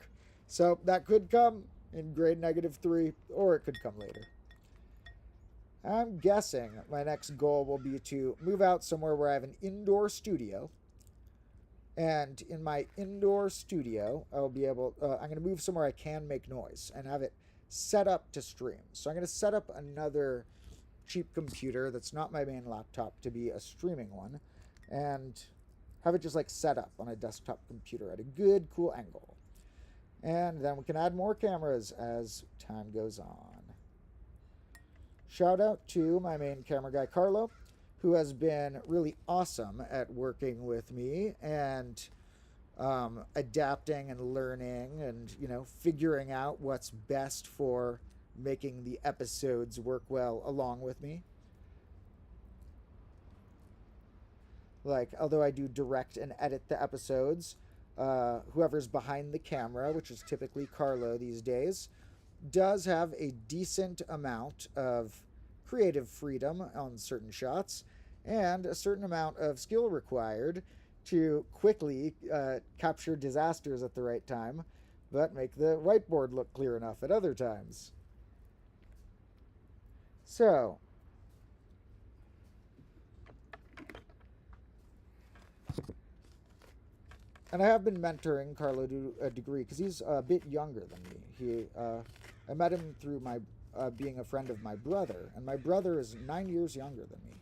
So that could come in grade -3, or it could come later. I'm guessing my next goal will be to move out somewhere where I have an indoor studio. And in my indoor studio, I'll be able, I'm going to move somewhere I can make noise and have it set up to stream. So I'm going to set up another cheap computer that's not my main laptop to be a streaming one, and have it just like set up on a desktop computer at a good, cool angle. And then we can add more cameras as time goes on. Shout out to my main camera guy, Carlo, who has been really awesome at working with me and adapting and learning and, figuring out what's best for making the episodes work well along with me. Like, although I do direct and edit the episodes, whoever's behind the camera, which is typically Carlo these days, does have a decent amount of creative freedom on certain shots and a certain amount of skill required to quickly capture disasters at the right time, but make the whiteboard look clear enough at other times. So, and I have been mentoring Carlo to a degree because he's a bit younger than me. I met him through my being a friend of my brother, and my brother is 9 years younger than me.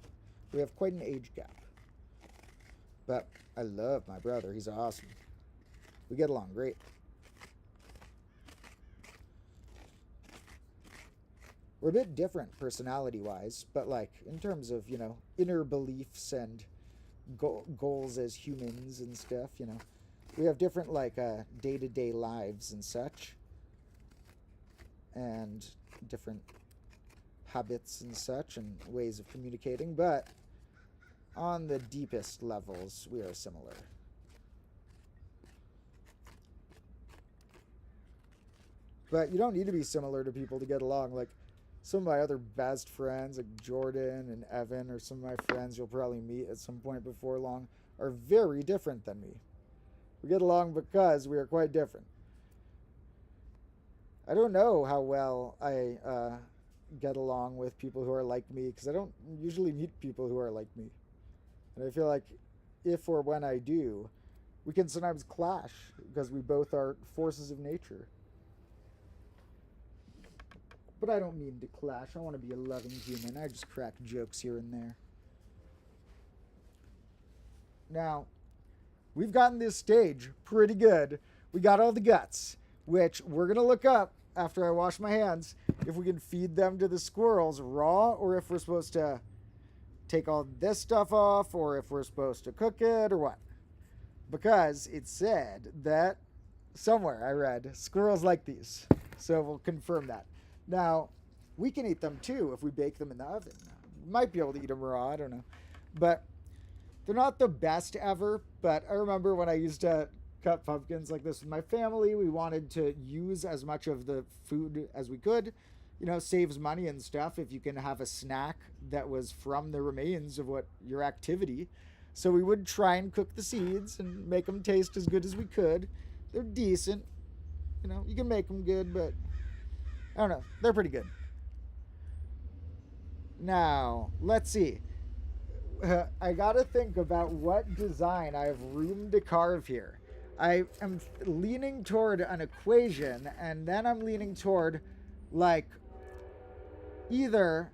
We have quite an age gap. But I love my brother. He's awesome. We get along great. We're a bit different personality-wise, but like in terms of, inner beliefs and goals as humans and stuff, we have different like day-to-day lives and such, and different habits and such and ways of communicating, but on the deepest levels we are similar. But you don't need to be similar to people to get along. Like some of my other best friends, like Jordan and Evan, or some of my friends you'll probably meet at some point before long, are very different than me. We get along because we are quite different. I don't know how well I get along with people who are like me, because I don't usually meet people who are like me. And I feel like if or when I do, we can sometimes clash because we both are forces of nature. But I don't mean to clash. I want to be a loving human. I just crack jokes here and there. Now, we've gotten this stage pretty good. We got all the guts, which we're going to look up after I wash my hands if we can feed them to the squirrels raw, or if we're supposed to take all this stuff off, or if we're supposed to cook it, or what. Because it said that somewhere I read squirrels like these. So we'll confirm that. Now, we can eat them too if we bake them in the oven. We might be able to eat them raw, I don't know. But they're not the best ever, but I remember when I used to cut pumpkins like this with my family. We wanted to use as much of the food as we could. You know, saves money and stuff if you can have a snack that was from the remains of what your activity. So we would try and cook the seeds and make them taste as good as we could. They're decent. You know, you can make them good, but I don't know. They're pretty good. Now, let's see. I gotta think about what design I have room to carve here. I am leaning toward an equation, and then I'm leaning toward, like, either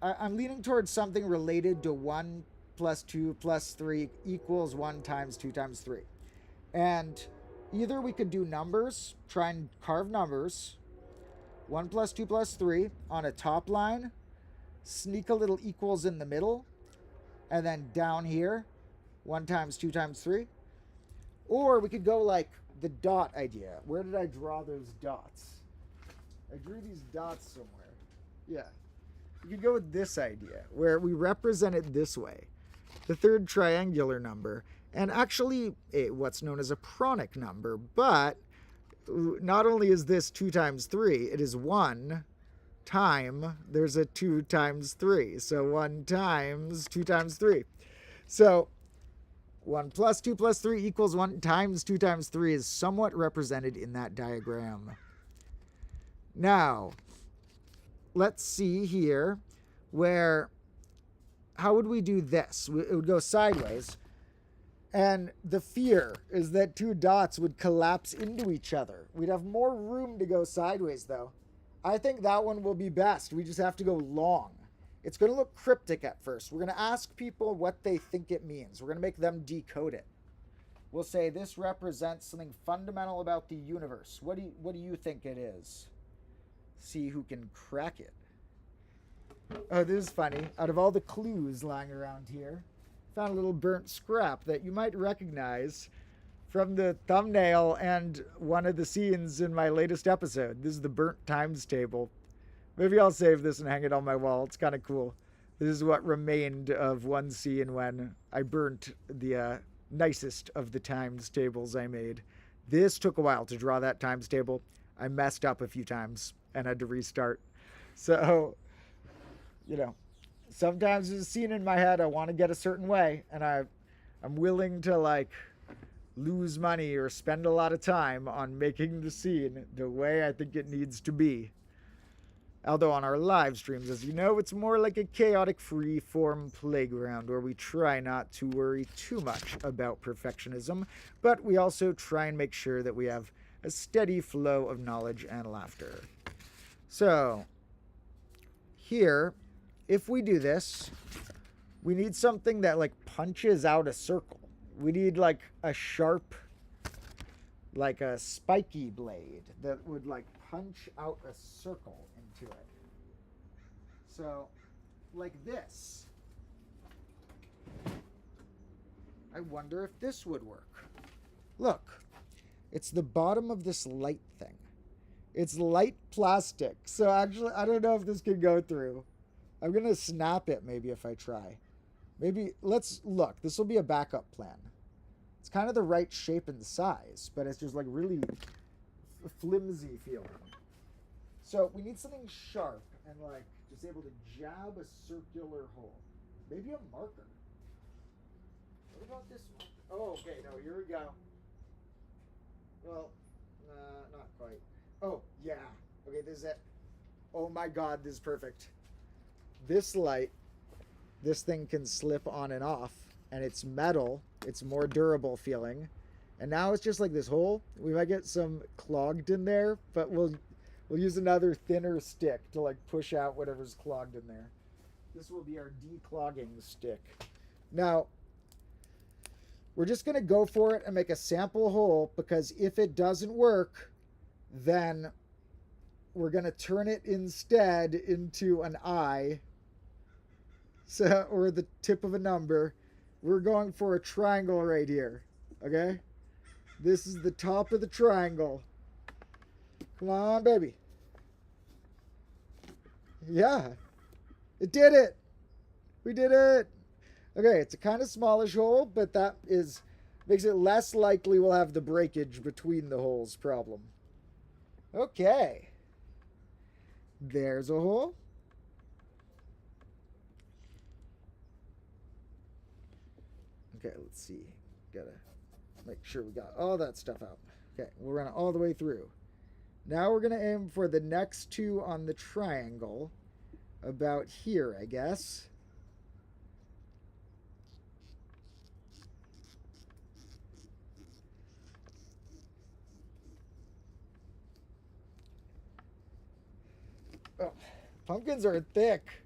I'm leaning towards something related to 1 plus 2 plus 3 equals 1 times 2 times 3. And either we could do numbers, try and carve numbers, 1 plus 2 plus 3 on a top line, sneak a little equals in the middle, and then down here, 1 times 2 times 3. Or we could go like the dot idea. Where did I draw those dots? I drew these dots somewhere. Yeah. We could go with this idea, where we represent it this way. The third triangular number, and actually what's known as a pronic number, but not only is this 2 times 3, it is 1 time, there's a 2 times 3. So 1 times 2 times 3. So 1 plus 2 plus 3 equals 1 times 2 times 3 is somewhat represented in that diagram. Now, let's see here how would we do this? It would go sideways. And the fear is that 2 dots would collapse into each other. We'd have more room to go sideways, though. I think that one will be best. We just have to go long. It's going to look cryptic at first. We're going to ask people what they think it means. We're going to make them decode it. We'll say this represents something fundamental about the universe. What do you think it is? See who can crack it. Oh, this is funny. Out of all the clues lying around here, found a little burnt scrap that you might recognize from the thumbnail and one of the scenes in my latest episode. This is the burnt times table. Maybe I'll save this and hang it on my wall. It's kind of cool. This is what remained of one scene when I burnt the nicest of the times tables I made. This took a while to draw that times table. I messed up a few times and had to restart. So, you know, sometimes there's a scene in my head I want to get a certain way, and I'm willing to, like, lose money or spend a lot of time on making the scene the way I think it needs to be. Although on our live streams, as you know, it's more like a chaotic free-form playground where we try not to worry too much about perfectionism, but we also try and make sure that we have a steady flow of knowledge and laughter. So, here, if we do this, we need something that, like, punches out a circle. We need, like, a sharp, like a spiky blade that would, like, punch out a circle into it. So, like this. I wonder if this would work. Look, it's the bottom of this light thing. It's light plastic. So actually, I don't know if this can go through. I'm going to snap it maybe if I try. Maybe, let's look. This will be a backup plan. It's kind of the right shape and size, but it's just like really flimsy feeling. So we need something sharp and like just able to jab a circular hole. Maybe a marker. What about this marker? Oh, okay, no, here we go. Well, not quite. Oh, yeah. Okay, this is it. Oh my God, this is perfect. This light, this thing can slip on and off, and it's metal. It's more durable feeling. And now it's just like this hole. We might get some clogged in there, but we'll use another thinner stick to like push out whatever's clogged in there. This will be our declogging stick. Now, we're just going to go for it and make a sample hole, because if it doesn't work, then we're going to turn it instead into an eye. So, or the tip of a number. We're going for a triangle right here. Okay? This is the top of the triangle. Come on, baby. Yeah. It did it. We did it. Okay, it's a kind of smallish hole, but that is Makes it less likely we'll have the breakage between the holes problem. Okay. There's a hole. Okay, let's see. Gotta make sure we got all that stuff out. Okay, we'll run it all the way through. Now we're going to aim for the next two on the triangle. About here, I guess. Oh, pumpkins are thick.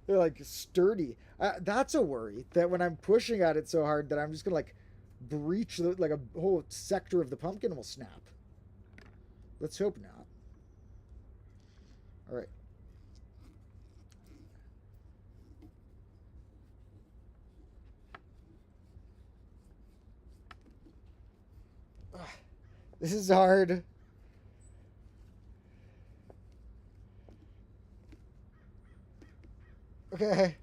They're like sturdy. That's a worry, that when I'm pushing at it so hard that I'm just going to like breach, like a whole sector of the pumpkin will snap. Let's hope not. All right. This is hard. Okay.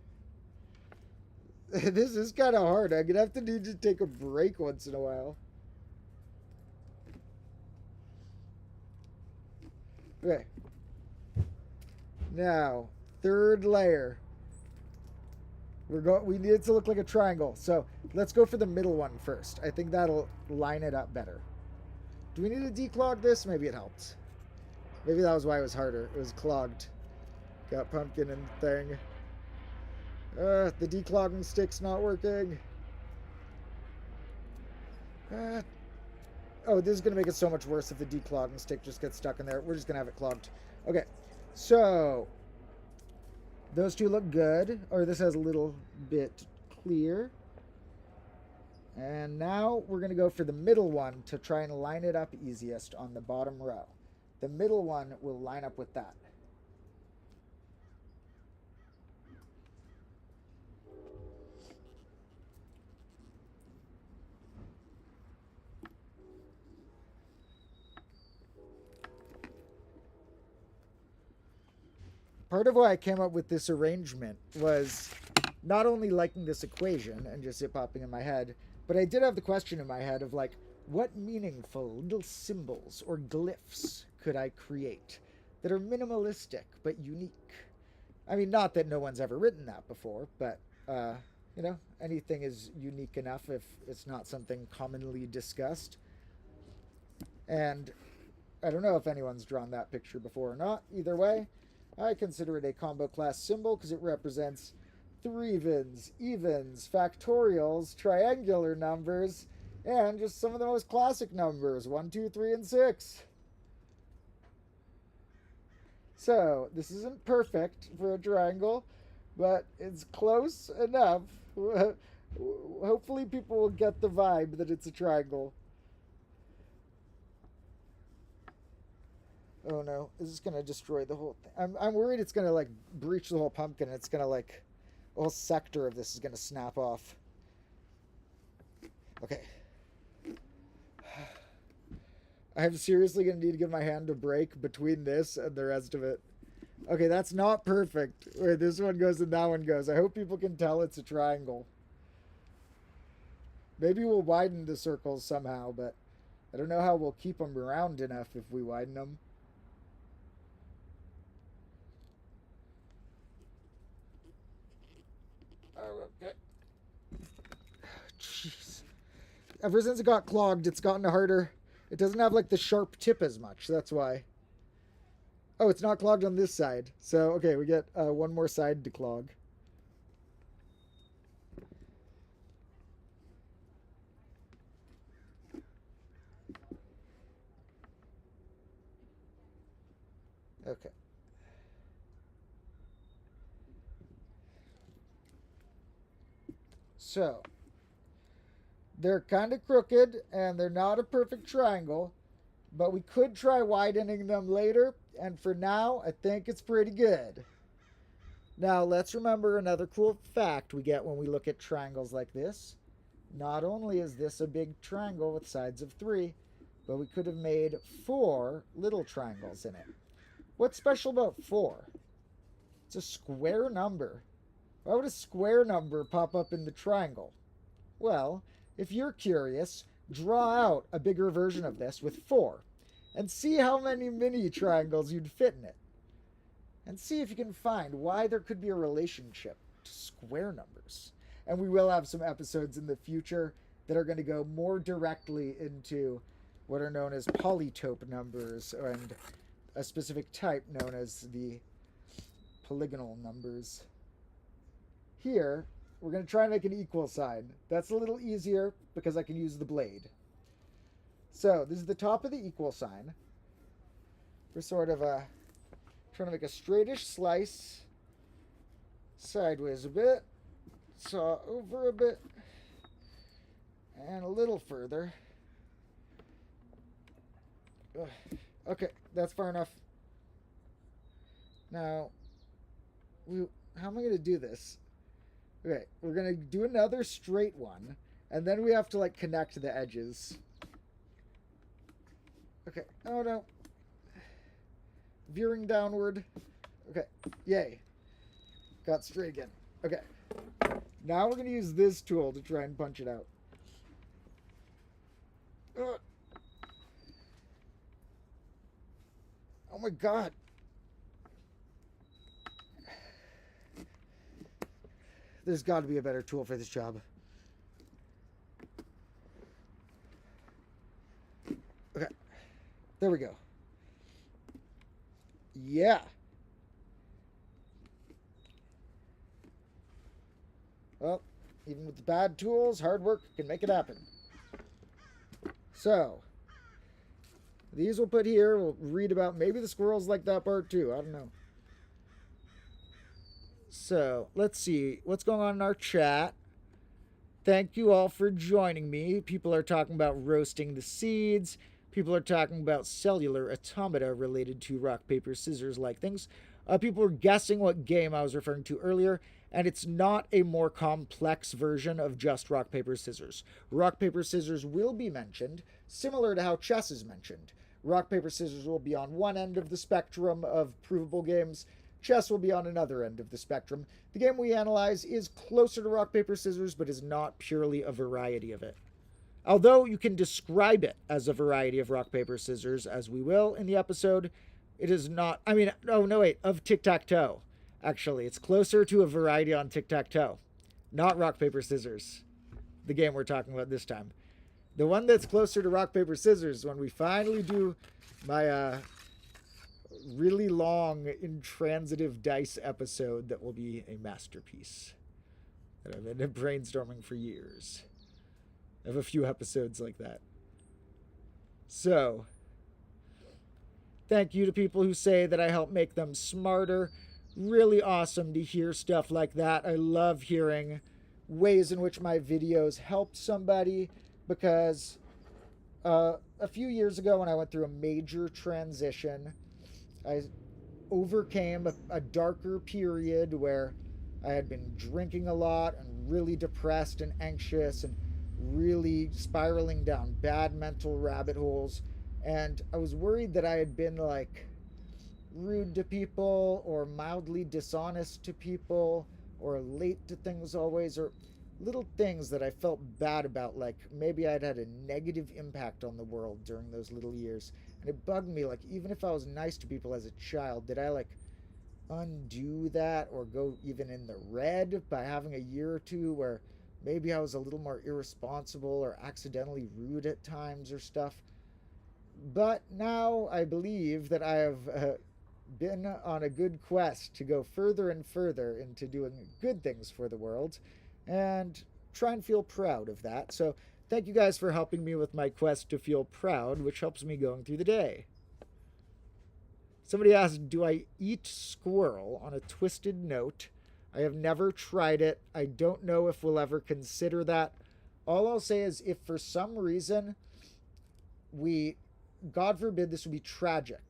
This is kind of hard. I'm going to have to need to take a break once in a while. Okay. Now, third layer. We need it to look like a triangle. So let's go for the middle one first. I think that'll line it up better. Do we need to declog this? Maybe it helped. Maybe that was why it was harder. It was clogged. Got pumpkin and thing. The declogging stick's not working. Oh, this is going to make it so much worse if the declogging stick just gets stuck in there. We're just going to have it clogged. Okay, so those two look good. Or this has a little bit clear. And now we're going to go for the middle one to try and line it up easiest on the bottom row. The middle one will line up with that. Part of why I came up with this arrangement was not only liking this equation and just it popping in my head, but I did have the question in my head of like, what meaningful little symbols or glyphs could I create that are minimalistic but unique? I mean, not that no one's ever written that before, but, you know, anything is unique enough if it's not something commonly discussed. And I don't know if anyone's drawn that picture before or not. Either way, I consider it a combo class symbol because it represents three-evens, evens, factorials, triangular numbers, and just some of the most classic numbers, 1, 2, 3, and 6. So, this isn't perfect for a triangle, but it's close enough. Hopefully people will get the vibe that it's a triangle. Oh no, is this going to destroy the whole thing? I'm worried it's going to like breach the whole pumpkin and it's going to like, a whole sector of this is going to snap off. Okay. I'm seriously going to need to give my hand a break between this and the rest of it. Okay, that's not perfect. Where this one goes and that one goes. I hope people can tell it's a triangle. Maybe we'll widen the circles somehow, but I don't know how we'll keep them round enough if we widen them. Okay. Jeez. Ever since it got clogged, it's gotten harder. It doesn't have like the sharp tip as much. That's why. Oh, it's not clogged on this side. So, okay, we get one more side to clog. Okay. So, they're kind of crooked and they're not a perfect triangle, but we could try widening them later, and for now, I think it's pretty good. Now, let's remember another cool fact we get when we look at triangles like this. Not only is this a big triangle with sides of 3, but we could have made 4 little triangles in it. What's special about 4? It's a square number. Why would a square number pop up in the triangle? Well, if you're curious, draw out a bigger version of this with 4 and see how many mini triangles you'd fit in it. And see if you can find why there could be a relationship to square numbers. And we will have some episodes in the future that are going to go more directly into what are known as polytope numbers and a specific type known as the polygonal numbers. Here, we're going to try and make an equal sign. That's a little easier because I can use the blade. So, this is the top of the equal sign. We're sort of trying to make a straightish slice sideways a bit, saw over a bit, and a little further. Ugh. Okay, that's far enough. Now, how am I going to do this? Okay, we're going to do another straight one, and then we have to, like, connect the edges. Okay, oh no. Veering downward. Okay, yay. Got straight again. Okay. Now we're going to use this tool to try and punch it out. Oh my god. There's got to be a better tool for this job. Okay. There we go. Yeah. Well, even with the bad tools, hard work can make it happen. So, these we'll put here. We'll read about maybe the squirrels like that part too. I don't know. So, let's see. What's going on in our chat? Thank you all for joining me. People are talking about roasting the seeds. People are talking about cellular automata related to rock, paper, scissors like things. People are guessing what game I was referring to earlier, and it's not a more complex version of just rock, paper, scissors. Rock, paper, scissors will be mentioned, similar to how chess is mentioned. Rock, paper, scissors will be on one end of the spectrum of provable games. Chess will be on another end of the spectrum. The game we analyze is closer to rock, paper, scissors, but is not purely a variety of it. Although you can describe it as a variety of rock, paper, scissors, as we will in the episode, it is not, of tic-tac-toe. Actually, it's closer to a variety on tic-tac-toe, not rock, paper, scissors, the game we're talking about this time. The one that's closer to rock, paper, scissors, when we finally do my really long, intransitive dice episode that will be a masterpiece that I've been brainstorming for years. I have a few episodes like that. So, thank you to people who say that I help make them smarter. Really awesome to hear stuff like that. I love hearing ways in which my videos helped somebody, because a few years ago when I went through a major transition, I overcame a darker period where I had been drinking a lot and really depressed and anxious and really spiraling down bad mental rabbit holes. And I was worried that I had been like rude to people or mildly dishonest to people or late to things always, or little things that I felt bad about, like maybe I'd had a negative impact on the world during those little years. And it bugged me, like, even if I was nice to people as a child, did I like undo that or go even in the red by having a year or two where maybe I was a little more irresponsible or accidentally rude at times or stuff? But now I believe that I have been on a good quest to go further and further into doing good things for the world and try and feel proud of that. So thank you guys for helping me with my quest to feel proud, which helps me going through the day. Somebody asked, do I eat squirrel? On a twisted note, I have never tried it. I don't know if we'll ever consider that. All I'll say is, if for some reason God forbid this would be tragic,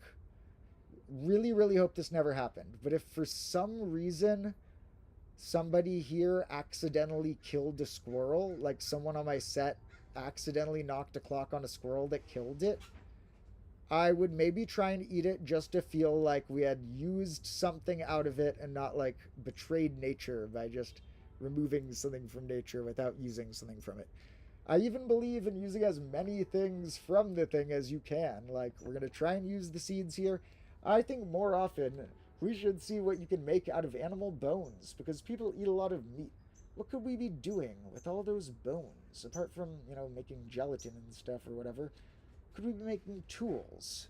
really, really hope this never happened, but if for some reason somebody here accidentally killed a squirrel, like someone on my set accidentally knocked a clock on a squirrel that killed it, I would maybe try and eat it just to feel like we had used something out of it and not like betrayed nature by just removing something from nature without using something from it. I even believe in using as many things from the thing as you can. Like, we're going to try and use the seeds here. I think more often we should see what you can make out of animal bones, because people eat a lot of meat. What could we be doing with all those bones? Apart from, making gelatin and stuff or whatever, could we be making tools?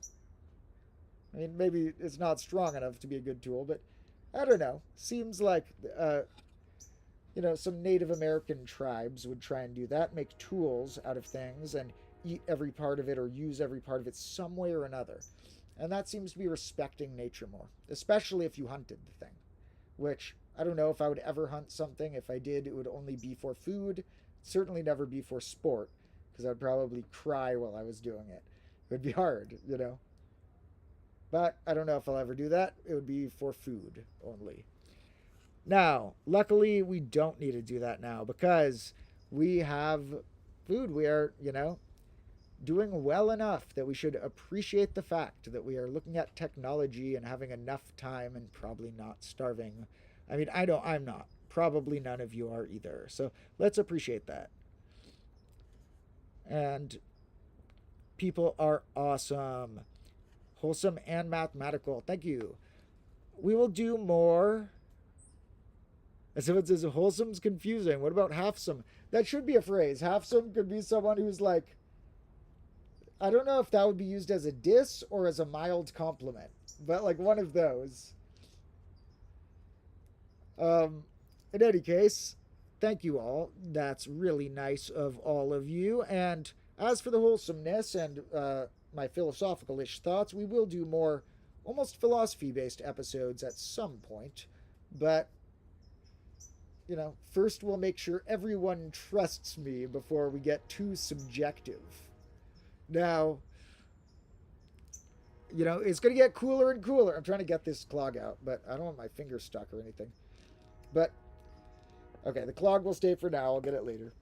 I mean, maybe it's not strong enough to be a good tool, but I don't know. Seems like, some Native American tribes would try and do that, make tools out of things and eat every part of it or use every part of it some way or another. And that seems to be respecting nature more, especially if you hunted the thing, which I don't know if I would ever hunt something. If I did, it would only be for food, certainly never be for sport, because I'd probably cry while I was doing it. It would be hard, But I don't know if I'll ever do that. It would be for food only. Now, luckily, we don't need to do that now because we have food. We are, doing well enough that we should appreciate the fact that we are looking at technology and having enough time and probably not starving. I mean, I know I'm not. Probably none of you are either. So let's appreciate that. And people are awesome. Wholesome and mathematical. Thank you. We will do more. As if it says wholesome's confusing. What about halfsome? That should be a phrase. Halfsome could be someone who's like, I don't know if that would be used as a diss or as a mild compliment, but like one of those. In any case, thank you all. That's really nice of all of you. And as for the wholesomeness and my philosophical-ish thoughts, we will do more almost philosophy-based episodes at some point. But, first we'll make sure everyone trusts me before we get too subjective. Now, it's going to get cooler and cooler. I'm trying to get this clog out, but I don't want my finger stuck or anything. But, okay, the clog will stay for now. I'll get it later.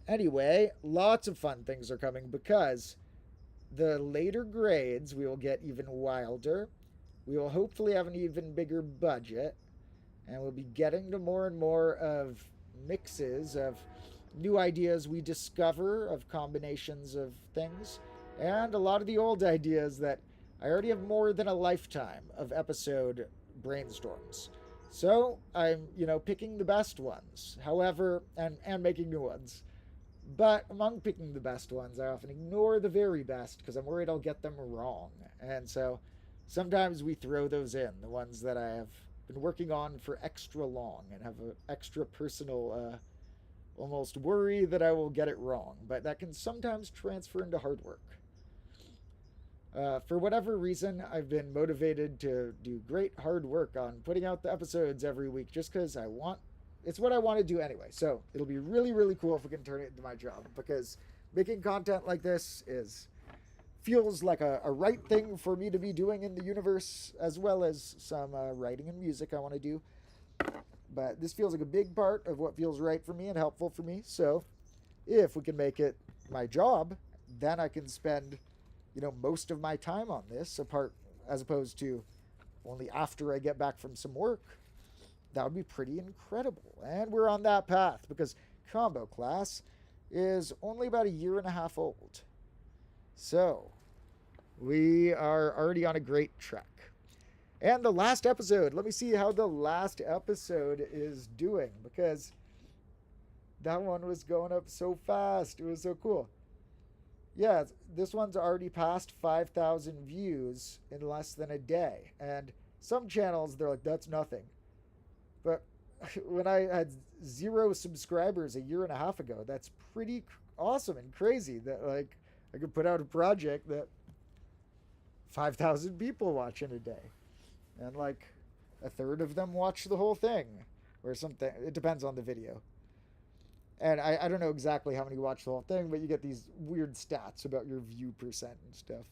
Anyway, lots of fun things are coming because the later grades, we will get even wilder. We will hopefully have an even bigger budget. And we'll be getting to more and more of mixes of new ideas we discover, of combinations of things, and a lot of the old ideas that I already have more than a lifetime of episode brainstorms. So I'm, picking the best ones, however, and making new ones. But among picking the best ones, I often ignore the very best because I'm worried I'll get them wrong. And so sometimes we throw those in, the ones that I have been working on for extra long and have an extra personal almost worry that I will get it wrong, but that can sometimes transfer into hard work. For whatever reason, I've been motivated to do great hard work on putting out the episodes every week just because it's what I want to do anyway. So it'll be really, really cool if we can turn it into my job, because making content like this feels like a right thing for me to be doing in the universe, as well as some writing and music I want to do. But this feels like a big part of what feels right for me and helpful for me. So if we can make it my job, then I can spend, most of my time on this as opposed to only after I get back from some work. That would be pretty incredible. And we're on that path because Combo Class is only about 1.5 years old. So we are already on a great track. And the last episode, let me see how the last episode is doing, because that one was going up so fast. It was so cool. Yeah, this one's already passed 5,000 views in less than a day. And some channels, they're like, that's nothing. But when I had 0 subscribers 1.5 years ago, that's pretty awesome and crazy that, like, I could put out a project that 5,000 people watch in a day. And like a third of them watch the whole thing or something. It depends on the video. And I don't know exactly how many watch the whole thing, but you get these weird stats about your view percent and stuff.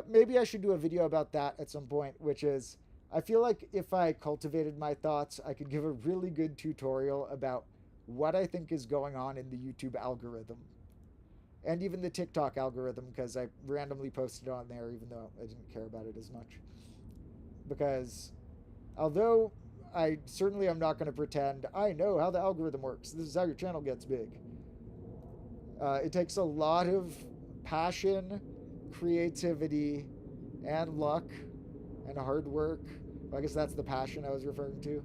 Maybe I should do a video about that at some point, which is, I feel like if I cultivated my thoughts, I could give a really good tutorial about what I think is going on in the YouTube algorithm. And even the TikTok algorithm, because I randomly posted it on there, even though I didn't care about it as much. Because although I certainly am not going to pretend I know how the algorithm works. This is how your channel gets big. It takes a lot of passion, creativity, and luck, and hard work. I guess that's the passion I was referring to.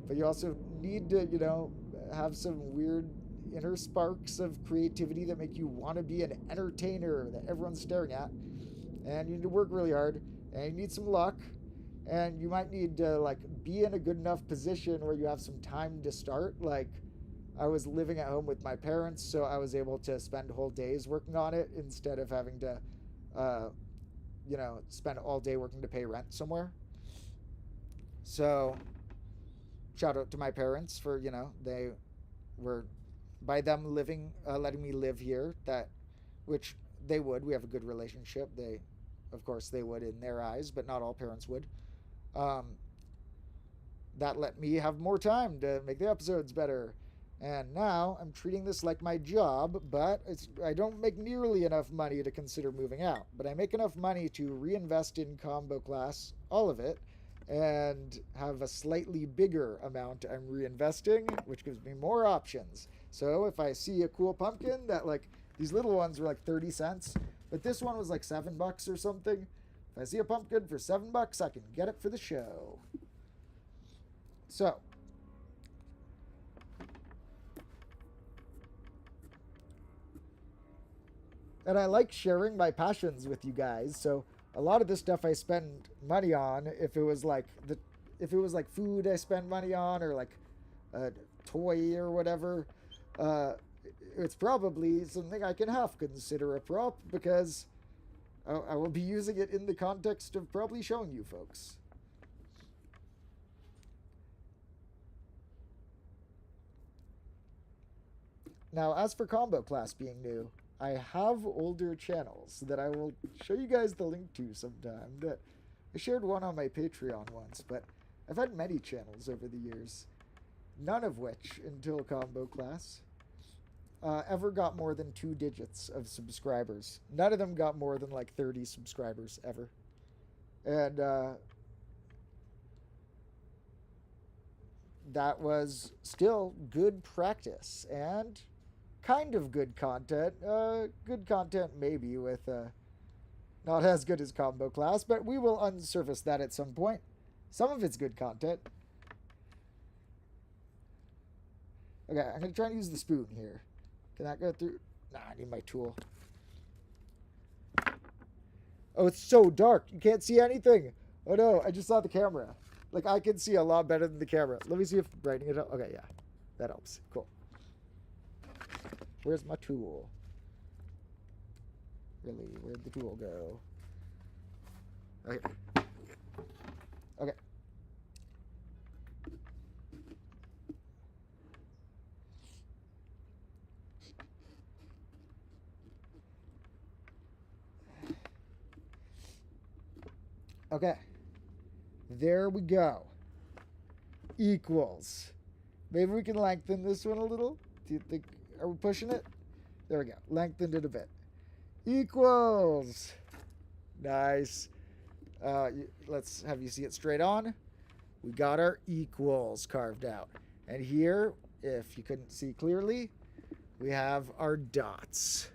But you also need to, you know, have some weird inner sparks of creativity that make you want to be an entertainer that everyone's staring at. And you need to work really hard, and you need some luck, and you might need to, like, be in a good enough position where you have some time to start. Like, I was living at home with my parents, so I was able to spend whole days working on it instead of having to, you know, spend all day working to pay rent somewhere. So, shout out to my parents for, you know, they were, by them living, letting me live here, that, which they would. We have a good relationship. They, of course, they would in their eyes, but not all parents would. That let me have more time to make the episodes better. And now I'm treating this like my job, but I don't make nearly enough money to consider moving out. But I make enough money to reinvest in combo class, all of it, and have a slightly bigger amount I'm reinvesting, which gives me more options. So if I see a cool pumpkin that, like, these little ones were like 30 cents, but this one was like $7 or something. If I see a pumpkin for $7, I can get it for the show. So, and I like sharing my passions with you guys. So a lot of this stuff I spend money on. If it was like food I spend money on, or like a toy or whatever, it's probably something I can half consider a prop, because I will be using it in the context of probably showing you folks. Now, as for combo class being new, I have older channels that I will show you guys the link to sometime. That I shared one on my Patreon once, but I've had many channels over the years, none of which, until combo class, ever got more than 2 digits of subscribers. None of them got more than like 30 subscribers ever. And that was still good practice and kind of good content. Good content maybe, with not as good as combo class, but we will unsurface that at some point. Some of it's good content. Okay, I'm going to try and use the spoon here. Can that go through? Nah, I need my tool. Oh, it's so dark. You can't see anything. Oh no, I just saw the camera. Like, I can see a lot better than the camera. Let me see if brightening it up. Okay, yeah. That helps. Cool. Where's my tool? Really, where'd the tool go? Okay. Okay. Okay. There we go. Equals. Maybe we can lengthen this one a little. Do you think... Are we pushing it? There we go. Lengthened it a bit. Equals. Nice. Let's have you see it straight on. We got our equals carved out. And here, if you couldn't see clearly, we have our dots.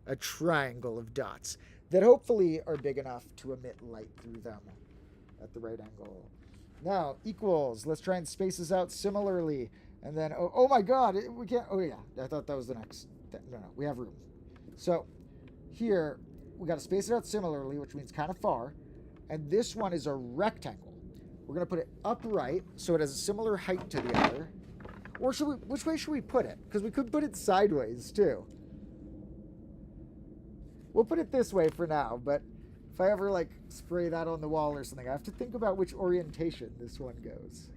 A triangle of dots that hopefully are big enough to emit light through them at the right angle. Now, equals. Let's try and space this out similarly. And then, oh my God, we can't, oh yeah, I thought that was the next, no, we have room. So here, we got to space it out similarly, which means kind of far. And this one is a rectangle. We're going to put it upright so it has a similar height to the other. Or should we, which way should we put it? Because we could put it sideways too. We'll put it this way for now, but if I ever like spray that on the wall or something, I have to think about which orientation this one goes.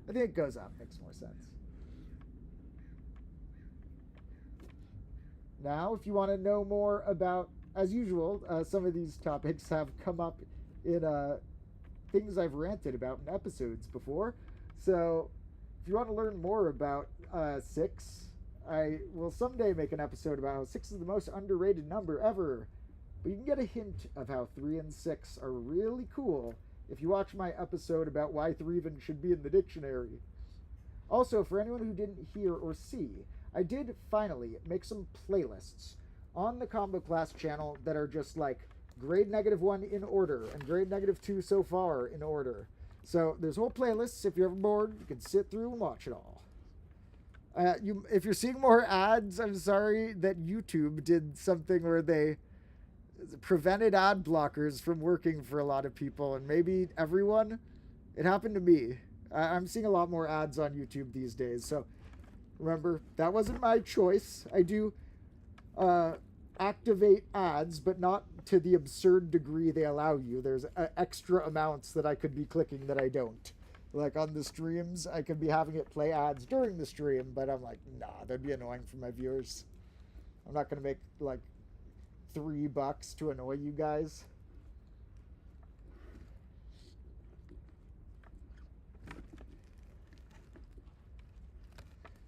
I think it goes up, makes more sense. Now, if you want to know more about, as usual, some of these topics have come up in things I've ranted about in episodes before. So, if you want to learn more about 6, I will someday make an episode about how 6 is the most underrated number ever. But you can get a hint of how 3 and 6 are really cool if you watch my episode about why Threven should be in the dictionary. Also, for anyone who didn't hear or see, I did finally make some playlists on the Combo Class channel that are just like grade -1 in order and grade -2 so far in order. So there's whole playlists. If you're ever bored, you can sit through and watch it all. If you're seeing more ads, I'm sorry that YouTube did something where they prevented ad blockers from working for a lot of people, and maybe everyone. It happened to me. I'm seeing a lot more ads on YouTube these days, so remember, that wasn't my choice. I do activate ads, but not to the absurd degree they allow you. There's extra amounts that I could be clicking that I don't. Like on the streams, I could be having it play ads during the stream, but I'm like, nah, that'd be annoying for my viewers. I'm not going to make like $3 to annoy you guys.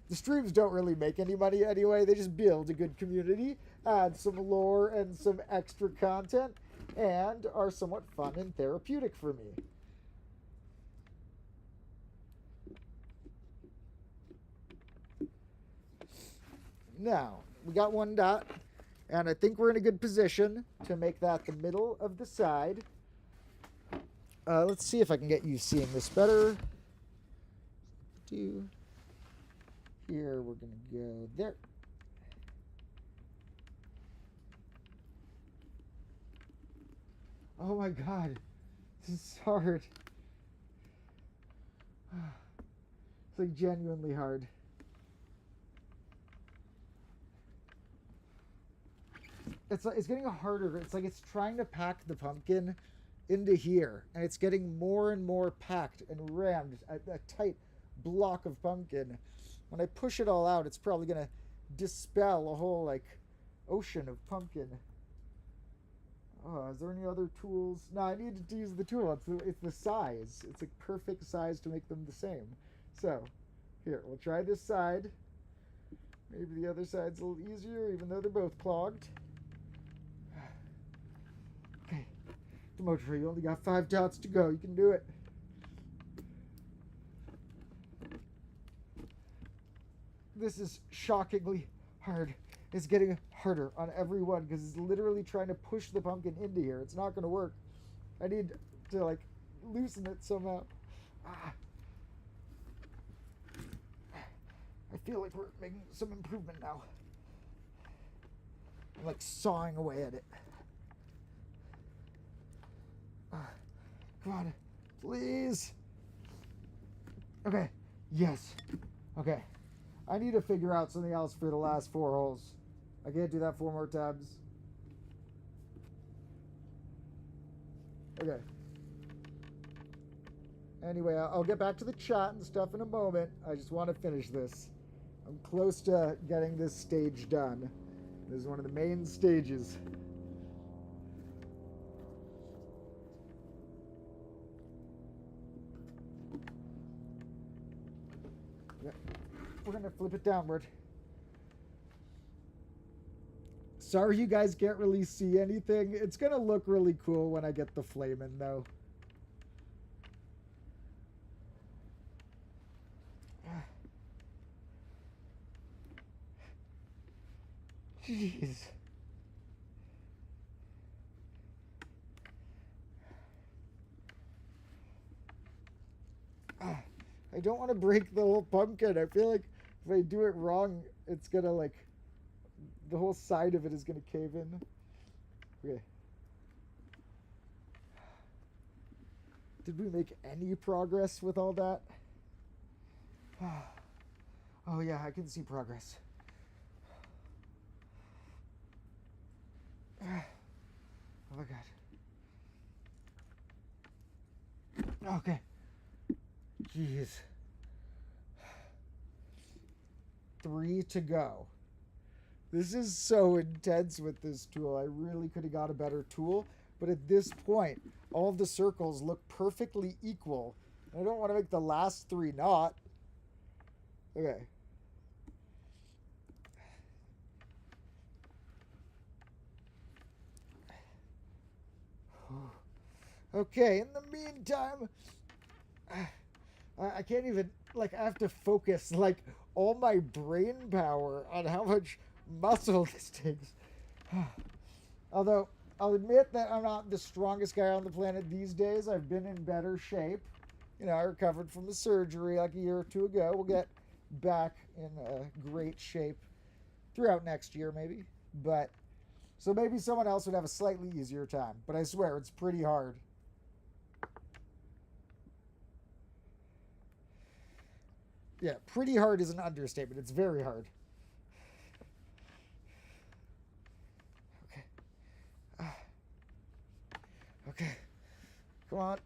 The streams don't really make any money anyway. They just build a good community, add some lore and some extra content, and are somewhat fun and therapeutic for me. Now, we got 1 dot, and I think we're in a good position to make that the middle of the side. Let's see if I can get you seeing this better. Here, we're going to go there. Oh my god, this is hard. It's like genuinely hard. It's getting harder. It's like it's trying to pack the pumpkin into here, and it's getting more and more packed and rammed, a tight block of pumpkin. When I push it all out, it's probably going to dispel a whole, like, ocean of pumpkin. Oh, is there any other tools? No, I needed to use the tool. It's the size. It's a perfect size to make them the same. So, here, we'll try this side. Maybe the other side's a little easier, even though they're both clogged. Okay, Domotro, you only got 5 dots to go. You can do it. This is shockingly hard. It's getting harder on everyone because it's literally trying to push the pumpkin into here. It's not going to work. I need to, like, loosen it somehow. I feel like we're making some improvement now. I'm, like, sawing away at it. Come on. Please. Okay. Yes. Okay. I need to figure out something else for the last 4 holes. I can't do that 4 more tabs. Okay. Anyway, I'll get back to the chat and stuff in a moment. I just want to finish this. I'm close to getting this stage done. This is one of the main stages. Yep. We're going to flip it downward. Sorry you guys can't really see anything. It's going to look really cool when I get the flame in, though. Jeez. I don't want to break the whole pumpkin. I feel like if I do it wrong, it's gonna, like, the whole side of it is gonna cave in. Okay. Did we make any progress with all that? Oh yeah, I can see progress. Oh my god. Okay. Jeez. 3 to go. This is so intense with this tool. I really could have got a better tool. But at this point, all of the circles look perfectly equal. And I don't want to make the last 3 not. Okay. Okay, in the meantime, I can't even, like, I have to focus, like, all my brain power on how much muscle this takes. Although, I'll admit that I'm not the strongest guy on the planet these days. I've been in better shape. You know, I recovered from the surgery like a year or two ago. We'll get back in great shape throughout next year, maybe. But, so maybe someone else would have a slightly easier time. But I swear, it's pretty hard. Yeah, pretty hard is an understatement. It's very hard. Okay. Okay. Come on.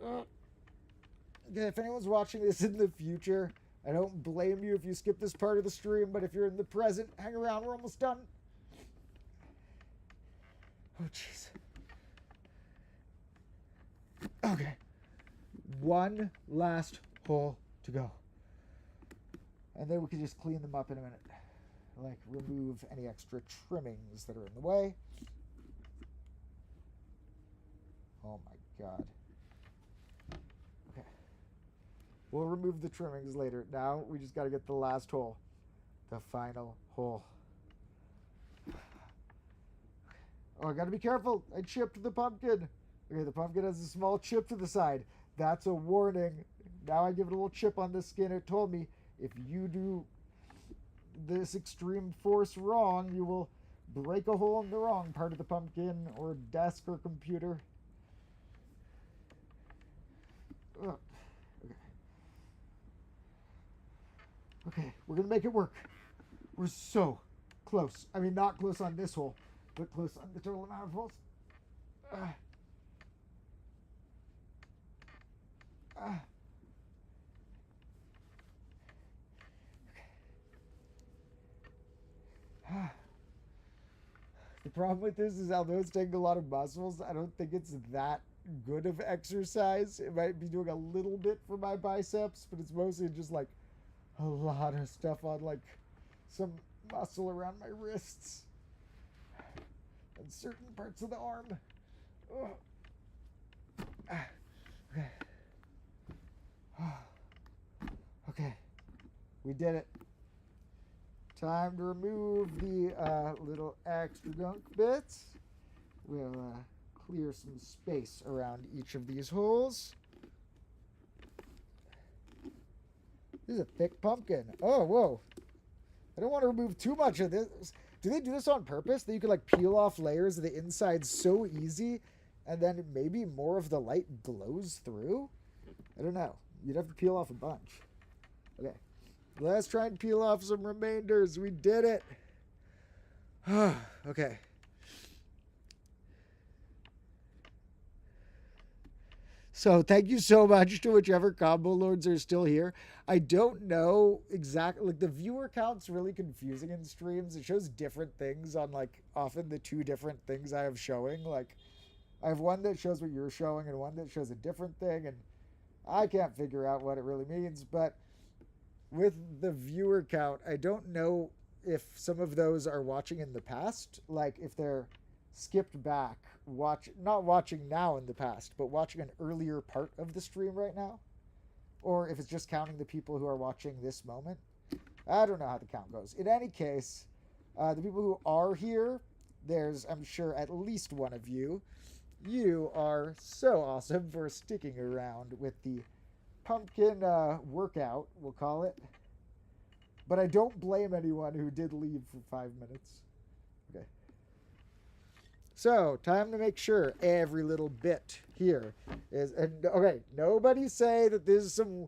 Okay, if anyone's watching this in the future, I don't blame you if you skip this part of the stream, but if you're in the present, hang around. We're almost done. Oh, jeez. Okay. One last hole to go. And then we can just clean them up in a minute. Like, remove any extra trimmings that are in the way. Oh my god. Okay. We'll remove the trimmings later. Now, we just gotta get the last hole. The final hole. Oh, I gotta be careful. I chipped the pumpkin. Okay, the pumpkin has a small chip to the side. That's a warning. Now I give it a little chip on the skin. It told me, if you do this extreme force wrong, you will break a hole in the wrong part of the pumpkin or desk or computer. Ugh. Okay, we're gonna make it work. We're so close. I mean, not close on this hole, but close on the total amount of holes. The problem with this is, although it's taking a lot of muscles, I don't think it's that good of exercise. It might be doing a little bit for my biceps, but it's mostly just like a lot of stuff on like some muscle around my wrists and certain parts of the arm. Okay. Okay. We did it. Time to remove the little extra gunk bits. We'll clear some space around each of these holes. This is a thick pumpkin. Oh, whoa. I don't want to remove too much of this. Do they do this on purpose? That you can like peel off layers of the inside so easy and then maybe more of the light glows through? I don't know. You'd have to peel off a bunch. Okay. Let's try and peel off some remainders. We did it. Okay. So thank you so much to whichever combo lords are still here. I don't know exactly, like the viewer count's really confusing in streams. It shows different things on like often the two different things I have showing. Like I have one that shows what you're showing and one that shows a different thing. And I can't figure out what it really means, but with the viewer count, I don't know if some of those are watching in the past, like if they're skipped back, not watching now in the past, but watching an earlier part of the stream right now, or if it's just counting the people who are watching this moment. I don't know how the count goes. In any case, the people who are here, there's, I'm sure, at least one of you. You are so awesome for sticking around with the pumpkin workout, we'll call it. But I don't blame anyone who did leave for 5 minutes. Okay. So, time to make sure every little bit here is... And, okay, nobody say that this is some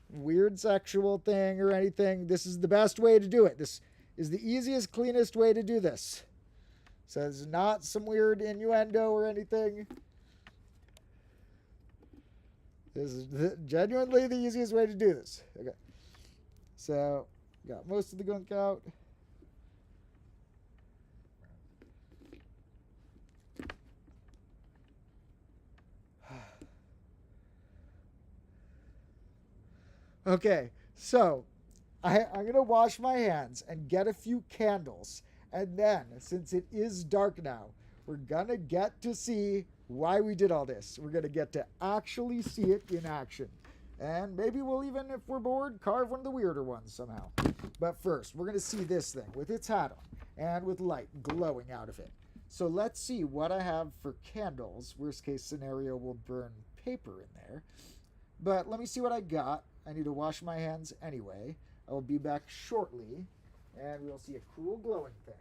weird sexual thing or anything. This is the best way to do it. This is the easiest, cleanest way to do this. So, it's not some weird innuendo or anything. This is genuinely the easiest way to do this. Okay. So, got most of the gunk out. Okay, so I'm going to wash my hands and get a few candles. And then, since it is dark now, we're going to get to see why we did all this. We're going to get to actually see it in action. And maybe we'll even, if we're bored, carve one of the weirder ones somehow. But first, we're going to see this thing with its hat on and with light glowing out of it. So let's see what I have for candles. Worst case scenario, we'll burn paper in there. But let me see what I got. I need to wash my hands anyway. I will be back shortly, and we'll see a cool glowing thing.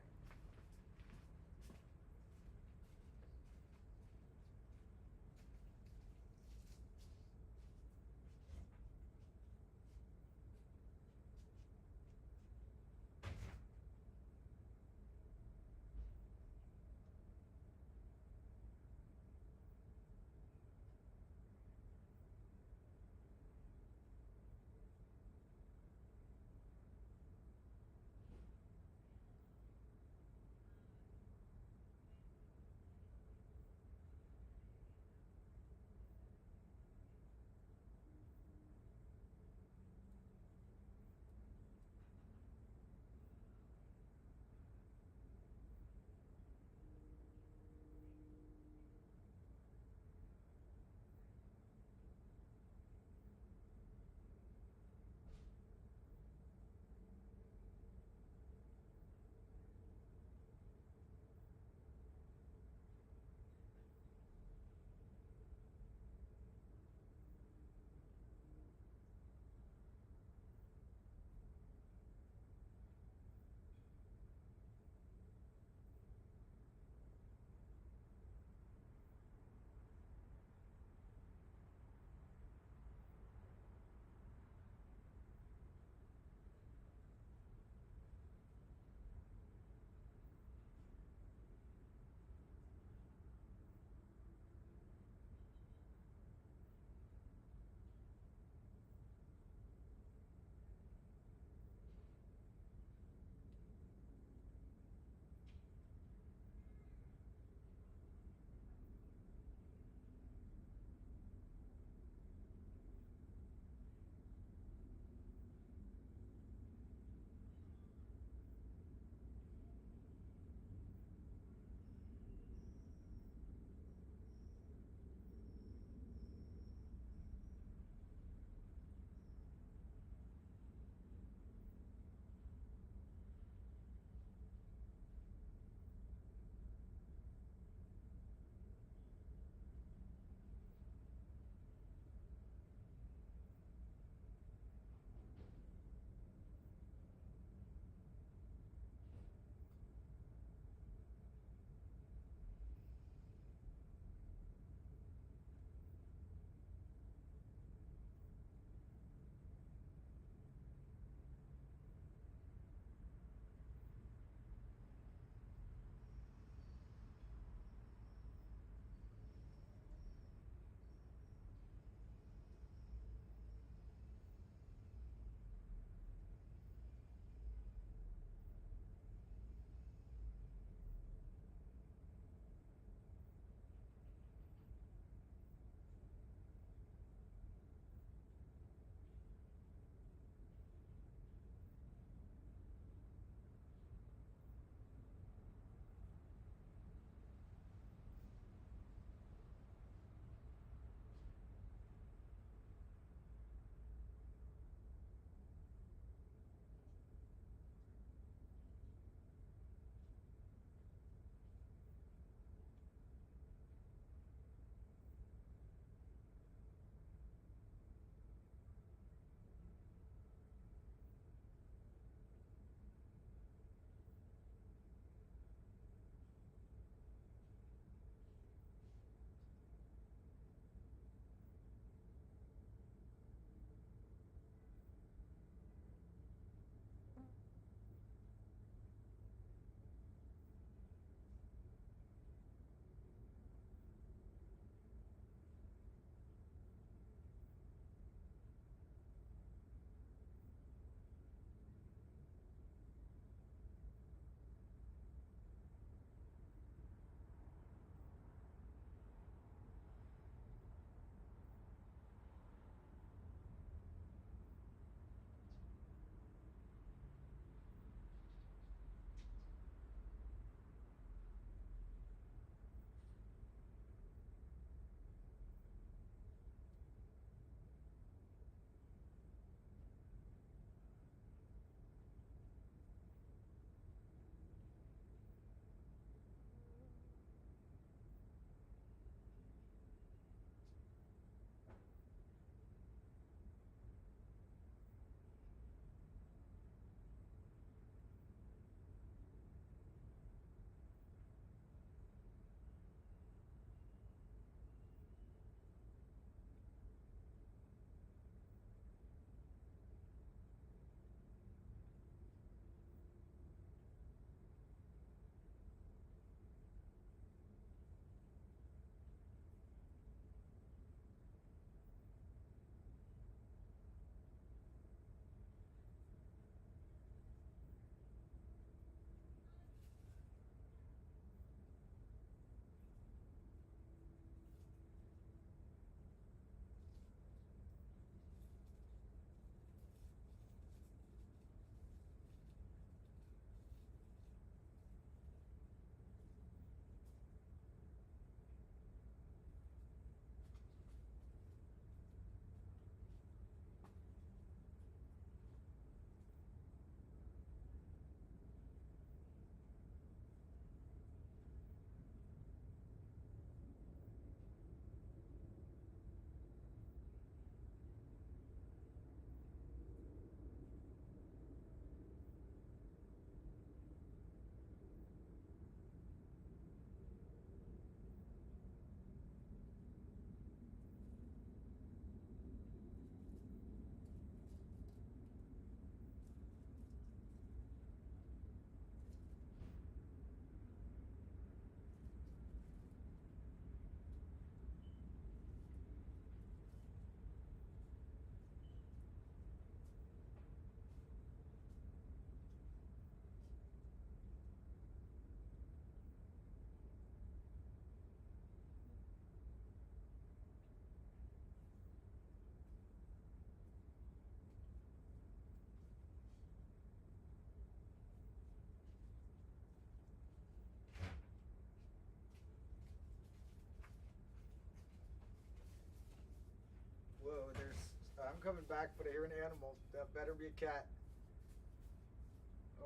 I'm coming back, but I hear an animal. That better be a cat.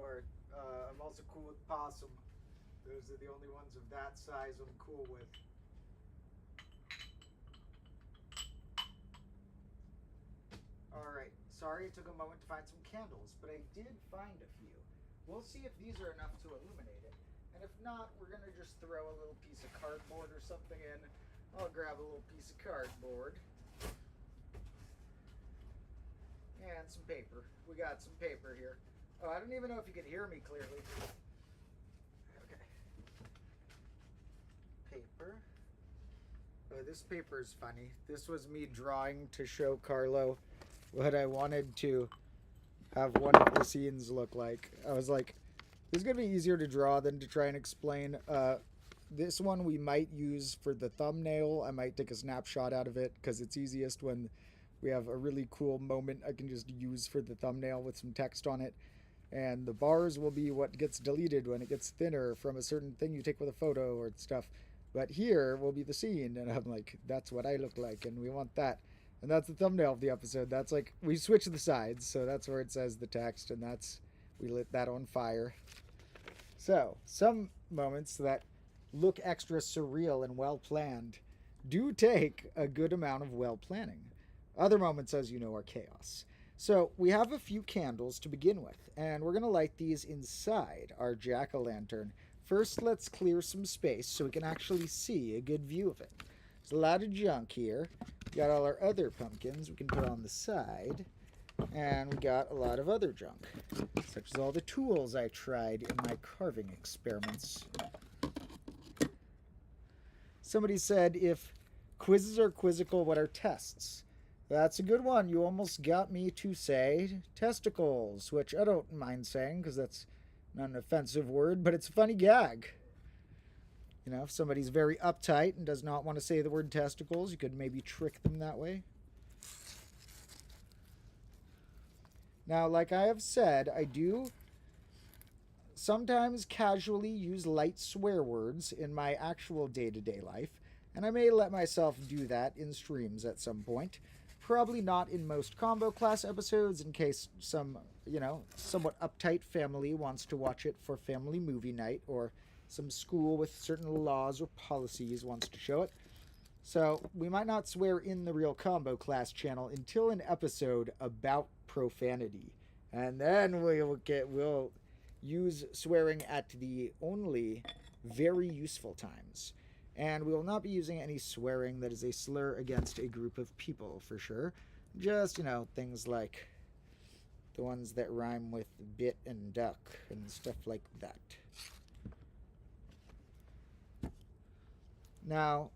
Or I'm also cool with possum. Those are the only ones of that size I'm cool with. Alright, sorry it took a moment to find some candles, but I did find a few. We'll see if these are enough to illuminate it. And if not, we're going to just throw a little piece of cardboard or something in. I'll grab a little piece of cardboard. And some paper. We got some paper here. Oh, I don't even know if you can hear me clearly. Okay. Paper. Oh, this paper is funny. This was me drawing to show Carlo what I wanted to have one of the scenes look like. I was like, this is going to be easier to draw than to try and explain. This one we might use for the thumbnail. I might take a snapshot out of it because it's easiest when we have a really cool moment I can just use for the thumbnail with some text on it. And the bars will be what gets deleted when it gets thinner from a certain thing you take with a photo or stuff. But here will be the scene, and I'm like, that's what I look like, and we want that. And that's the thumbnail of the episode. That's like, we switch the sides, so that's where it says the text, and that's, we lit that on fire. So, some moments that look extra surreal and well-planned do take a good amount of well-planning. Other moments, as you know, are chaos. So, we have a few candles to begin with, and we're going to light these inside our jack-o'-lantern. First, let's clear some space so we can actually see a good view of it. There's a lot of junk here. We got all our other pumpkins we can put on the side. And we got a lot of other junk, such as all the tools I tried in my carving experiments. Somebody said, if quizzes are quizzical, what are tests? That's a good one. You almost got me to say testicles, which I don't mind saying because that's not an offensive word, but it's a funny gag. You know, if somebody's very uptight and does not want to say the word testicles, you could maybe trick them that way. Now, like I have said, I do sometimes casually use light swear words in my actual day-to-day life, and I may let myself do that in streams at some point. Probably not in most combo class episodes in case some, you know, somewhat uptight family wants to watch it for family movie night, or some school with certain laws or policies wants to show it. So we might not swear in the real combo class channel until an episode about profanity. And then we'll use swearing at the only very useful times. And we will not be using any swearing that is a slur against a group of people, for sure. Just, you know, things like the ones that rhyme with bit and duck and stuff like that. Now,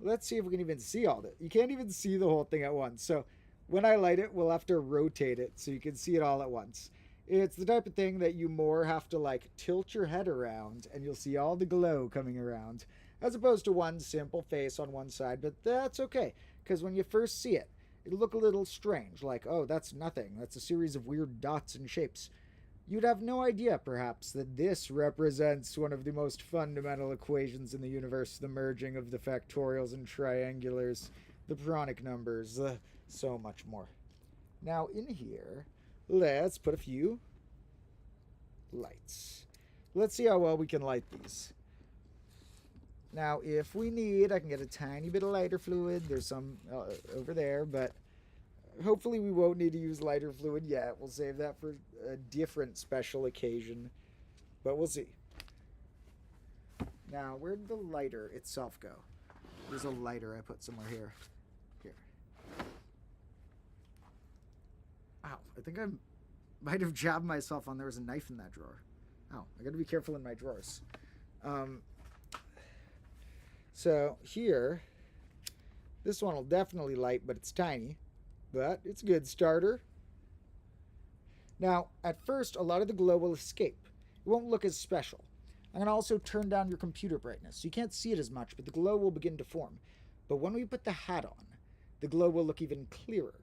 let's see if we can even see all that. You can't even see the whole thing at once. So when I light it, we'll have to rotate it so you can see it all at once. It's the type of thing that you more have to like tilt your head around and you'll see all the glow coming around, as opposed to one simple face on one side. But that's okay, because when you first see it, it'll look a little strange, like, oh, that's nothing. That's a series of weird dots and shapes. You'd have no idea, perhaps, that this represents one of the most fundamental equations in the universe, the merging of the factorials and triangulars, the Pronic numbers, so much more. Now, in here, let's put a few lights. Let's see how well we can light these. Now, if we need, I can get a tiny bit of lighter fluid. There's some over there, but hopefully we won't need to use lighter fluid yet. We'll save that for a different special occasion, but we'll see. Now, where did the lighter itself go? There's a lighter I put somewhere here. Here. Ow, I think I might have jabbed myself on there was a knife in that drawer. Ow, I gotta be careful in my drawers. So here, this one will definitely light, but it's tiny. But it's a good starter. Now, at first, a lot of the glow will escape. It won't look as special. I'm going to also turn down your computer brightness, so you can't see it as much, but the glow will begin to form. But when we put the hat on, the glow will look even clearer.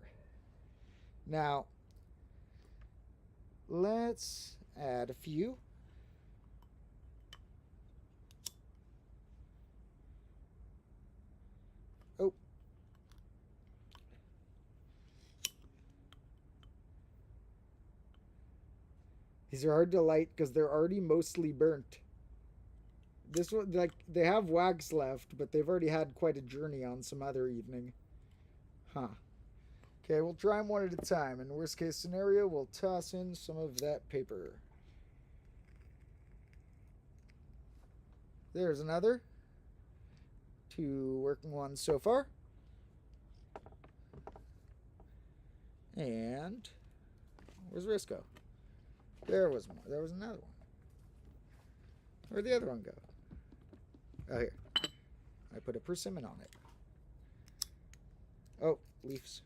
Now, let's add a few. These are hard to light because they're already mostly burnt. This one, like, they have wax left, but they've already had quite a journey on some other evening. Huh. Okay, we'll try them one at a time. In worst case scenario, we'll toss in some of that paper. There's another. 2 working ones so far. And where's Risco? There was more. There was another one. Where'd the other one go? Oh, here. I put a persimmon on it. Oh, leaves.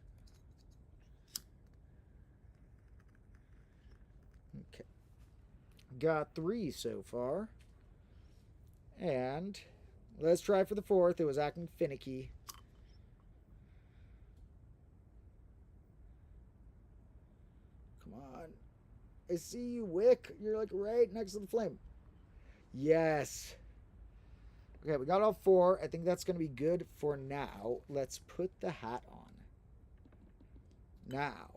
Okay. Got 3 so far. And let's try for the 4th. It was acting finicky. Come on. I see you, Wick. You're like right next to the flame. Yes. Okay, we got all 4. I think that's going to be good for now. Let's put the hat on. Now,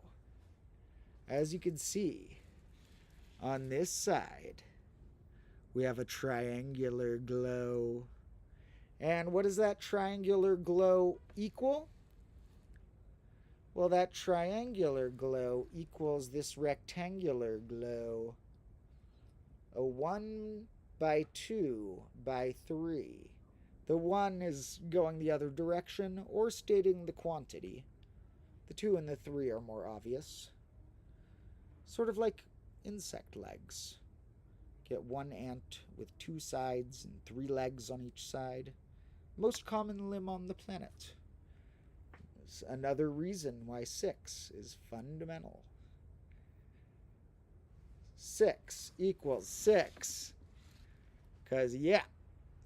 as you can see, on this side, we have a triangular glow. And what does that triangular glow equal? Well, that triangular glow equals this rectangular glow. A 1 by 2 by 3. The 1 is going the other direction or stating the quantity. The 2 and the 3 are more obvious. Sort of like insect legs. Get 1 ant with 2 sides and 3 legs on each side. Most common limb on the planet. It's another reason why 6 is fundamental. 6 equals 6. Because, yeah,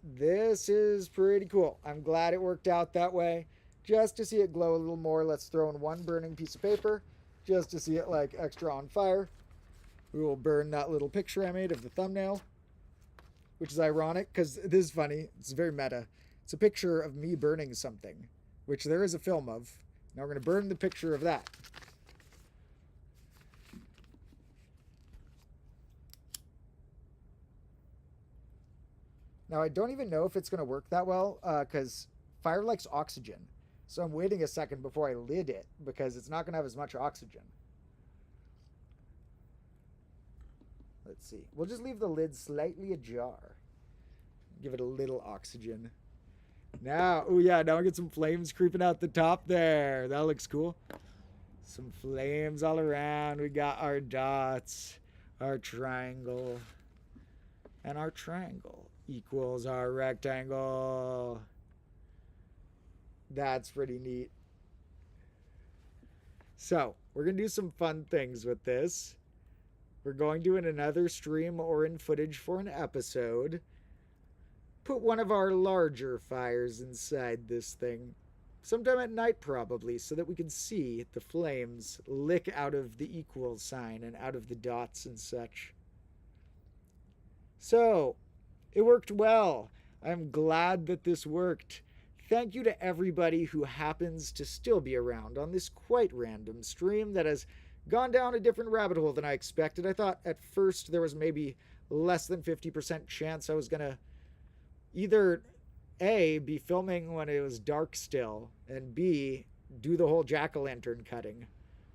this is pretty cool. I'm glad it worked out that way. Just to see it glow a little more, let's throw in 1 burning piece of paper. Just to see it, like, extra on fire. We will burn that little picture I made of the thumbnail. Which is ironic, because this is funny. It's very meta. It's a picture of me burning something, which there is a film of. Now we're going to burn the picture of that. Now, I don't even know if it's going to work that well, because fire likes oxygen. So I'm waiting a second before I lid it, because it's not going to have as much oxygen. Let's see. We'll just leave the lid slightly ajar. Give it a little oxygen. Now, oh yeah, now we get some flames creeping out the top there. That looks cool. Some flames all around. We got our dots, our triangle, and our triangle equals our rectangle. That's pretty neat. So, we're going to do some fun things with this. We're going to, in another stream or in footage for an episode, put one of our larger fires inside this thing. Sometime at night, probably, so that we can see the flames lick out of the equal sign and out of the dots and such. So, it worked well. I'm glad that this worked. Thank you to everybody who happens to still be around on this quite random stream that has gone down a different rabbit hole than I expected. I thought at first there was maybe less than 50% chance I was going to either A, be filming when it was dark still, and B, do the whole jack-o'-lantern cutting.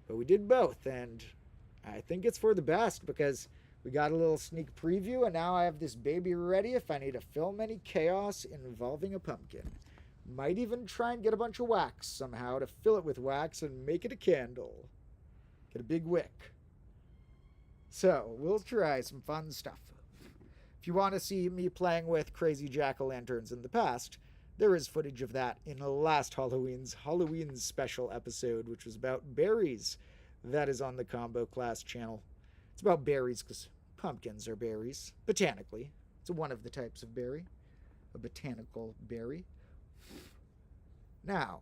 But we did both, and I think it's for the best because we got a little sneak preview, and now I have this baby ready if I need to film any chaos involving a pumpkin. Might even try and get a bunch of wax somehow to fill it with wax and make it a candle. Get a big wick. So, we'll try some fun stuff. If you want to see me playing with crazy jack-o'-lanterns in the past, there is footage of that in last Halloween special episode, which was about berries. That is on the Combo Class channel. It's about berries because pumpkins are berries, botanically. It's one of the types of berry, a botanical berry. Now,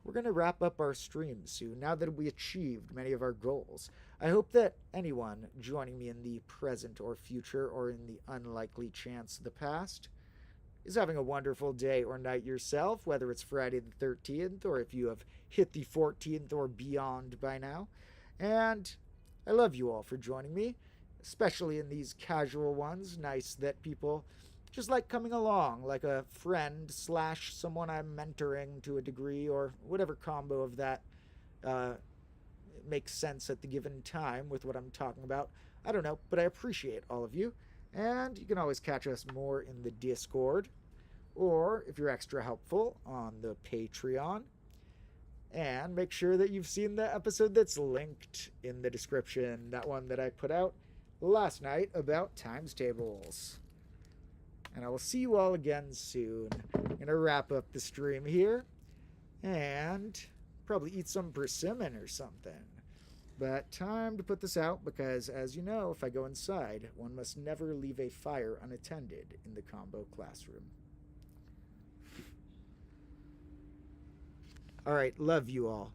we're going to wrap up our stream soon, now that we achieved many of our goals. I hope that anyone joining me in the present or future, or in the unlikely chance of the past, is having a wonderful day or night yourself, whether it's Friday the 13th, or if you have hit the 14th or beyond by now. And I love you all for joining me, especially in these casual ones. Nice that people just like coming along, like a friend / someone I'm mentoring to a degree, or whatever combo of that makes sense at the given time with what I'm talking about. I don't know, but I appreciate all of you. And you can always catch us more in the Discord, or if you're extra helpful, on the Patreon. And make sure that you've seen the episode that's linked in the description, that one that I put out last night about times tables. And I will see you all again soon. I'm going to wrap up the stream here and probably eat some persimmon or something. But time to put this out because, as you know, if I go inside, one must never leave a fire unattended in the combo classroom. All right, love you all.